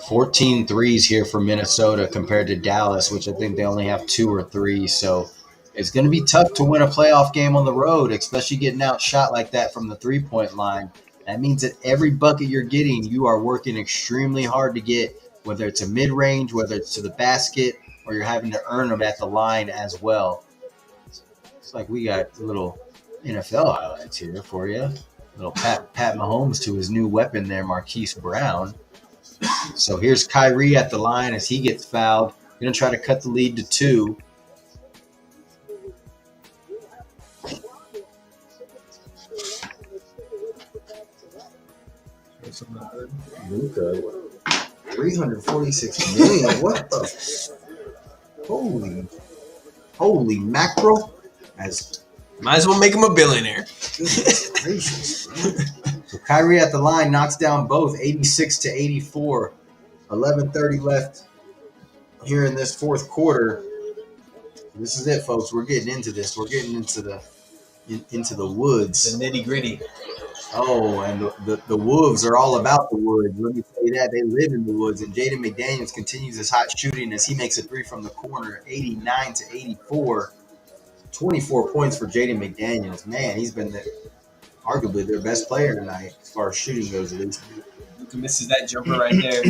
Fourteen threes here for Minnesota compared to Dallas, which I think they only have 2 or 3. So it's going to be tough to win a playoff game on the road, especially getting outshot like that from the three-point line. That means that every bucket you're getting, you are working extremely hard to get, whether it's a mid-range, whether it's to the basket, or you're having to earn them at the line as well. It's like we got little NFL highlights here for you. Little Pat Mahomes to his new weapon there, Marquise Brown. So here's Kyrie at the line as he gets fouled. Going to try to cut the lead to 2. Luka, 346 million. What the? Holy mackerel! As Might as well make him a billionaire. Gracious, bro. So Kyrie at the line knocks down both, 86-84. 11:30 left here in this fourth quarter. This is it, folks. We're getting into this. We're getting into the woods. The nitty gritty. Oh, and the Wolves are all about the woods. Let me tell you that. They live in the woods. And Jaden McDaniels continues his hot shooting as he makes a three from the corner, 89-84. 24 points for Jaden McDaniels. Man, he's been arguably their best player tonight as far as shooting goes, at least. Luka misses that jumper right there.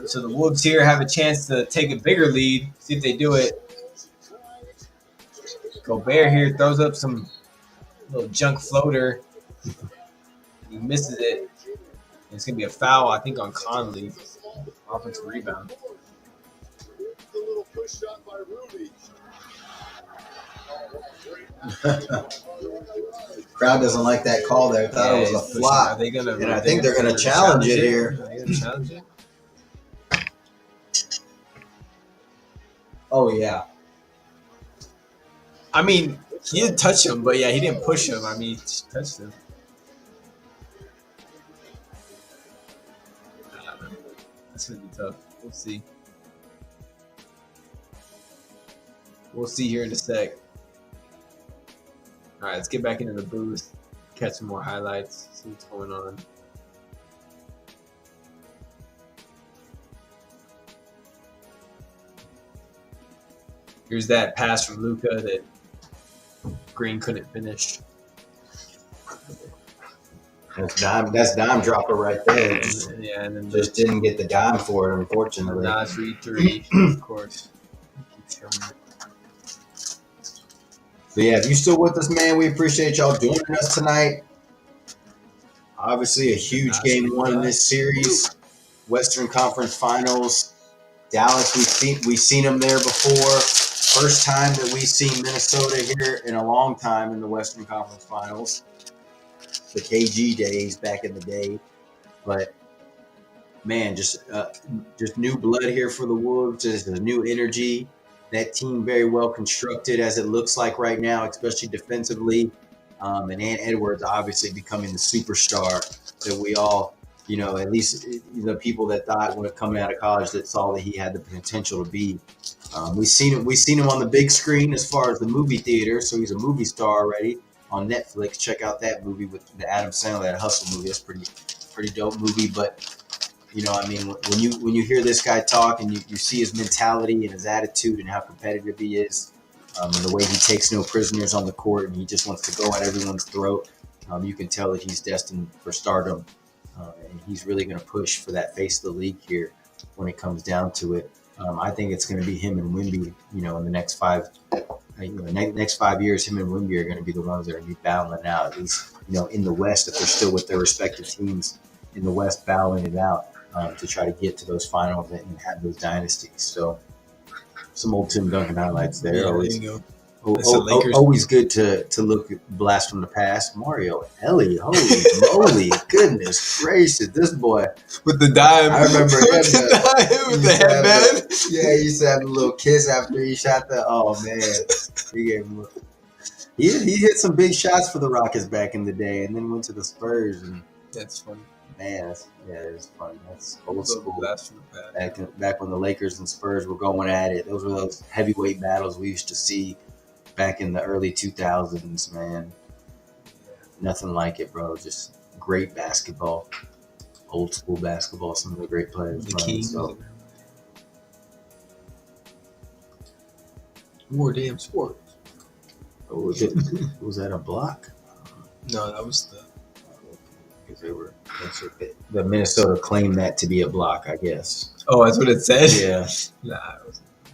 So the Wolves here have a chance to take a bigger lead. See if they do it. Gobert here throws up some little junk floater. He misses it. And it's going to be a foul, I think, on Conley. Offensive rebound. Crowd doesn't like that call there. Thought it was a flop. And I think they're going to challenge it here. Oh, yeah. I mean, he didn't touch him, but yeah, he didn't push him. I mean, he just touched him. That's going to be tough. We'll see. We'll see here in a sec. All right, let's get back into the booth, catch some more highlights, see what's going on. Here's that pass from Luka that Green couldn't finish. That's dime dropper right there. And then just didn't get the dime for it, unfortunately. Nas three, of course. Keep showing it. So yeah, if you're still with us, man, we appreciate y'all joining us tonight. Obviously, a huge game one in this series. Western Conference Finals. Dallas, we've seen them there before. First time that we've seen Minnesota here in a long time in the Western Conference Finals. The KG days back in the day. But man, just new blood here for the Wolves. Just a new energy. That team very well constructed as it looks like right now, especially defensively. And Ant Edwards obviously becoming the superstar that we all, at least the people that thought when coming out of college that saw that he had the potential to be. We've seen him on the big screen as far as the movie theater, so he's a movie star already on Netflix. Check out that movie with the Adam Sandler, that Hustle movie. That's pretty dope movie, but. When you hear this guy talk and you see his mentality and his attitude and how competitive he is, and the way he takes no prisoners on the court and he just wants to go at everyone's throat, you can tell that he's destined for stardom, and he's really going to push for that face of the league here when it comes down to it. I think it's going to be him and Wemby. In the next 5 years, him and Wemby are going to be the ones that are going to be battling out. At least in the West, if they're still with their respective teams in the West, battling it out. To try to get to those finals and have those dynasties. So some old Tim Duncan highlights there. Yeah, always good to look at blast from the past. Mario Ellie, holy moly, goodness gracious, this boy with the dime. I remember him with the headband. Yeah, he used to have a little kiss after he shot the. Oh man, he gave him. He hit some big shots for the Rockets back in the day, and then went to the Spurs. And that's funny. Man, it's fun. That's old school. Back when the Lakers and Spurs were going at it, those were those heavyweight battles we used to see back in the early 2000s, man. Nothing like it, bro. Just great basketball. Old school basketball. Some of the great players. The Kings. More damn sports. Oh, was that a block? No, that was the... The Minnesota claimed that to be a block, I guess. Oh, that's what it said? Yeah. Nah,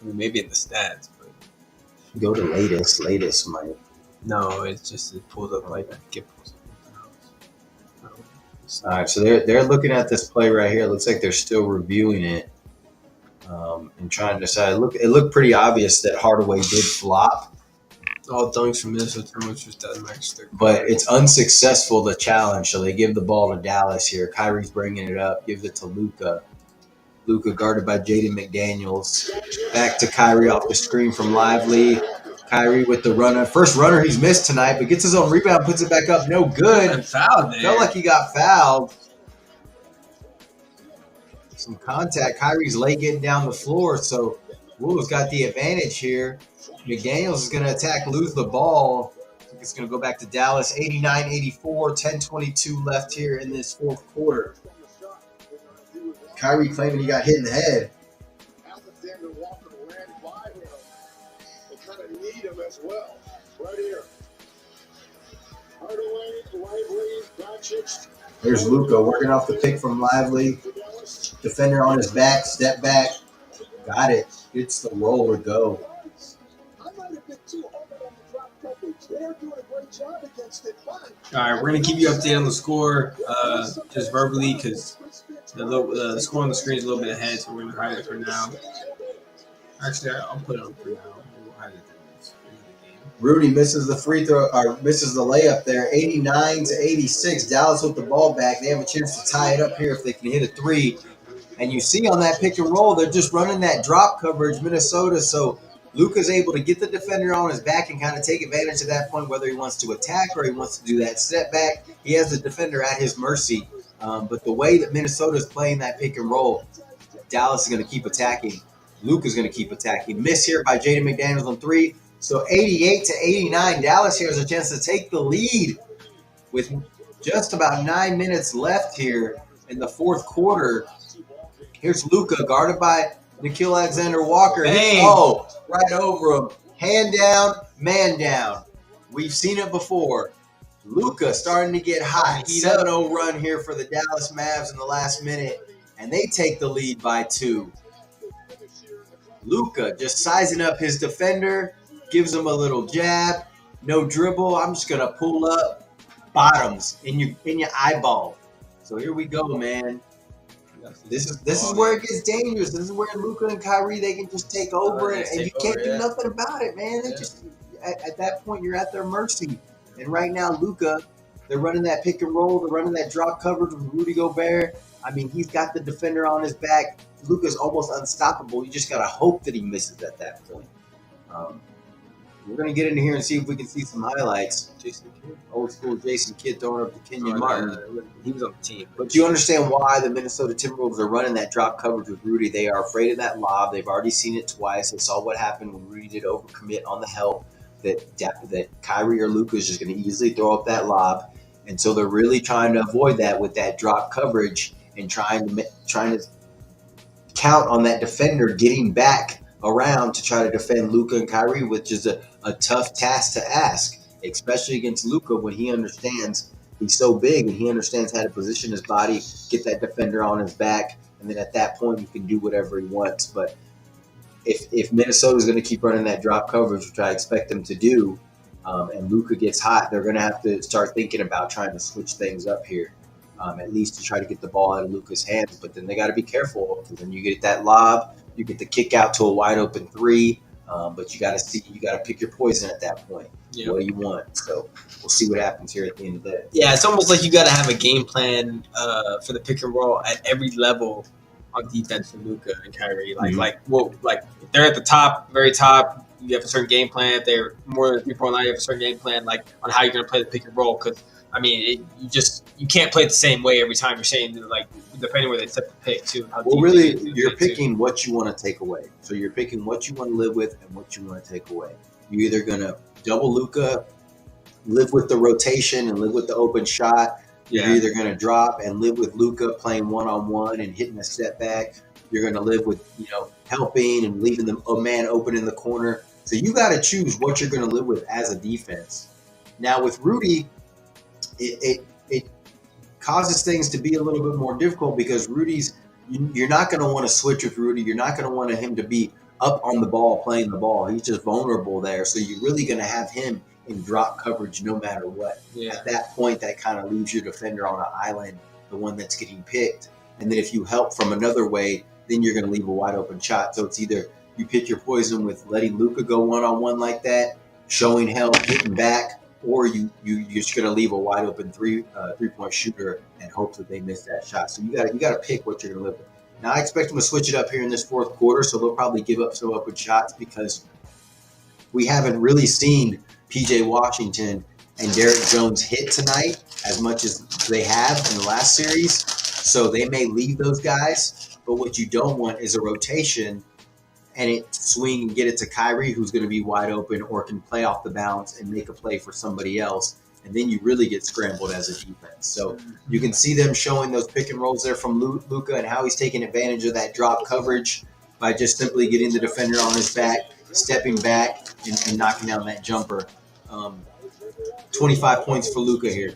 maybe in the stats, but go to latest might. No, it's just it pulls up like get pulls up. All right, so they're looking at this play right here. It looks like they're still reviewing it and trying to decide. It looked pretty obvious that Hardaway did flop. All dunks from Minnesota just doesn't match their. But it's unsuccessful, the challenge, so they give the ball to Dallas here. Kyrie's bringing it up, gives it to Luka. Luka guarded by Jaden McDaniels. Back to Kyrie off the screen from Lively. Kyrie with the runner. First runner he's missed tonight, but gets his own rebound, puts it back up. No good. Fouled there. Felt like he got fouled. Some contact. Kyrie's late getting down the floor, so Wolves got the advantage here. McDaniels is going to attack, lose the ball. I think it's going to go back to Dallas. 89-84, 10:22 left here in this fourth quarter. Kyrie claiming he got hit in the head. Alexander Walker ran by him. They kind of need him as well. Right here. Hardaway, Lively, Doncic. There's Luka working off the pick from Lively. Defender on his back, step back. Got it. It's the roll to go. All right, we're gonna keep you updated on the score, just verbally, because the score on the screen is a little bit ahead, so we're gonna hide it for now. Actually, I'll put it on for now. We'll hide it in the game. Rudy misses the free throw, or misses the layup there. 89-86. Dallas with the ball back. They have a chance to tie it up here if they can hit a three. And you see on that pick and roll, they're just running that drop coverage, Minnesota. So Luka's able to get the defender on his back and kind of take advantage of that point, whether he wants to attack or he wants to do that step back. He has the defender at his mercy. But the way that Minnesota is playing that pick and roll, Dallas is going to keep attacking. Luka's going to keep attacking. Miss here by Jaden McDaniels on three. So 88-89, Dallas here has a chance to take the lead with just about 9 minutes left here in the fourth quarter. Here's Luka, guarded by Nickeil Alexander-Walker. Oh, right over him. Hand down, man down. We've seen it before. Luka starting to get hot. 7-0 run here for the Dallas Mavs in the last minute, and they take the lead by 2. Luka just sizing up his defender, gives him a little jab, no dribble. I'm just gonna pull up, bottoms in your eyeball. So here we go, man. This is where it gets dangerous. This is where Luka and Kyrie, they can just take over, and you can't do nothing about it, man. They just at that point you're at their mercy. And right now, Luka, they're running that pick and roll, they're running that drop coverage with Rudy Gobert. I mean, he's got the defender on his back. Luka's almost unstoppable. You just gotta hope that he misses at that point. We're gonna get into here and see if we can see some highlights. Jason Kidd, old school Jason Kidd throwing up to Kenyon Martin. He was on the team. But you understand why the Minnesota Timberwolves are running that drop coverage with Rudy. They are afraid of that lob. They've already seen it twice. They saw what happened when Rudy did overcommit on the help. That Kyrie or Luka is just going to easily throw up that lob, and so they're really trying to avoid that with that drop coverage and trying to count on that defender getting back around to try to defend Luka and Kyrie, which is a tough task to ask, especially against Luka when he understands he's so big and he understands how to position his body, get that defender on his back, and then at that point he can do whatever he wants. But if Minnesota is going to keep running that drop coverage, which I expect them to do, and Luka gets hot, they're going to have to start thinking about trying to switch things up here, at least to try to get the ball out of Luka's hands. But then they got to be careful, because then you get that lob, you get the kick out to a wide open three, but you got to pick your poison at that point. Yep. What do you want? So we'll see what happens here at the end of the day. Yeah, it's almost like you got to have a game plan for the pick and roll at every level on defense for Luka and Kyrie. Like if they're at the top, very top, you have a certain game plan. If they're more than 3-point line, you have a certain game plan, like on how you're going to play the pick and roll. Because I mean, you can't play it the same way every time. You're saying, like, depending where they set the pick too. Well, really, you're picking what you want to take away. So you're picking what you want to live with and what you want to take away. You're either going to double Luka, live with the rotation and live with the open shot. You're either going to drop and live with Luka playing one-on-one and hitting a step back. You're going to live with, helping and leaving a man open in the corner. So you got to choose what you're going to live with as a defense. Now with Rudy, it causes things to be a little bit more difficult, because you're not going to want to switch with Rudy. You're not going to want him to be up on the ball, playing the ball. He's just vulnerable there. So you're really going to have him in drop coverage no matter what. Yeah. At that point, that kind of leaves your defender on an island, the one that's getting picked. And then if you help from another way, then you're going to leave a wide open shot. So it's either you pick your poison with letting Luka go one-on-one like that, showing help, getting back, or you're just going to leave a wide open three-point shooter and hope that they miss that shot. So you got to pick what you're going to live with. Now I expect them to switch it up here in this fourth quarter, so they'll probably give up some open shots, because we haven't really seen P.J. Washington and Derek Jones hit tonight as much as they have in the last series. So they may leave those guys. But what you don't want is a rotation and it swing and get it to Kyrie, who's going to be wide open or can play off the bounce and make a play for somebody else. And then you really get scrambled as a defense. So you can see them showing those pick and rolls there from Luka and how he's taking advantage of that drop coverage by just simply getting the defender on his back, stepping back, and knocking down that jumper. 25 points for Luka here.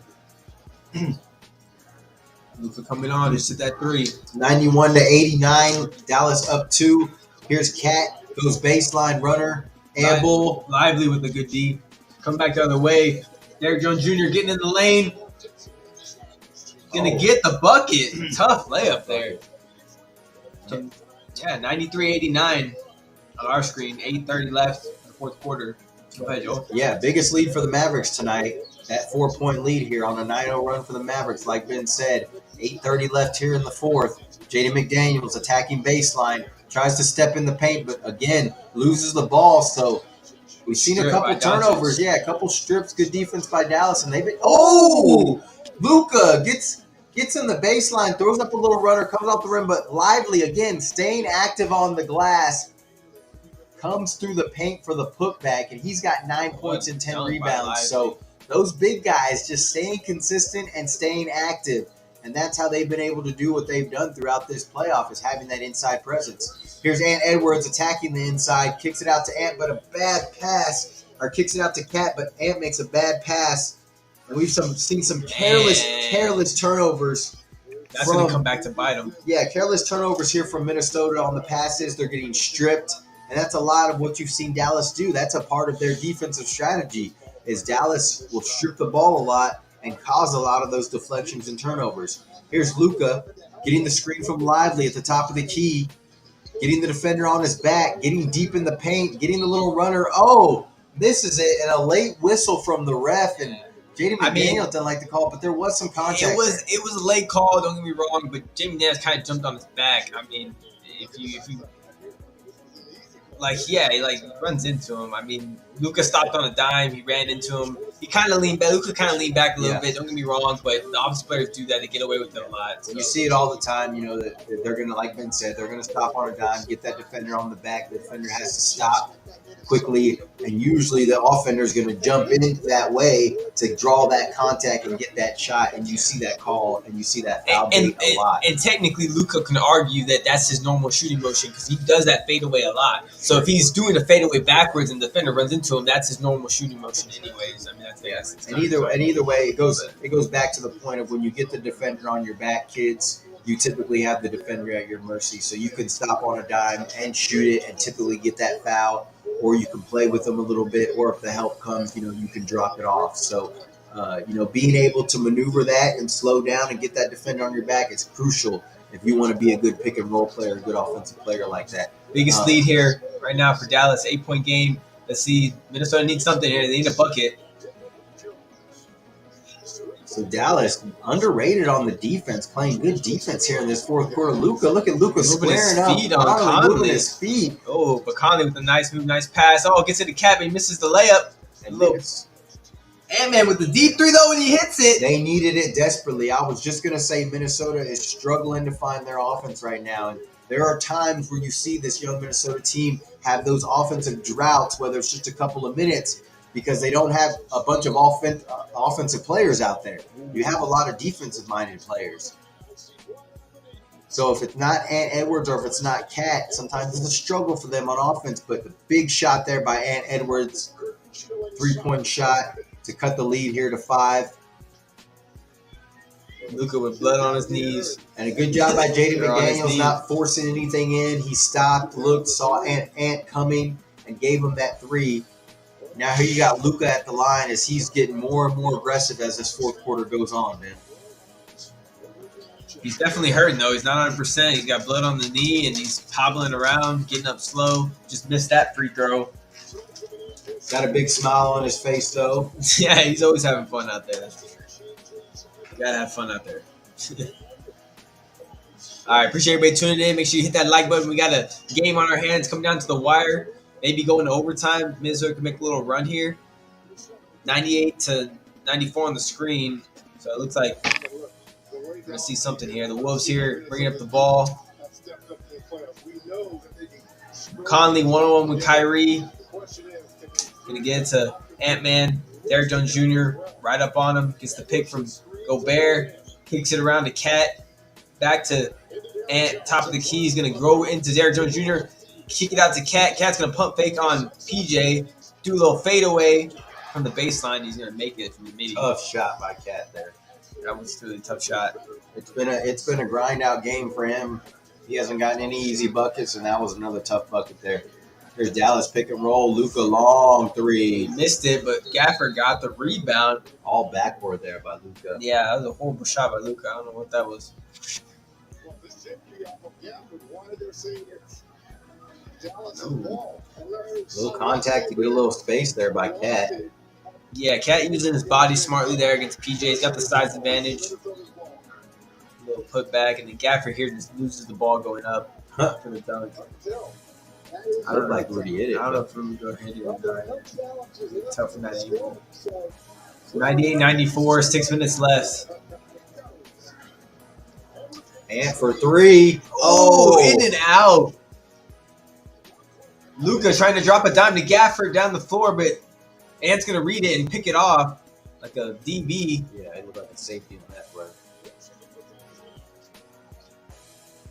Luka coming on, just hit that 3. 91-89, Dallas up 2. Here's Cat, goes baseline runner, amble. Lively with a good D. Come back the other way. Derek Jones Jr. getting in the lane. Gonna get the bucket. Tough layup there. Yeah, 93-89 on our screen. 8:30 left in the fourth quarter. Go ahead, Joel. Yeah, biggest lead for the Mavericks tonight. That 4-point lead here on a 9-0 run for the Mavericks. Like Ben said, 8:30 left here in the fourth. Jaden McDaniels attacking baseline. Tries to step in the paint, but again, loses the ball. So we've seen a couple turnovers. Yeah, a couple strips. Good defense by Dallas. And they've been – Luka gets in the baseline, throws up a little runner, comes off the rim, but Lively, again, staying active on the glass, comes through the paint for the putback, and he's got 9 points and 10 rebounds. So those big guys just staying consistent and staying active. And that's how they've been able to do what they've done throughout this playoff, is having that inside presence. Here's Ant Edwards attacking the inside, kicks it out to Ant, but a bad pass, or kicks it out to Cat, but Ant makes a bad pass. And we've seen some careless turnovers. That's going to come back to bite them. Yeah, careless turnovers here from Minnesota on the passes. They're getting stripped, and that's a lot of what you've seen Dallas do. That's a part of their defensive strategy, is Dallas will strip the ball a lot and cause a lot of those deflections and turnovers. Here's Luka getting the screen from Lively at the top of the key, getting the defender on his back, getting deep in the paint, getting the little runner. Oh, this is it, and a late whistle from the ref, and Jaden McDaniels didn't like the call, but there was some contact. It was a late call, don't get me wrong, but Jamie Nance kind of jumped on his back. I mean, if you runs into him. I mean, Luka stopped on a dime. He ran into him. He kind of leaned back. Luka kind of leaned back a little bit. Don't get me wrong, but the offensive players do that. They get away with it a lot. So. You see it all the time, that they're going to, like Ben said, they're going to stop on a dime, get that defender on the back. The defender has to stop quickly, and usually the offender is going to jump in that way to draw that contact and get that shot, and you see that call, and you see that foul bait a lot. And technically, Luka can argue that that's his normal shooting motion because he does that fadeaway a lot. So if he's doing a fadeaway backwards and the defender runs into him, that's his normal shooting motion anyways. I mean, that's and either way, it goes back to the point of when you get the defender on your back, kids, you typically have the defender at your mercy. So you can stop on a dime and shoot it and typically get that foul, or you can play with them a little bit, or if the help comes, you can drop it off. So, being able to maneuver that and slow down and get that defender on your back is crucial if you want to be a good pick and roll player, a good offensive player like that. Biggest lead here right now for Dallas, 8-point game. Let's see, Minnesota needs something here. They need a bucket. So Dallas, underrated on the defense, playing good defense here in this fourth quarter. Look at Luka squaring up, moving his feet. Oh, but Conley with a nice move, nice pass. Oh, gets to the cap and misses the layup. And Ant-Man with the deep three, though, when he hits it. They needed it desperately. I was just going to say Minnesota is struggling to find their offense right now. And there are times where you see this young Minnesota team have those offensive droughts, whether it's just a couple of minutes, because they don't have a bunch of offensive players out there. You have a lot of defensive-minded players. So if it's not Ant Edwards or if it's not Cat, sometimes it's a struggle for them on offense. But the big shot there by Ant Edwards, three-point shot to cut the lead here to 5. Luka with blood on his knees. And a good job by Jaden McDaniels not forcing anything in. He stopped, looked, saw Ant coming, and gave him that 3. Now here you got Luka at the line as he's getting more and more aggressive as this fourth quarter goes on, man. He's definitely hurting, though. He's not 100%. He's got blood on the knee, and he's hobbling around, getting up slow. Just missed that free throw. Got a big smile on his face, though. Yeah, he's always having fun out there. That's for sure. You got to have fun out there. All right, appreciate everybody tuning in. Make sure you hit that like button. We got a game on our hands coming down to the wire. maybe going to overtime. Minnesota can make a little run here. 98-94 on the screen. So it looks like we're going to see something here. The Wolves here bringing up the ball. Conley one-on-one with Kyrie. Going to get it to Ant-Man. Derrick Jones Jr. right up on him. Gets the pick from Gobert. Kicks it around to Cat. Back to Ant. Top of the key. He's going to go into Derrick Jones Jr. Kick it out to Cat. Cat's going to pump fake on PJ. Do a little fadeaway from the baseline. He's going to make it from the midi. Tough shot by Cat there. That was really a tough shot. It's been a grind out game for him. He hasn't gotten any easy buckets, and that was another tough bucket there. Here's Dallas pick and roll. Luka long three. He missed it, but Gaffer got the rebound. All backboard there by Luka. Yeah, that was a horrible shot by Luka. I don't know what that was. Little contact to get a little space there by Cat. Yeah, Cat using his body smartly there against PJ. He's got the size advantage. A little put back, and then Gaffer here just loses the ball going up for the dunk. I don't like Rudy hit it. I don't know if Rudy go hit it or not. Tough from that angle. 98-94, 6 minutes left. And for three. Oh, in and out. Luka trying to drop a dime to Gaffer down the floor, but Ant's going to read it and pick it off like a DB. Yeah, it looked like a safety on that play.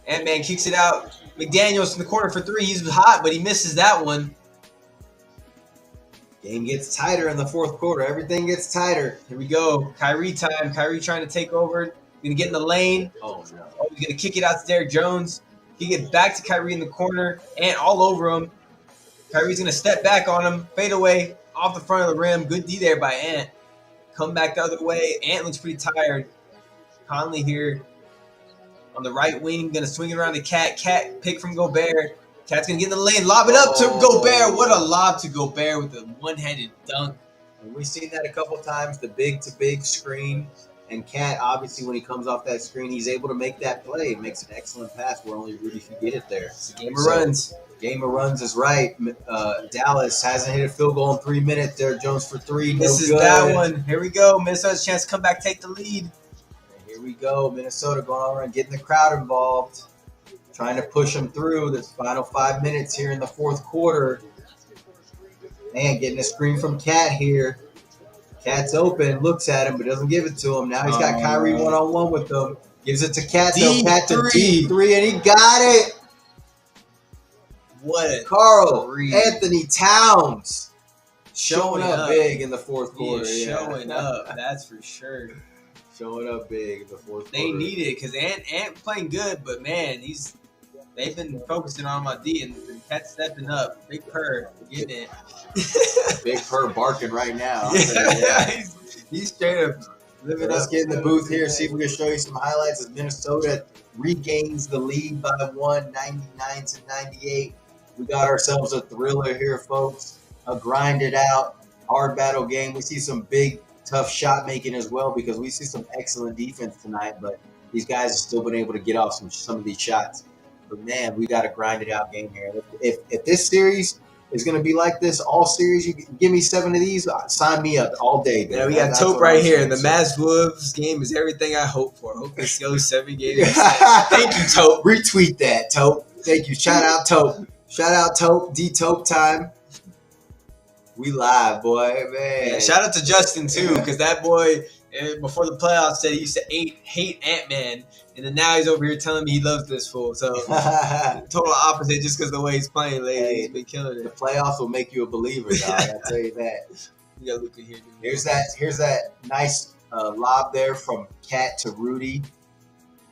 Ant-Man kicks it out. McDaniels in the corner for three. He's hot, but he misses that one. Game gets tighter in the fourth quarter. Everything gets tighter. Here we go. Kyrie time. Kyrie trying to take over. Going to get in the lane. Oh, no. Oh, he's going to kick it out to Derrick Jones. He gets back to Kyrie in the corner. Ant all over him. Kyrie's going to step back on him. Fade away off the front of the rim. Good D there by Ant. Come back the other way. Ant looks pretty tired. Conley here on the right wing. Going to swing it around to Cat. Cat pick from Gobert. Cat's going to get in the lane. Lob it up to Gobert. What a lob to Gobert with a one-handed dunk. And we've seen that a couple times, the big-to-big screen. And Cat, obviously, when he comes off that screen, he's able to make that play. Makes an excellent pass where only Rudy can get it there. It's a game of runs. Game of runs is right. Dallas hasn't hit a field goal in 3 minutes. Derrick Jones for three. This is that one. Here we go. Minnesota's chance to come back, take the lead. And here we go. Minnesota going over and getting the crowd involved. Trying to push them through this final 5 minutes here in the fourth quarter. Man, getting a screen from Cat here. Cat's open, looks at him, but doesn't give it to him. Now he's got Kyrie one-on-one with him. Gives it to Cat, though. Cat to D3, and he got it. What a Carl three. Anthony Towns showing up big in the fourth quarter. Showing up, that's for sure. Showing up big in the fourth quarter. They need it because Ant playing good, but man, they've been focusing on my D and Cat's stepping up. Big Purr, getting it. Big Purr barking right now. Yeah. He's straight up living up. Let's get in the booth here, see if we can show you some highlights as Minnesota regains the lead by 99-98. We got ourselves a thriller here, folks. A grinded out, hard battle game. We see some big, tough shot making as well because we see some excellent defense tonight, but these guys have still been able to get off some of these shots. But man, we got a grinded out game here. If this series is going to be like this all series, you give me 7 of these, sign me up all day. Yeah, we got Tope right here. The Mavs-Wolves game is everything I hope for. I hope this goes 7 games. Thank you, Tope. Retweet that, Tope. Thank you. Shout out Tope. Shout out Tope. D-Tope time. We live, boy, man. Yeah, shout out to Justin, too, because that boy, before the playoffs, said he used to hate Ant-Man, and then now he's over here telling me he loves this fool. So, total opposite just because of the way he's playing lately. Hey, he's been killing it. The playoffs will make you a believer, dog. I'll tell you that. We got Luka here. Here's that nice lob there from Cat to Rudy.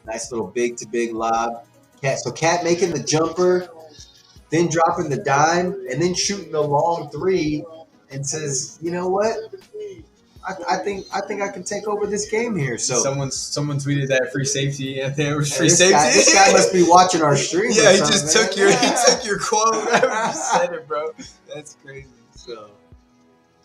Nice little big-to-big lob. Cat making the jumper, then dropping the dime, and then shooting the long three, and says, "You know what? I think I can take over this game here." So someone tweeted that free safety, and there was free this safety. This guy must be watching our stream. Yeah, he just took your quote. I just said it, bro. That's crazy. So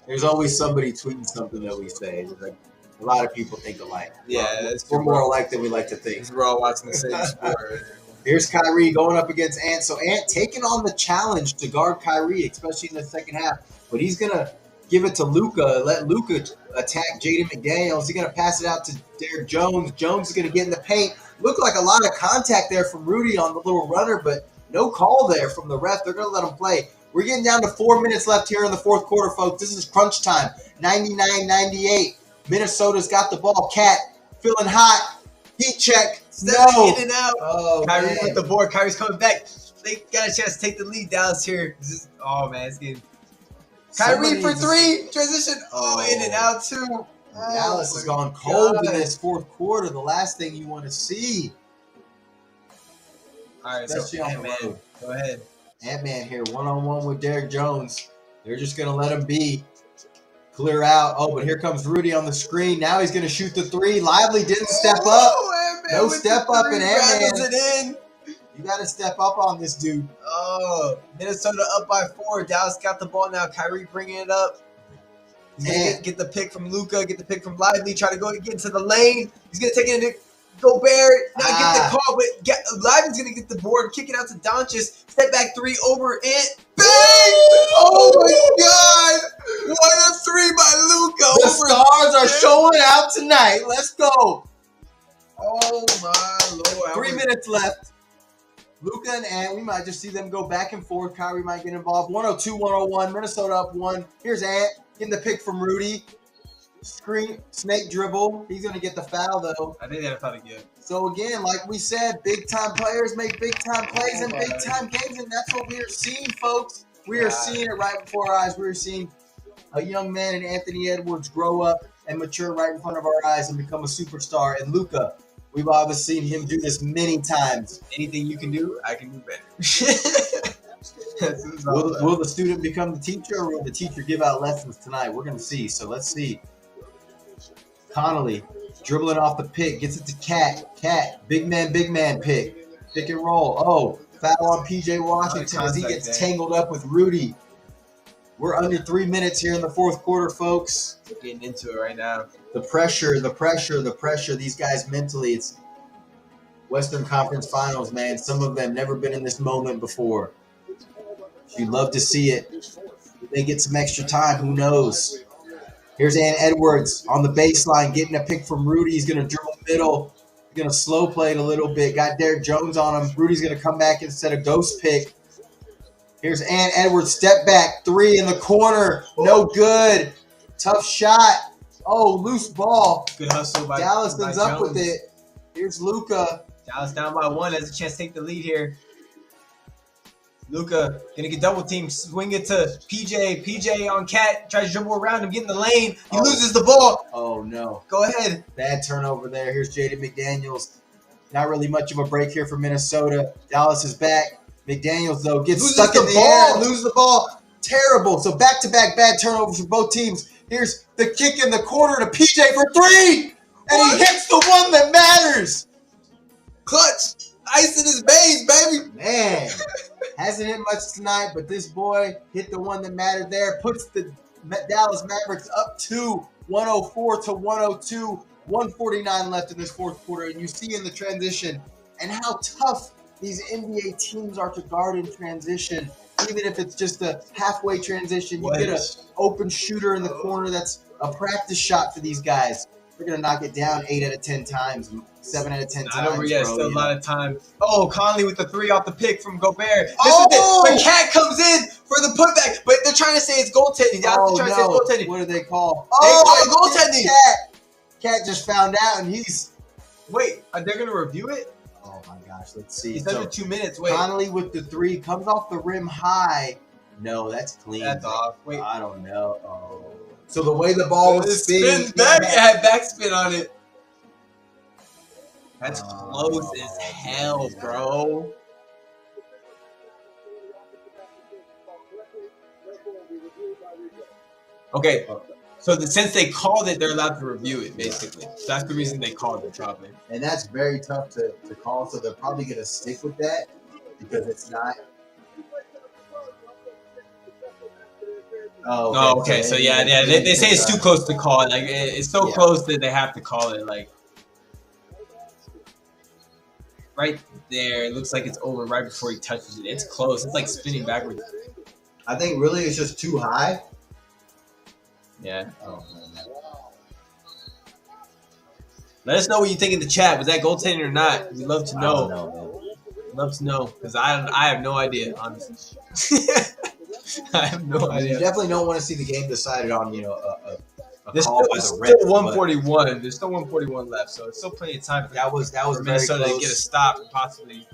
there's always somebody tweeting something that we say. Like a lot of people think alike. Yeah, we're more alike than we like to think. We're all watching the same sport. Here's Kyrie going up against Ant. So Ant taking on the challenge to guard Kyrie, especially in the second half. But he's going to give it to Luka, let Luka attack Jaden McDaniels. He's going to pass it out to Derrick Jones. Jones is going to get in the paint. Looked like a lot of contact there from Rudy on the little runner, but no call there from the ref. They're going to let him play. We're getting down to 4 minutes left here in the fourth quarter, folks. This is crunch time. 99-98. Minnesota's got the ball. Cat feeling hot. Heat check. No. In and out. Oh, Kyrie man. with the board. Kyrie's coming back. They got a chance to take the lead. Dallas here. It's getting. Kyrie for three. Transition. In and out too. Dallas has gone cold in this fourth quarter. The last thing you want to see. All right, especially so on the road. Go ahead. Ant-Man here, one-on-one with Derrick Jones. They're just going to let him be. Clear out. Oh, but here comes Rudy on the screen. Now he's going to shoot the three. Lively didn't step up. No step up, and Ant-Man. You got to step up on this dude. Oh, Minnesota up by 4. Dallas got the ball now. Kyrie bringing it up. He's going to get the pick from Luka, get the pick from Lively, try to get into the lane. He's going to take it into Gobert, not get the call, but Lively's going to get the board, kick it out to Doncic, step back three over, and bang! Oh my God! What a three by Luka. The stars are showing out tonight. Let's go. Oh my Lord. 3 minutes left. Luka and Ant, we might just see them go back and forth. Kyrie might get involved. 102-101. Minnesota up 1. Here's Ant getting the pick from Rudy. Screen, snake dribble. He's going to get the foul, though. I think that's probably good. So, again, like we said, big-time players make big-time plays in big-time games, and that's what we are seeing, folks. We are seeing it right before our eyes. We are seeing a young man in Anthony Edwards grow up and mature right in front of our eyes and become a superstar. And Luka, we've obviously seen him do this many times. Anything you can do, I can do better. Will the student become the teacher, or will the teacher give out lessons tonight? We're going to see. So, let's see. Connolly dribbling off the pick, gets it to Cat. Cat, big man pick. Pick and roll. Oh, foul on PJ Washington as he gets tangled up with Rudy. We're under 3 minutes here in the fourth quarter, folks. We're getting into it right now. The pressure. These guys mentally, it's Western Conference Finals, man. Some of them never been in this moment before. You'd love to see it. If they get some extra time, who knows? Here's Ant Edwards on the baseline, getting a pick from Rudy. He's going to dribble middle. He's going to slow play it a little bit. Got Derrick Jones on him. Rudy's going to come back instead of ghost pick. Here's Ant Edwards, step back, three in the corner. No good. Tough shot. Oh, loose ball. Good hustle by Dallas ends up Jones. with it. Here's Luka. Dallas down by 1. Has a chance to take the lead here. Luka gonna get double teamed. Swing it to PJ. PJ on Cat. Tries to dribble around him. Get in the lane. He loses the ball. Oh, no. Go ahead. Bad turnover there. Here's Jaden McDaniels. Not really much of a break here for Minnesota. Dallas is back. McDaniels, though, gets stuck in the air. Loses the ball. Terrible. So back-to-back bad turnovers for both teams. Here's the kick in the corner to PJ for three. And he hits the one that matters. Clutch. Ice in his veins, baby. Man. Hasn't hit much tonight, but this boy hit the one that mattered there. Puts the Dallas Mavericks up to 104-102. 149 left in this fourth quarter. And you see in the transition and how tough these NBA teams are to guard in transition. Even if it's just a halfway transition, you get an open shooter in the corner. That's a practice shot for these guys. They're going to knock it down 8 out of 10 times, 7 out of 10 times. Not over yet. Still a lot of time. Oh, Conley with the three off the pick from Gobert. This Oh! is it. The Cat comes in for the putback, but they're trying to say it's goaltending. Oh, Trying to say it's goaltending. What do they call? They call it goaltending. Cat just found out, and he's... Wait, are they going to review it? Oh, my gosh. Let's see. It's under 2 minutes. Wait. Connolly with the three. Comes off the rim high. No, that's clean. That's off. Wait. I don't know. Oh. So the way the ball was spinning... Spins back. It had backspin on it. That's close as hell, bro. Okay, so since they called it, they're allowed to review it, basically. So that's the reason they called it, probably. And that's very tough to call, so they're probably going to stick with that because it's not... Oh, okay. So, yeah, they say it's too close to call it. Like, it's so close that they have to call it, like... right there. It looks like it's over right before he touches it. It's close. It's like spinning backwards. I think really it's just too high. Yeah. Oh, man. Let us know what you think in the chat. Was that goaltending or not? We'd love to know. I don't know, man. Love to know because I have no idea, honestly. I have no idea. You definitely don't want to see the game decided on a There's call by the still ref. 141. There's still 141 left, so it's still plenty of time. That was for very Minnesota close. to get a stop and possibly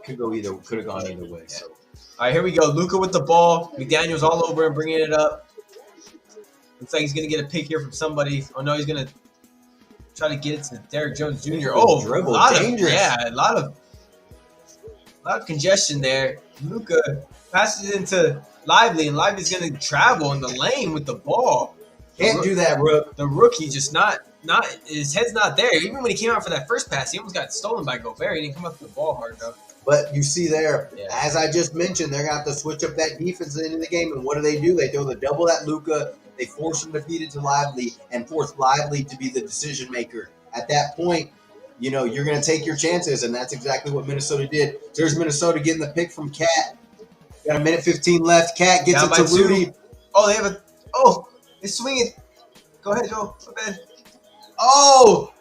Could have gone either way. So. All right, here we go. Luka with the ball. McDaniel's all over him, bringing it up. Looks like he's gonna get a pick here from somebody. Oh no, he's gonna try to get it to Derrick Jones Jr. Oh, dribble, a lot dangerous. a lot of congestion there. Luka passes it into Lively, and Lively's gonna travel in the lane with the ball. Can't do that, Rook. The rookie just not his head's not there. Even when he came out for that first pass, he almost got stolen by Gobert. He didn't come up with the ball hard enough. But you see there, as I just mentioned, they're going to have to switch up that defense into the game. And what do? They throw the double at Luka. They force him to feed it to Lively and force Lively to be the decision maker. At that point, you're going to take your chances, and that's exactly what Minnesota did. There's Minnesota getting the pick from Cat. Got a minute 15 left. Cat gets Down it to Rudy. 2. They're swinging. Go ahead, Joe. Go ahead. Oh,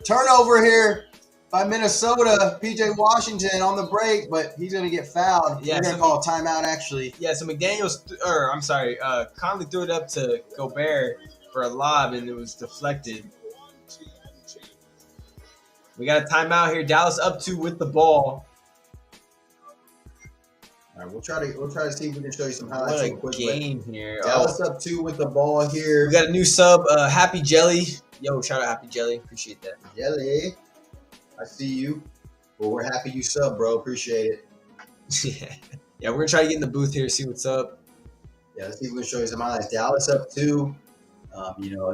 turnover here by Minnesota. PJ Washington on the break, but he's going to get fouled. Yeah, They're going to call a timeout, actually. Yeah, so Conley threw it up to Gobert for a lob, and it was deflected. We got a timeout here. Dallas up 2 with the ball. All right, we'll try to see if we can show you some highlights. What a game here. Dallas up 2 with the ball here. We got a new sub, Happy Jelly. Yo, shout out Happy Jelly. Appreciate that. Jelly, I see you. Well, we're happy you sub, bro. Appreciate it. Yeah, we're going to try to get in the booth here, see what's up. Yeah, let's see if we can show you some highlights. Dallas up 2.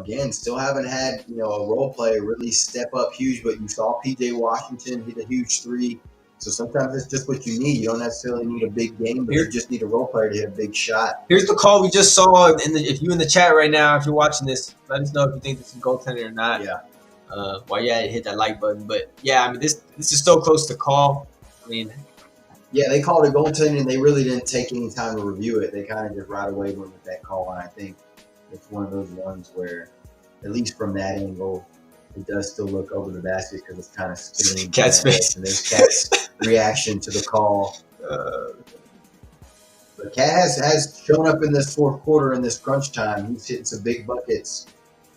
Again, still haven't had, a role player really step up huge, but you saw PJ Washington hit a huge 3. So sometimes it's just what you need. You don't necessarily need a big game, but you just need a role player to hit a big shot. Here's the call we just saw. If you're in the chat right now, if you're watching this, let us know if you think this is goaltending or not. Yeah. Hit that like button. But yeah, this is so close to call. Yeah, they called it goaltending, and they really didn't take any time to review it. They kind of just right away went with that call, and I think it's one of those ones where, at least from that angle, it does still look over the basket because it's kind of spinning. Cat's face. And there's Cat's reaction to the call. But Cat has shown up in this fourth quarter in this crunch time. He's hitting some big buckets.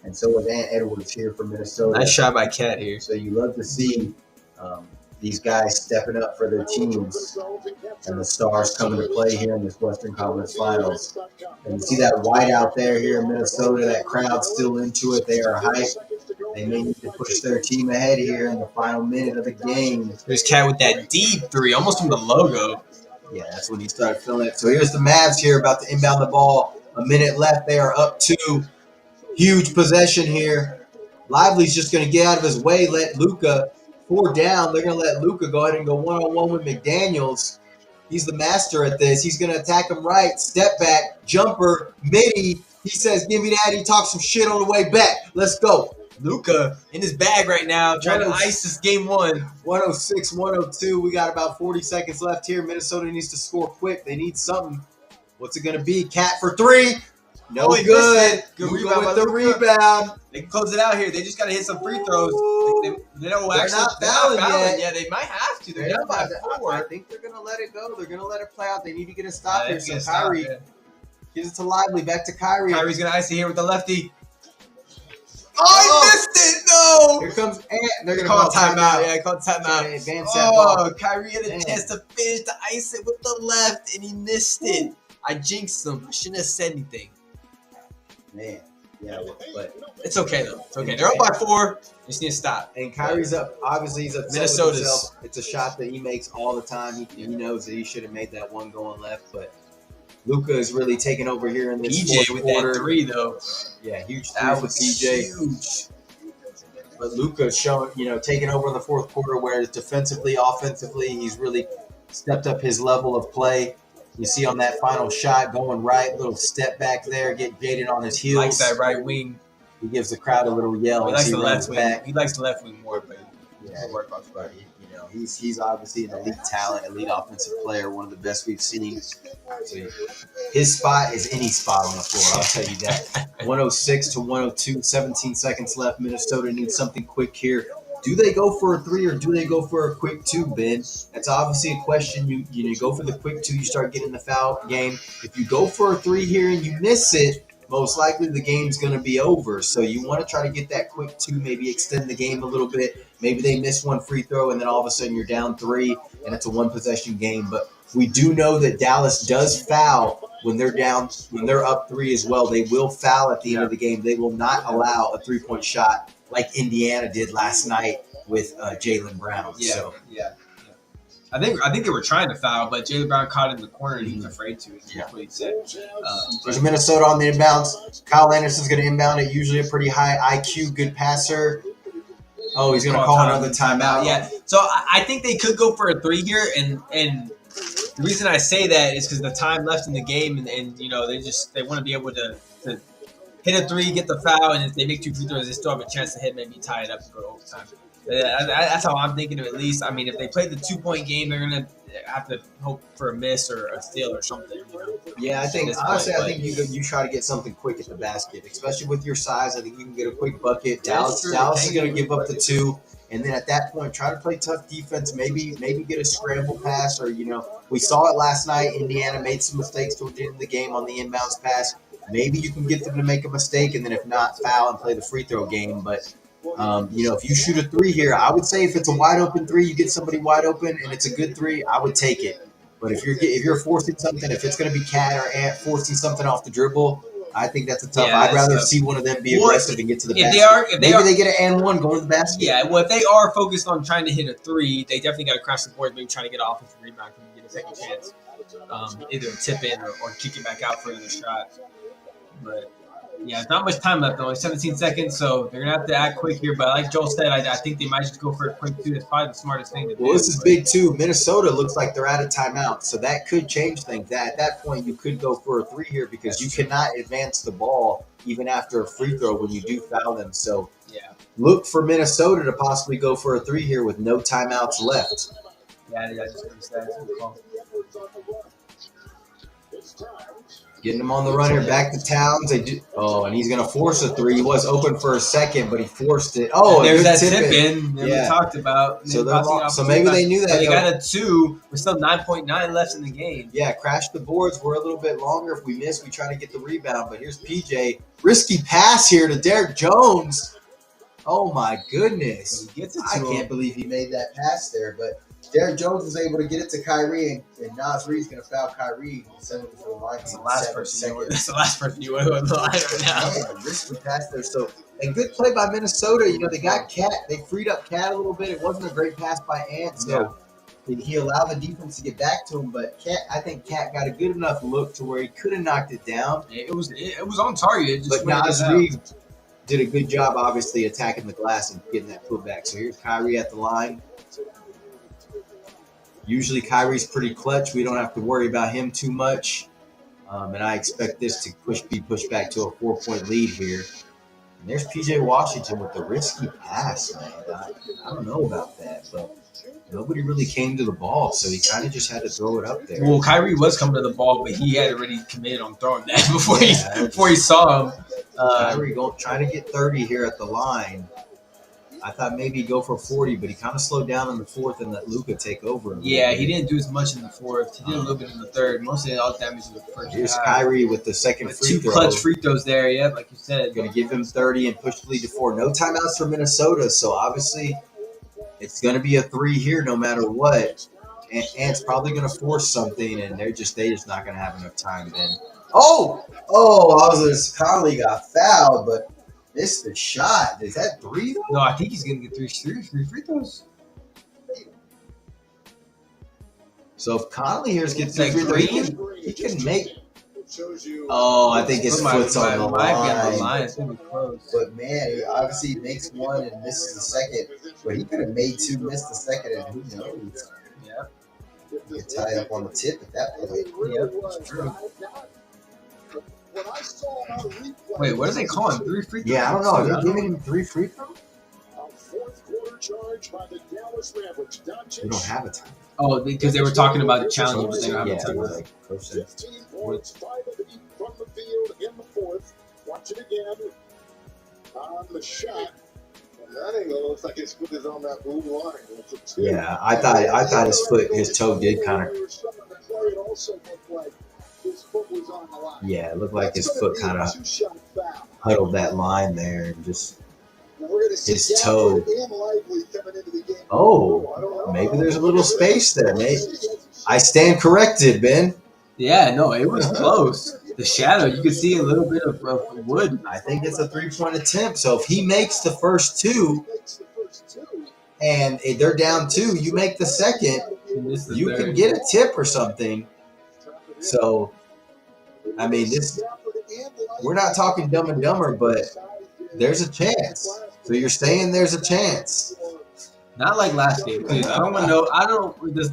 And so was Ant Edwards here from Minnesota. Nice shot by Cat here. So you love to see these guys stepping up for their teams and the stars coming to play here in this Western Conference Finals. And you see that white out there here in Minnesota, that crowd still into it. They are hyped. They may need to push their team ahead here in the final minute of the game. There's Cat with that deep 3, almost from the logo. Yeah, that's when he started feeling it. So here's the Mavs here about to inbound the ball. A minute left. They are up 2. Huge possession here. Lively's just going to get out of his way, let Luka 4 down. They're going to let Luka go ahead and go one-on-one with McDaniels. He's the master at this. He's going to attack him right. Step back, jumper, midi. He says, give me that. He talks some shit on the way back. Let's go. Luka in his bag right now, trying to ice this game 1. 106-102. We got about 40 seconds left here. Minnesota needs to score quick. They need something. What's it going to be? Cat for 3. No good. Good Luka rebound with by the Luka. rebound. They can close it out here. They just got to hit some free throws. They're not fouling yet. Yeah, they might have to. They're down by 4. I think they're going to let it go. They're going to let it play out. They need to get a stop here. So Kyrie gives it to Lively. Back to Kyrie. Kyrie's going to ice it here with the lefty. Oh, he missed it. No. Here comes Ant. They're going to call timeout. Yeah, call timeout. Advance that ball. Kyrie had a chance to finish to ice it with the left, and he missed it. I jinxed him. I shouldn't have said anything. Man. Yeah, but it's okay, though. It's okay. They're up by 4. Just need to stop. And Kyrie's up. Obviously, he's upset with himself. It's a shot that he makes all the time. He knows that he should have made that one going left, but Luka is really taking over here in this PJ fourth with quarter. That 3, though. Yeah, huge 3 that for was PJ. Huge. But Luka's showing, taking over in the fourth quarter, whereas defensively, offensively, he's really stepped up his level of play. You see on that final shot going right, little step back there, get Jaden on his heels. Likes that right wing. He gives the crowd a little yell. He likes the left wing. He likes the left wing more, but yeah, he's obviously an elite talent, elite offensive player, one of the best we've seen. So his spot is any spot on the floor, I'll tell you that. 106 to 102, 17 seconds left. Minnesota needs something quick here. Do they go for a 3 or do they go for a quick 2, Ben? That's obviously a question. You go for the quick 2, you start getting the foul game. If you go for a 3 here and you miss it, most likely the game's going to be over. So you want to try to get that quick 2, maybe extend the game a little bit. Maybe they miss one free throw and then all of a sudden you're down 3 and it's a one-possession game. But we do know that Dallas does foul when they're down, when they're up 3 as well. They will foul at the end of the game. They will not allow a three-point shot like Indiana did last night with Jaylen Brown. Yeah. I think they were trying to foul, but Jaylen Brown caught it in the corner and he was afraid to. That's what he said. There's Minnesota on the inbounds. Kyle Anderson's going to inbound it. Usually a pretty high IQ, good passer. Oh, he's going to call another timeout. Yeah. So I think they could go for a 3 here, and the reason I say that is because the time left in the game, and they want to be able to hit a 3, get the foul, and if they make 2 free throws, they still have a chance to maybe tie it up and go to overtime. That's how I'm thinking of it, at least. I mean, if they play the 2-point game, they're gonna have to hope for a miss or a steal or something. Yeah, I think you try to get something quick at the basket, especially with your size. I think you can get a quick bucket. Dallas is going to give up the 2, and then at that point, try to play tough defense. Maybe get a scramble pass, or we saw it last night. Indiana made some mistakes towards the end of the game on the inbounds pass. Maybe you can get them to make a mistake, and then if not, foul and play the free throw game. But if you shoot a 3 here, I would say if it's a wide open 3, you get somebody wide open, and it's a good 3, I would take it. But if you're forcing something, if it's going to be Cat or Ant forcing something off the dribble, I think that's a tough. Yeah, I'd rather see one of them be aggressive and get to the basket. Maybe they get an and 1 going to the basket. Yeah, well, if they are focused on trying to hit a 3, they definitely got to crash the board, maybe trying to get an offensive rebound and get a second chance, either a tip in or kick it back out for another shot. But yeah, it's not much time left, only 17 seconds, so they're going to have to act quick here. But like Joel said, I think they might just go for a quick 2. That's probably the smartest thing to do. Well, this is big, too. Minnesota looks like they're out of timeout, so that could change things. At that point, you could go for a 3 here because you cannot advance the ball even after a free throw when you do foul them. So look for Minnesota to possibly go for a 3 here with no timeouts left. Yeah, I just noticed that. Getting him on the run here, back to Towns. And he's going to force a 3. He was open for a second, but he forced it. Oh, there's that tip in that we talked about. So maybe they knew that. They got a 2. We're still 9.9 left in the game. Yeah, crash the boards. We're a little bit longer. If we miss, we try to get the rebound. But here's PJ. Risky pass here to Derek Jones. Oh, my goodness. I can't believe he made that pass there, but Derek Jones was able to get it to Kyrie, and Nas Reed's going to foul Kyrie and send him to the line. That's the last person you want to on the line right now. Yeah, risky pass there. So, and good play by Minnesota. They got Cat. They freed up Cat a little bit. It wasn't a great pass by Ant, so he allowed the defense to get back to him. But I think Cat got a good enough look to where he could have knocked it down. It was on target. But Nas Reed did a good job, obviously, attacking the glass and getting that putback. So here's Kyrie at the line. Usually Kyrie's pretty clutch. We don't have to worry about him too much. And I expect this to be pushed back to a 4-point lead here. And there's PJ Washington with the risky pass, man. I don't know about that, but nobody really came to the ball, so he kind of just had to throw it up there. Well, Kyrie was coming to the ball, but he had already committed on throwing that before he saw him. Kyrie trying to get 30 here at the line. I thought maybe he'd go for 40, but he kind of slowed down in the 4th and let Luka take over. Yeah, he didn't do as much in the 4th. He did a little bit in the 3rd. Mostly all the damage in the 1st. Here's Kyrie with the second free throw. 2 clutch free throws there, yeah, like you said. Going to give him 30 and push the lead to 4. No timeouts for Minnesota, so obviously it's going to be a 3 here no matter what. And Ant's probably going to force something, and they're just not going to have enough time then. Conley got fouled, but missed the shot. Is that 3 though? No, I think he's going to get 3 free throws. So if Conley here gets 3 free throws, he can make. Oh, I think his foot's on the line. It's going to be close. But man, he obviously makes 1 and misses the second. But he could have made 2, missed the second, and who knows? Yeah. Get tied up on the tip at that point. Yep, it's true. Wait, what are they calling? 3 free throws? Yeah, I don't know. Are they giving him 3 free throws? We don't have a time. Oh, because they were talking about the challenge, but they don't have Yeah, a it time. was like Coach said. 15 points, 5 of 8 from the field in the fourth. Watch it again on the shot. That angle looks like his foot is on that blue line. It's a two. Yeah, I thought his toe did kind of. It also looked like his foot was on the line. Yeah, it looked like his foot kind of huddled that line there and just his toe. Oh, maybe there's a little space there, mate. I stand corrected, Ben. Yeah, no, it was close. The shadow, you could see a little bit of wood. I think it's a 3-point attempt. So if he makes the first two and they're down 2, you make the second, you can get a tip or something. So, I mean, we're not talking Dumb and Dumber, but there's a chance. So you're saying there's a chance. Not like last game, please. I don't want to know. This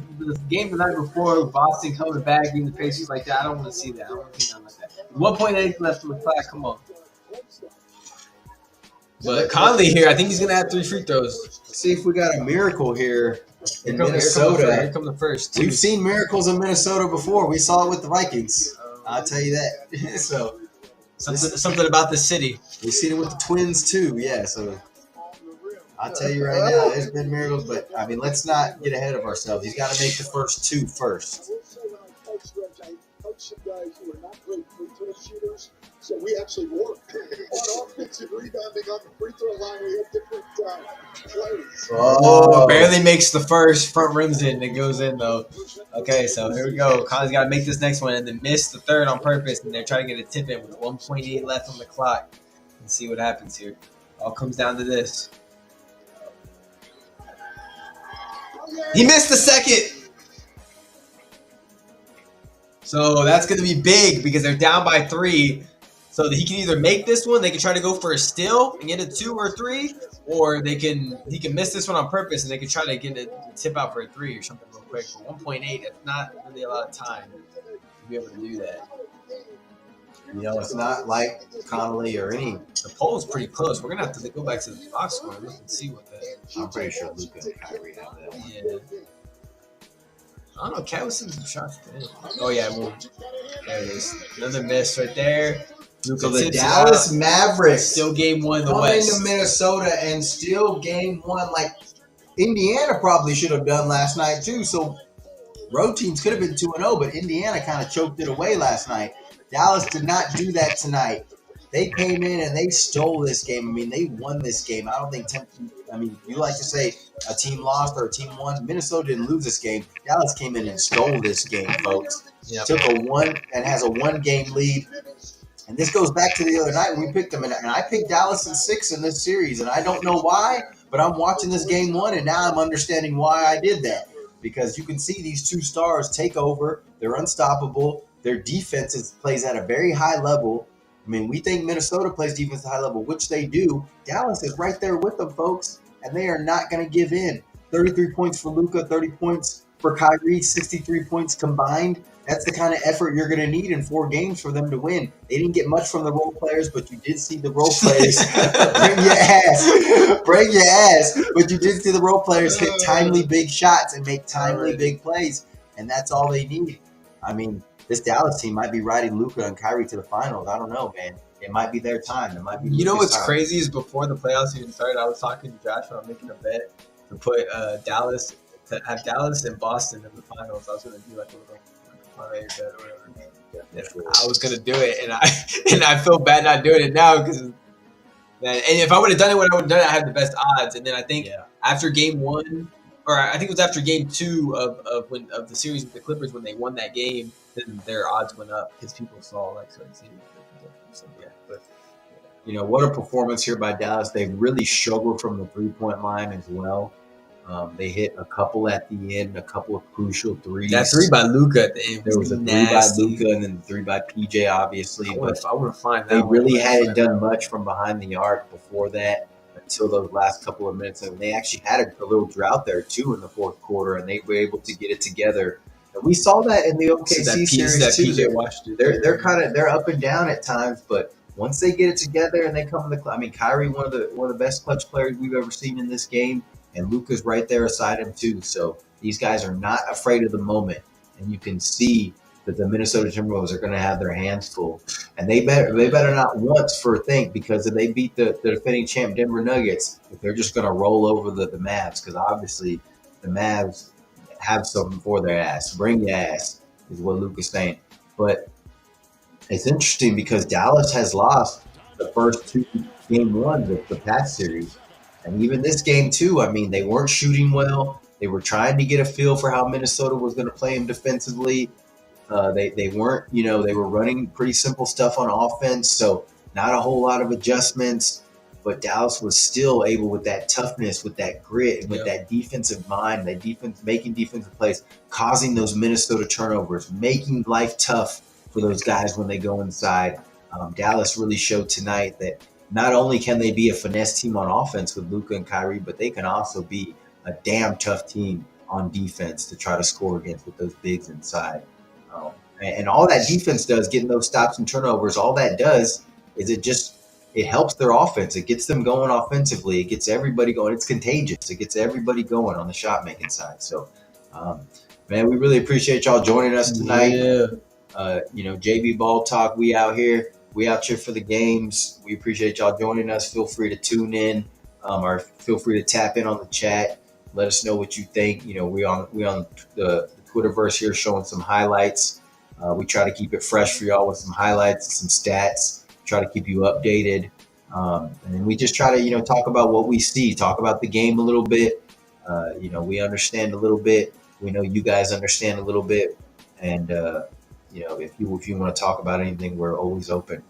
game the night before, Boston coming back, beating the Pacers like that. I don't want to see that. I don't want to see nothing like that. 1.8 left in the clock. Come on. But Conley here, I think he's going to have 3 free throws. Let's see if we got a miracle here in Minnesota. Minnesota. Here come the first. We've seen miracles in Minnesota before. We saw it with the Vikings. I'll tell you that. So something about the city. We've seen it with the Twins too. Yeah. So I'll tell you right now, there's been miracles, but I mean, let's not get ahead of ourselves. He's got to make the first 2 first. So we actually worked on offensive rebounding on the free throw line. We had different plays. Oh, barely makes the first, front rims in, and goes in though. Okay, so here we go. Conley's got to make this next one and then miss the third on purpose, and they're trying to get a tip in with 1.8 left on the clock. Let's see what happens here. All comes down to this. He missed the second. So that's going to be big because they're down by 3. So that he can either make this one, they can try to go for a steal and get a 2 or 3, or he can miss this one on purpose and they can try to get a tip out for a 3 or something real quick. For 1.8, it's not really a lot of time to be able to do that. You know, it's not like Conley or any. The poll's pretty close. We're going to have to go back to the box score and look and see what that is. I'm pretty sure Luka and Kyrie have that. Yeah. I don't know. Cat was seeing some shots today. Oh, yeah. Well, there it is. Another miss right there. Luka so the Dallas Mavericks still game 1 in the come West. into Minnesota and still game 1 like Indiana probably should have done last night too. So road teams could have been 2-0, but Indiana kind of choked it away last night. Dallas did not do that tonight. They came in and they stole this game. I mean, they won this game. I don't think you like to say a team lost or a team won. Minnesota didn't lose this game. Dallas came in and stole this game, folks. Yep. Took a 1-game lead. And this goes back to the other night when we picked them. And I picked Dallas in 6 in this series. And I don't know why, but I'm watching this game 1, and now I'm understanding why I did that. Because you can see these 2 stars take over. They're unstoppable. Their defense plays at a very high level. I mean, we think Minnesota plays defense at a high level, which they do. Dallas is right there with them, folks, and they are not going to give in. 33 points for Luka, 30 points for Kyrie, 63 points combined. That's the kind of effort you're going to need in 4 games for them to win. They didn't get much from the role players, but you did see the role players bring your ass. But you did see the role players hit timely big shots and make timely big plays, and that's all they need. I mean, this Dallas team might be riding Luka and Kyrie to the finals. I don't know, man. It might be their time. It might be. You know Luka's what's time. crazy is before the playoffs even started, I was talking to Josh about making a bet to put Dallas and Boston in the finals. I was going to do like a little parlay bet or whatever. I was going to do it, and I feel bad not doing it now because. And if I would have done it when I would have done it, I had the best odds. And then I think after game 1, or I think it was after game 2 of the series with the Clippers when they won that game, then their odds went up because people saw started seeing it. So but you know, what a performance here by Dallas. They really struggled from the 3-point line as well. They hit a couple at the end, a couple of crucial threes. That 3 by Luka at the end. There was a 3 by Luka and then the 3 by PJ, obviously. I want to find that. They really hadn't done much from behind the arc before that until those last couple of minutes. And they actually had a little drought there too in the 4th quarter, and they were able to get it together. And we saw that in the OKC series too. They're up and down at times, but once they get it together and they come to the, I mean, Kyrie, one of the best clutch players we've ever seen in this game. and Luka's right there beside him too. So these guys are not afraid of the moment, and you can see that the Minnesota Timberwolves are going to have their hands full, and they better not once think, because if they beat the defending champ Denver Nuggets, if they're just going to roll over the Mavs, because obviously the Mavs have something for their ass. Bring your ass is what Luka's saying. But it's interesting because Dallas has lost the first 2 game ones of the past series, and even this game too. I mean, they weren't shooting well. They were trying to get a feel for how Minnesota was going to play them defensively. They weren't, they were running pretty simple stuff on offense, so not a whole lot of adjustments. But Dallas was still able, with that toughness, with that grit, and with that defensive mind, that defense, making defensive plays, causing those Minnesota turnovers, making life tough for those guys when they go inside. Dallas really showed tonight that not only can they be a finesse team on offense with Luka and Kyrie, but they can also be a damn tough team on defense to try to score against with those bigs inside. And all that defense does, getting those stops and turnovers, all that does is it helps their offense. It gets them going offensively. It gets everybody going. It's contagious. It gets everybody going on the shot making side. So, man, we really appreciate y'all joining us tonight. JB Ball Talk. We out here. We out here for the games. We appreciate y'all joining us. Feel free to tune in, or feel free to tap in on the chat. Let us know what you think. We on the Twitterverse here showing some highlights. We try to keep it fresh for y'all with some highlights, some stats. Try to keep you updated, and we just try to talk about what we see, talk about the game a little bit. We understand a little bit. We know you guys understand a little bit, and if you want to talk about anything, we're always open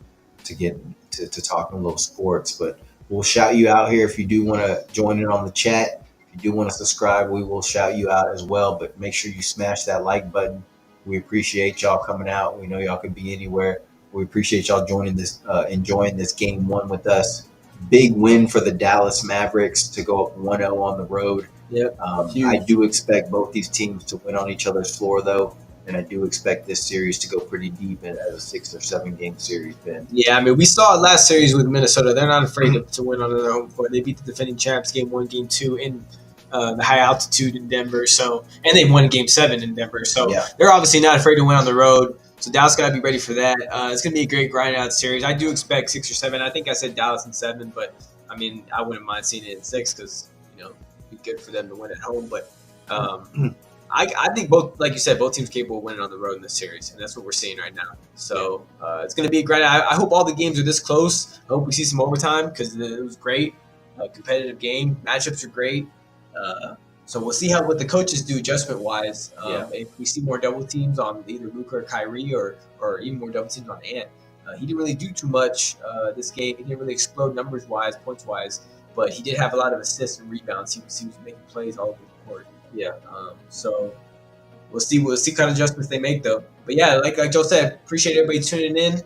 to get to talking a little sports. But we'll shout you out here if you do want to join in on the chat. If you do want to subscribe, we will shout you out as well. But make sure you smash that like button. We appreciate y'all coming out. We know y'all could be anywhere. We appreciate y'all joining this, enjoying this game one with us. Big win for the Dallas Mavericks to go up 1-0 on the road. Yep. I do expect both these teams to win on each other's floor, though, and I do expect this series to go pretty deep as a 6 or 7 game series. Ben. Yeah, I mean, we saw it last series with Minnesota. They're not afraid to win on their home court. They beat the defending champs game 1, game 2 in the high altitude in Denver. So, and they won game 7 in Denver. So they're obviously not afraid to win on the road. So Dallas got to be ready for that. It's going to be a great grind out series. I do expect 6 or 7. I think I said Dallas in 7, but I mean, I wouldn't mind seeing it in 6 because it'd be good for them to win at home. But I think both, like you said, both teams capable of winning on the road in this series, and that's what we're seeing right now. So it's going to be a grind. I hope all the games are this close. I hope we see some overtime because it was great, competitive game. Matchups are great. So we'll see what the coaches do adjustment wise. If we see more double teams on either Luka or Kyrie, or even more double teams on Ant, he didn't really do too much this game. He didn't really explode numbers wise, points wise, but he did have a lot of assists and rebounds. He was making plays all over the court. So we'll see kind of adjustments they make though. But yeah, like Joe said, appreciate everybody tuning in.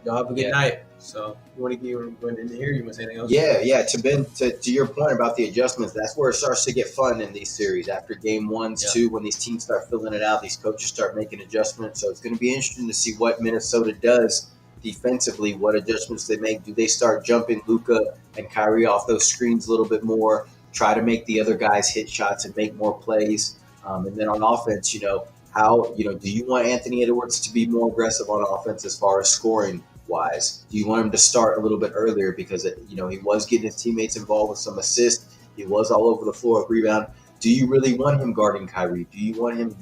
Y'all have a good night. So you want to go into here? You want to say anything else? Yeah. To your point about the adjustments, that's where it starts to get fun in these series. After game 1, 2, when these teams start filling it out, these coaches start making adjustments. So it's going to be interesting to see what Minnesota does defensively, what adjustments they make. Do they start jumping Luka and Kyrie off those screens a little bit more, try to make the other guys hit shots and make more plays? And then on offense, do you want Anthony Edwards to be more aggressive on offense as far as scoring wise? Do you want him to start a little bit earlier because he was getting his teammates involved with some assists? He was all over the floor with rebound. Do you really want him guarding Kyrie? Do you want him,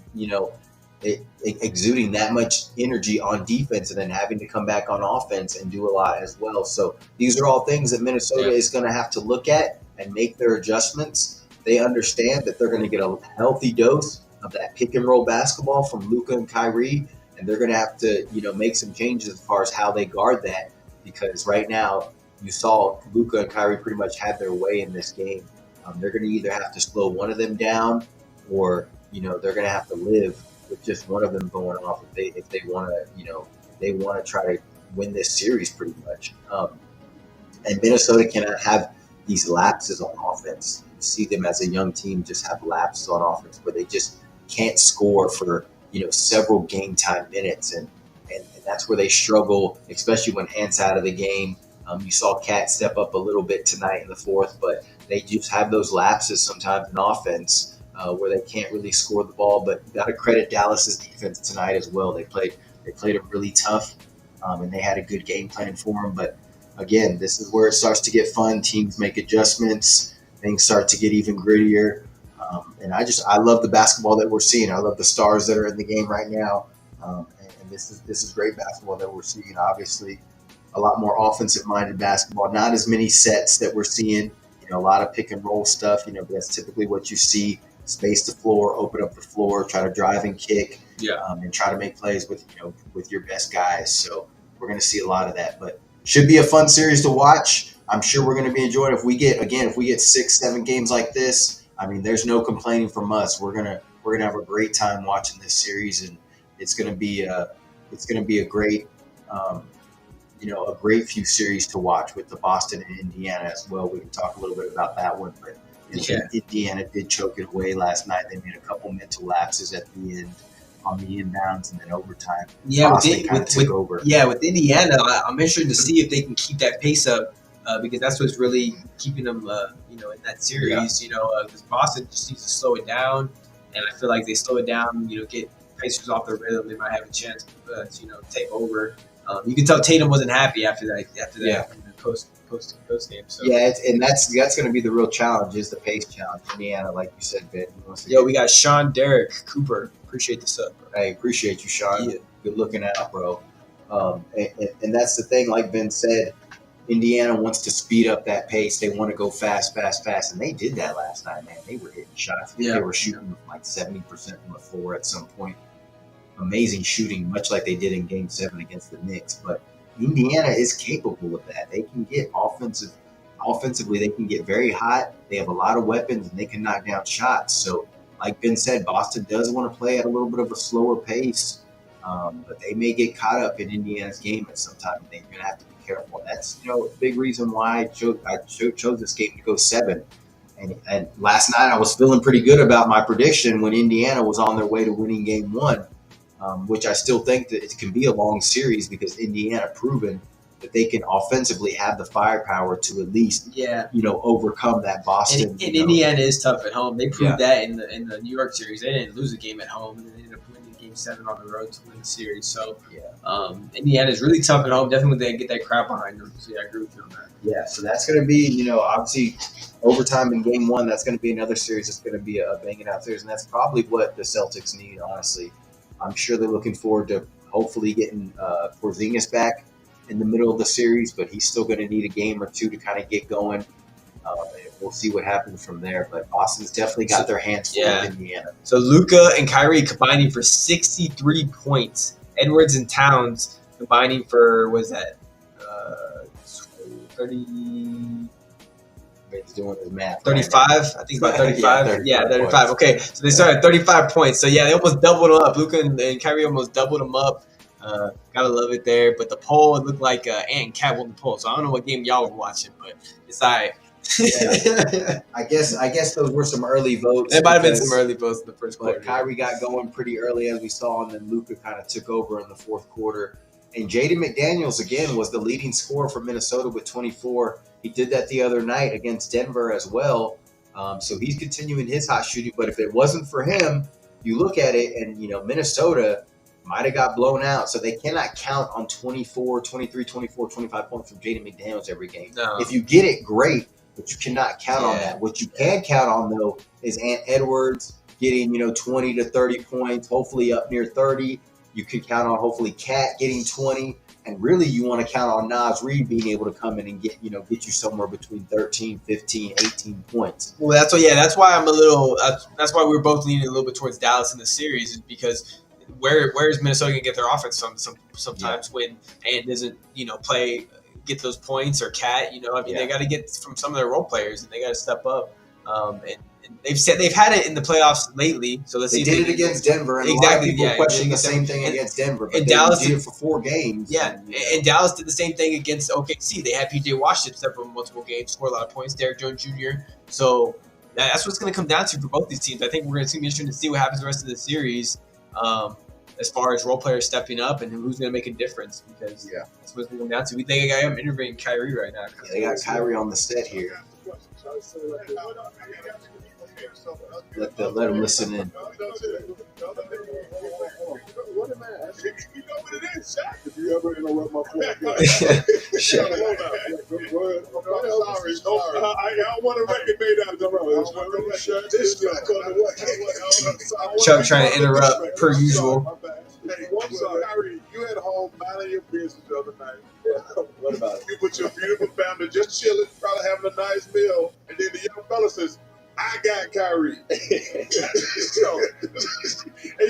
exuding that much energy on defense and then having to come back on offense and do a lot as well? So these are all things that Minnesota is going to have to look at and make their adjustments. They understand that they're going to get a healthy dose of that pick and roll basketball from Luka and Kyrie, and they're going to have to, make some changes as far as how they guard that, because right now you saw Luka and Kyrie pretty much had their way in this game. They're going to either have to slow one of them down, or they're going to have to live with just one of them going off if they want to try to win this series pretty much. And Minnesota cannot have these lapses on offense. You see them as a young team just have lapses on offense where they just can't score for several game time minutes, and that's where they struggle, especially when Ant's out of the game. You saw Cat step up a little bit tonight in the fourth, but they just have those lapses sometimes in offense where they can't really score the ball. But got to credit Dallas's defense tonight as well. They played them really tough, and they had a good game plan for them. But again, this is where it starts to get fun. Teams make adjustments. Things start to get even grittier. And I love the basketball that we're seeing. I love the stars that are in the game right now. And this is great basketball that we're seeing. Obviously, a lot more offensive-minded basketball. Not as many sets that we're seeing. A lot of pick and roll stuff. That's typically what you see. Space the floor, open up the floor, try to drive and kick, and try to make plays with your best guys. So we're going to see a lot of that. But should be a fun series to watch. I'm sure we're going to be enjoying it. If we get 6-7 games like this, I mean, there's no complaining from us. We're gonna have a great time watching this series, and it's gonna be a great a great few series to watch with the Boston and Indiana as well. We can talk a little bit about that one, but Indiana did choke it away last night. They made a couple mental lapses at the end on the inbounds, and then overtime. Boston kind of took over. Yeah, with Indiana, I'm interested to see if they can keep that pace up. Because that's what's really keeping them, in that series. Because Boston just needs to slow it down, and I feel like they slow it down. Get Pacers off their rhythm, they might have a chance to take over. You can tell Tatum wasn't happy after that post game. So. Yeah, and that's going to be the real challenge, is the pace challenge. Indiana, like you said, Ben. We got Sean Derek Cooper. Appreciate the sub, bro. Hey, appreciate you, Sean. Yeah. Good looking out, bro. And that's the thing, like Ben said. Indiana wants to speed up that pace. They want to go fast, and they did that last night, man. They were hitting shots. They were shooting like 70% from the floor at some point. Amazing shooting, much like they did in Game 7 against the Knicks. But Indiana is capable of that. They can get offensively, they can get very hot. They have a lot of weapons, and they can knock down shots. So, like Ben said, Boston does want to play at a little bit of a slower pace, but they may get caught up in Indiana's game at some time. They're going to have to be careful. That's a big reason why I chose this game to go 7. And last night I was feeling pretty good about my prediction when Indiana was on their way to winning Game 1, which I still think that it can be a long series because Indiana proven that they can offensively have the firepower to at least overcome that Boston. And Indiana is tough at home. They proved that in the New York series. They didn't lose a game at home, and they ended up winning Game 7 on the road to win the series. So Indiana is really tough at home. Definitely they get that crowd behind them. So I agree with you on that. Yeah, so that's going to be, obviously overtime in Game 1. That's going to be another series that's going to be a banging out series, and that's probably what the Celtics need, honestly. I'm sure they're looking forward to hopefully getting Porzingis back in the middle of the series, but he's still going to need a game or two to kind of get going. And we'll see what happens from there. But Boston's definitely got their hands full with Indiana. So Luka and Kyrie combining for 63 points. Edwards and Towns combining for, what is that? 30. He's doing his math. 35? Right, I think about 35. Yeah, 35. Okay, so they started at 35 points. So, they almost doubled them up. Luka and Kyrie almost doubled them up. Gotta love it there. But the poll, it looked like Ant and Cat won the poll. So I don't know what game y'all were watching, but it's all right. I guess those were some early votes. There might have been some early votes in the first quarter. But Kyrie got going pretty early, as we saw, and then Luka kind of took over in the fourth quarter. And Jaden McDaniels, again, was the leading scorer for Minnesota with 24. He did that the other night against Denver as well. So he's continuing his hot shooting. But if it wasn't for him, you look at it, and, Minnesota might have got blown out. So they cannot count on 24, 23, 24, 25 points from Jaden McDaniels every game. No. If you get it, great, but you cannot count on that. What you can count on, though, is Ant Edwards getting, 20 to 30 points, hopefully up near 30. You could count on, hopefully, Cat getting 20. And really, you want to count on Naz Reid being able to come in and get you somewhere between 13, 15, 18 points. Well, that's why I'm a little that's why we're both leaning a little bit towards Dallas in the series, is because where is Minnesota going to get their offense sometimes when Ant doesn't, get those points, or Cat, they got to get from some of their role players, and they got to step up. And they've had it in the playoffs lately. So let's see. They did it against Denver, and exactly. A lot of people questioning the same thing against Denver. But Dallas did it for 4 games. Yeah, and Dallas did the same thing against OKC. They had PJ Washington step up in multiple games, score a lot of points. Derrick Jones Jr. So that's what's going to come down to for both these teams. I think we're going to be interested to see what happens the rest of the series. as far as role players stepping up and who's going to make a difference, because that's what it's going to come down to. We think I am interviewing Kyrie right now. Yeah, they got Kyrie on the set here. Let him listen in. You know what it is, Shaq. If you ever interrupt my point, Shaq. Sorry. I don't want a record made out of the road. Chuck trying to interrupt per usual. Hey, I'm sorry, Kyrie, you at home minding your business the other night. What about it? You with your beautiful family just chilling, probably having a nice meal, and then the young fella says, I got Kyrie. And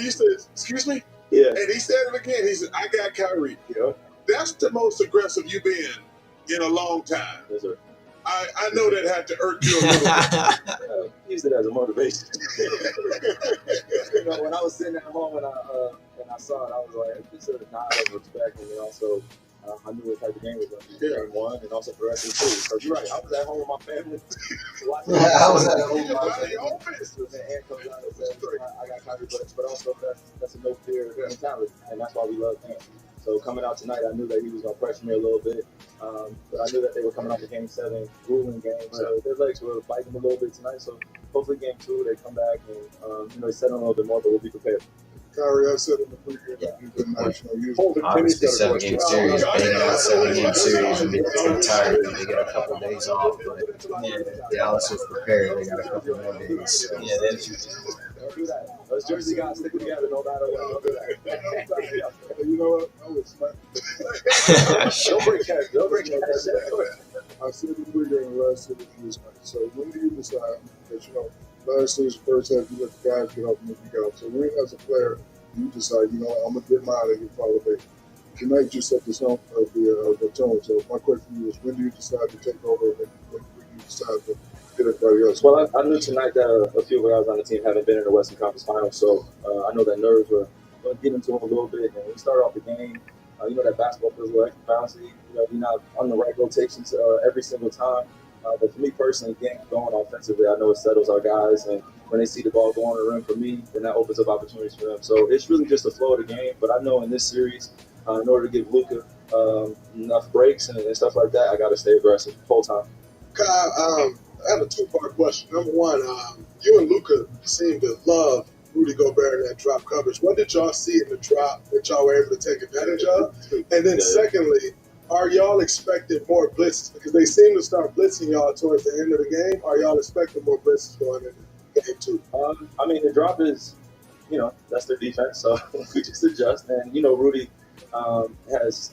you said, excuse me? Yeah. And he said it again. He said, I got Kyrie. Yeah. That's the most aggressive you've been in a long time. Yes, sir. I know that had to irk you a little bit. Use it as a motivation. When I was sitting at home and I saw it, I was like, it's a nod of respect, and then also I knew what type of game it was going to be. Game one, and also for the rest of the series. So you're right. I was at home with my family. I was at home with my family. And comes out and says, I got Kyrie, but also that's a no fear mentality, and that's why we love him. So coming out tonight, I knew that he was going to pressure me a little bit, but I knew that they were coming off the Game 7 grueling game, so their legs were biting a little bit tonight. So hopefully Game 2 they come back and they settle a little bit more, but we'll be prepared. Kyrie, I said in the pregame Obviously, 7-game series, being on a 7-game series, and getting tired, they got a couple of days off, but Dallas was prepared. They got a couple more days. So. Yeah, Don't do that. Those Jersey guys stick together no matter what. Don't do that. You know what? I was smart. Don't break that. I said in the pregame, and I said it this night. So when do you decide that, last season, first half, you let the guys get up and you go. So when, as a player, you decide, I'm going to get mine and you follow me. Tonight, you set the tone. So my question to you is, when do you decide to take over and when you decide to get everybody else? Well, I knew tonight that a few of the guys on the team haven't been in the Western Conference Finals, so I know that nerves were going to get into them a little bit. And when we started off the game, that basketball feels a little extra bouncy. You're not on the right rotations every single time. But for me personally, getting going offensively, I know it settles our guys. And when they see the ball go on the rim for me, then that opens up opportunities for them. So it's really just the flow of the game. But I know in this series, in order to give Luka enough breaks and stuff like that, I got to stay aggressive the whole time. Kyle, I have a two-part question. Number one, you and Luka seem to love Rudy Gobert in that drop coverage. What did y'all see in the drop that y'all were able to take advantage of? And then secondly, are y'all expecting more blitzes? Because they seem to start blitzing y'all towards the end of the game. Are y'all expecting more blitzes going into game 2? The drop is, that's their defense. So we just adjust. And, Rudy has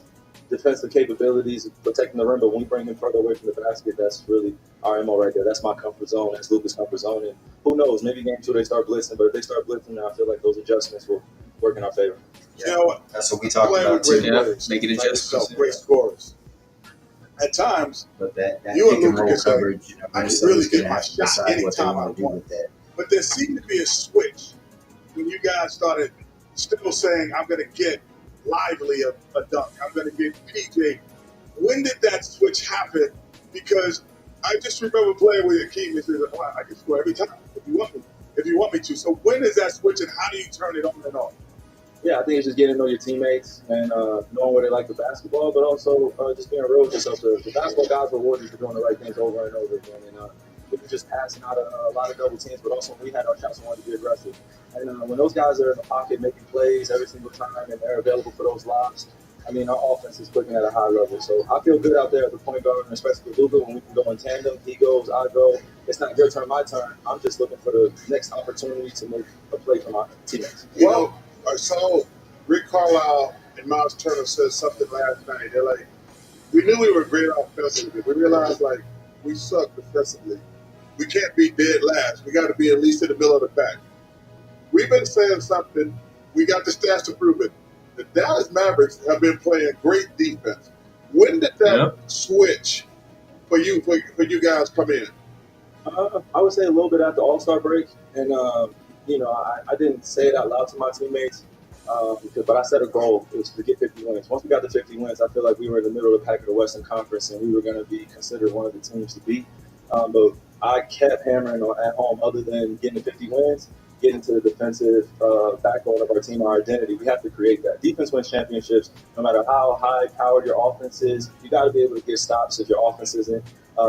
defensive capabilities of protecting the rim, but when we bring him further away from the basket, that's really our MO right there. That's my comfort zone. That's Luka's comfort zone. And who knows, maybe game 2 they start blitzing, but if they start blitzing, I feel like those adjustments will work in our favor. Yeah, that's what we talked about too. Making adjustments. Great scorers. At times, but that you pick and roll coverage, I can really get my shot decide what they anytime I want to do want. with that. But there seemed to be a switch when you guys started still saying, I'm going to get Lively a dunk. I'm going to get PJ. When did that switch happen? Because I just remember playing with Akeem and said, I can score every time if you want me to. So when is that switch and how do you turn it on and off? Yeah, I think it's just getting to know your teammates and knowing where they like the basketball, but also just being real with yourself. The basketball guys reward you for doing the right things over and over again. And we were just passing out a lot of double teams, but also when we had our shots, we wanted to be aggressive. And when those guys are in the pocket making plays every single time and they're available for those lobs, our offense is clicking at a high level. So I feel good out there at the point guard, and especially with Luka, when we can go in tandem. He goes, I go. It's not your turn, my turn. I'm just looking for the next opportunity to make a play for my teammates. Well, I saw Rick Carlisle and Miles Turner said something last night. They're like, we knew we were great offensively. We realized, we suck defensively. We can't be dead last. We got to be at least in the middle of the pack. We've been saying something. We got the stats to prove it. The Dallas Mavericks have been playing great defense. When did that switch for you guys come in? I would say a little bit after All-Star break. And, I didn't say it out loud to my teammates, but I set a goal. It was to get 50 wins. Once we got to 50 wins, I feel like we were in the middle of the pack of the Western Conference, and we were going to be considered one of the teams to beat. But I kept hammering at home, other than getting to 50 wins, get into the defensive backbone of our team, our identity. We have to create that. Defense wins championships. No matter how high-powered your offense is, you got to be able to get stops if your offense isn't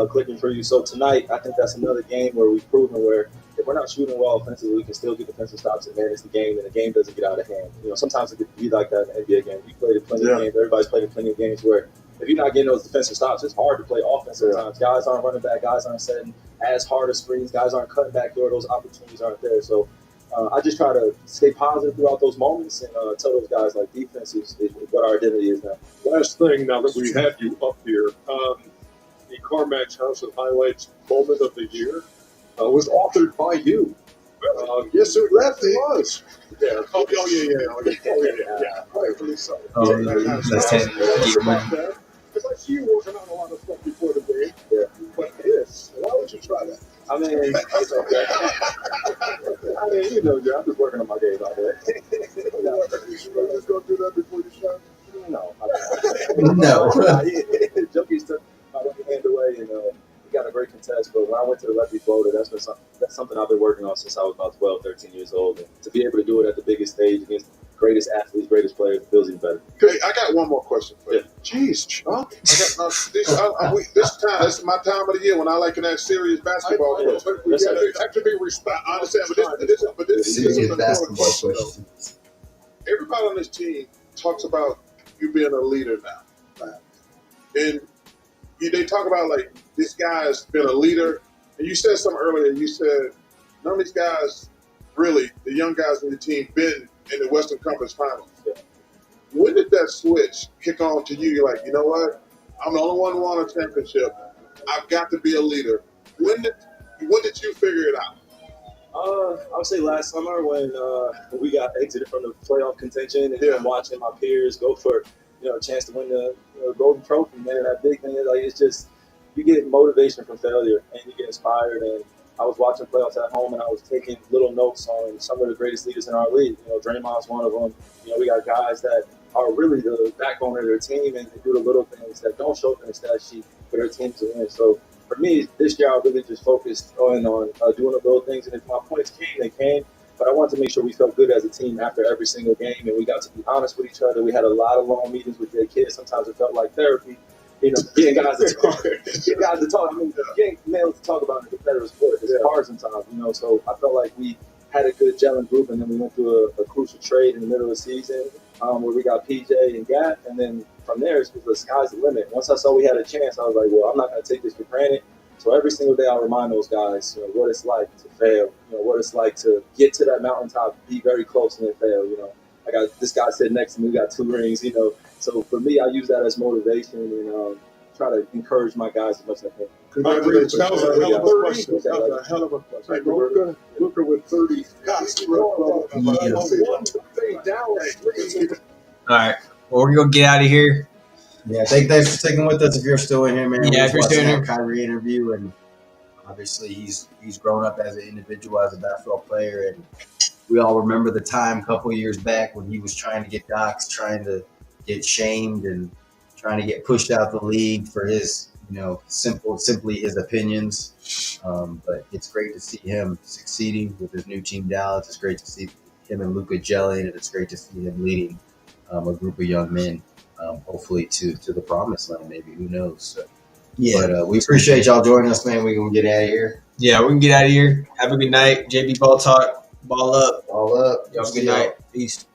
clicking for you. So tonight, I think that's another game where we've proven where if we're not shooting well offensively, we can still get defensive stops and manage the game, and the game doesn't get out of hand. Sometimes it can be like that in an NBA game. We played plenty of games. Everybody's played plenty of games where if you're not getting those defensive stops, it's hard to play offense sometimes. Guys aren't running back. Guys aren't setting as hard as screens. Guys aren't cutting back door. Those opportunities aren't there. So I just try to stay positive throughout those moments and tell those guys, like, defense is what our identity is now. Last thing, now that we have you up here, the Carmack's House of Highlights Moment of the Year was authored by you. Yes, sir. Lefty was. Yeah. Rightfully so. Let's take it. Because I see you working on a lot of stuff before the game. Yeah. But this, why would you try that? I mean, it's okay. I'm just working on my game out there. You just going to do that before you shot? No. No. Junkies took my left hand away, and he got a great contest. But when I went to the lefty floater, that's something I've been working on since I was about 12, 13 years old. And to be able to do it at the biggest stage against the greatest athletes, greatest players, feels even better. Hey, I got one more question for you. Jeez, Chuck. This is my time of the year when I like in that serious basketball question. That could be respect. I understand, but this is a basketball question. Everybody on this team talks about you being a leader now. And they talk about, like, this guy's been a leader. And you said something earlier. You said none of these guys, really, the young guys in the team, been in the Western Conference Finals. Yeah. When did that switch kick on to you? You're like, you know what? I'm the only one who won a championship. I've got to be a leader. When did you figure it out? I would say last summer when we got exited from the playoff contention and I'm watching my peers go for a chance to win the golden trophy, man. That big thing, like, it's just you get motivation from failure and you get inspired. And I was watching playoffs at home and I was taking little notes on some of the greatest leaders in our league. Draymond's one of them. We got guys that are really the backbone of their team and they do the little things that don't show up in the stat sheet for their team to win. So for me, this year I really just focused on doing the little things. And if my points came, they came. But I wanted to make sure we felt good as a team after every single game, and we got to be honest with each other. We had a lot of long meetings with their kids. Sometimes it felt like therapy. Getting guys to talk. I mean, getting males to talk about the competitive sport. It's hard sometimes, So I felt like we had a good gelling group, and then we went through a crucial trade in the middle of the season where we got PJ and Gat, and then from there, it's the sky's the limit. Once I saw we had a chance, I was like, well, I'm not going to take this for granted. So every single day I remind those guys, what it's like to fail, what it's like to get to that mountaintop, be very close and then fail, I got this guy sitting next to me, we got 2 rings, So for me, I use that as motivation and try to encourage my guys as much as I can. Congratulations. That was a hell of a question. That was a hell of a question. Luka with 30. All right. Well, we're going to get out of here. Yeah, thanks for sticking with us if you're still in here, man. Yeah, if you're still in here. Kyrie interview, and obviously he's grown up as an individual, as a basketball player, and we all remember the time a couple of years back when he was trying to get doxxed, trying to get shamed, and trying to get pushed out the league for his, simply his opinions. But it's great to see him succeeding with his new team, Dallas. It's great to see him and Luka gelling, and it's great to see him leading a group of young men. Hopefully to the promised land, maybe. Who knows? So, yeah. But we appreciate y'all joining us, man. We're going to get out of here. Yeah, we can get out of here. Have a good night. JB Ball Talk. Ball up. Ball up. Y'all have a good night. Peace.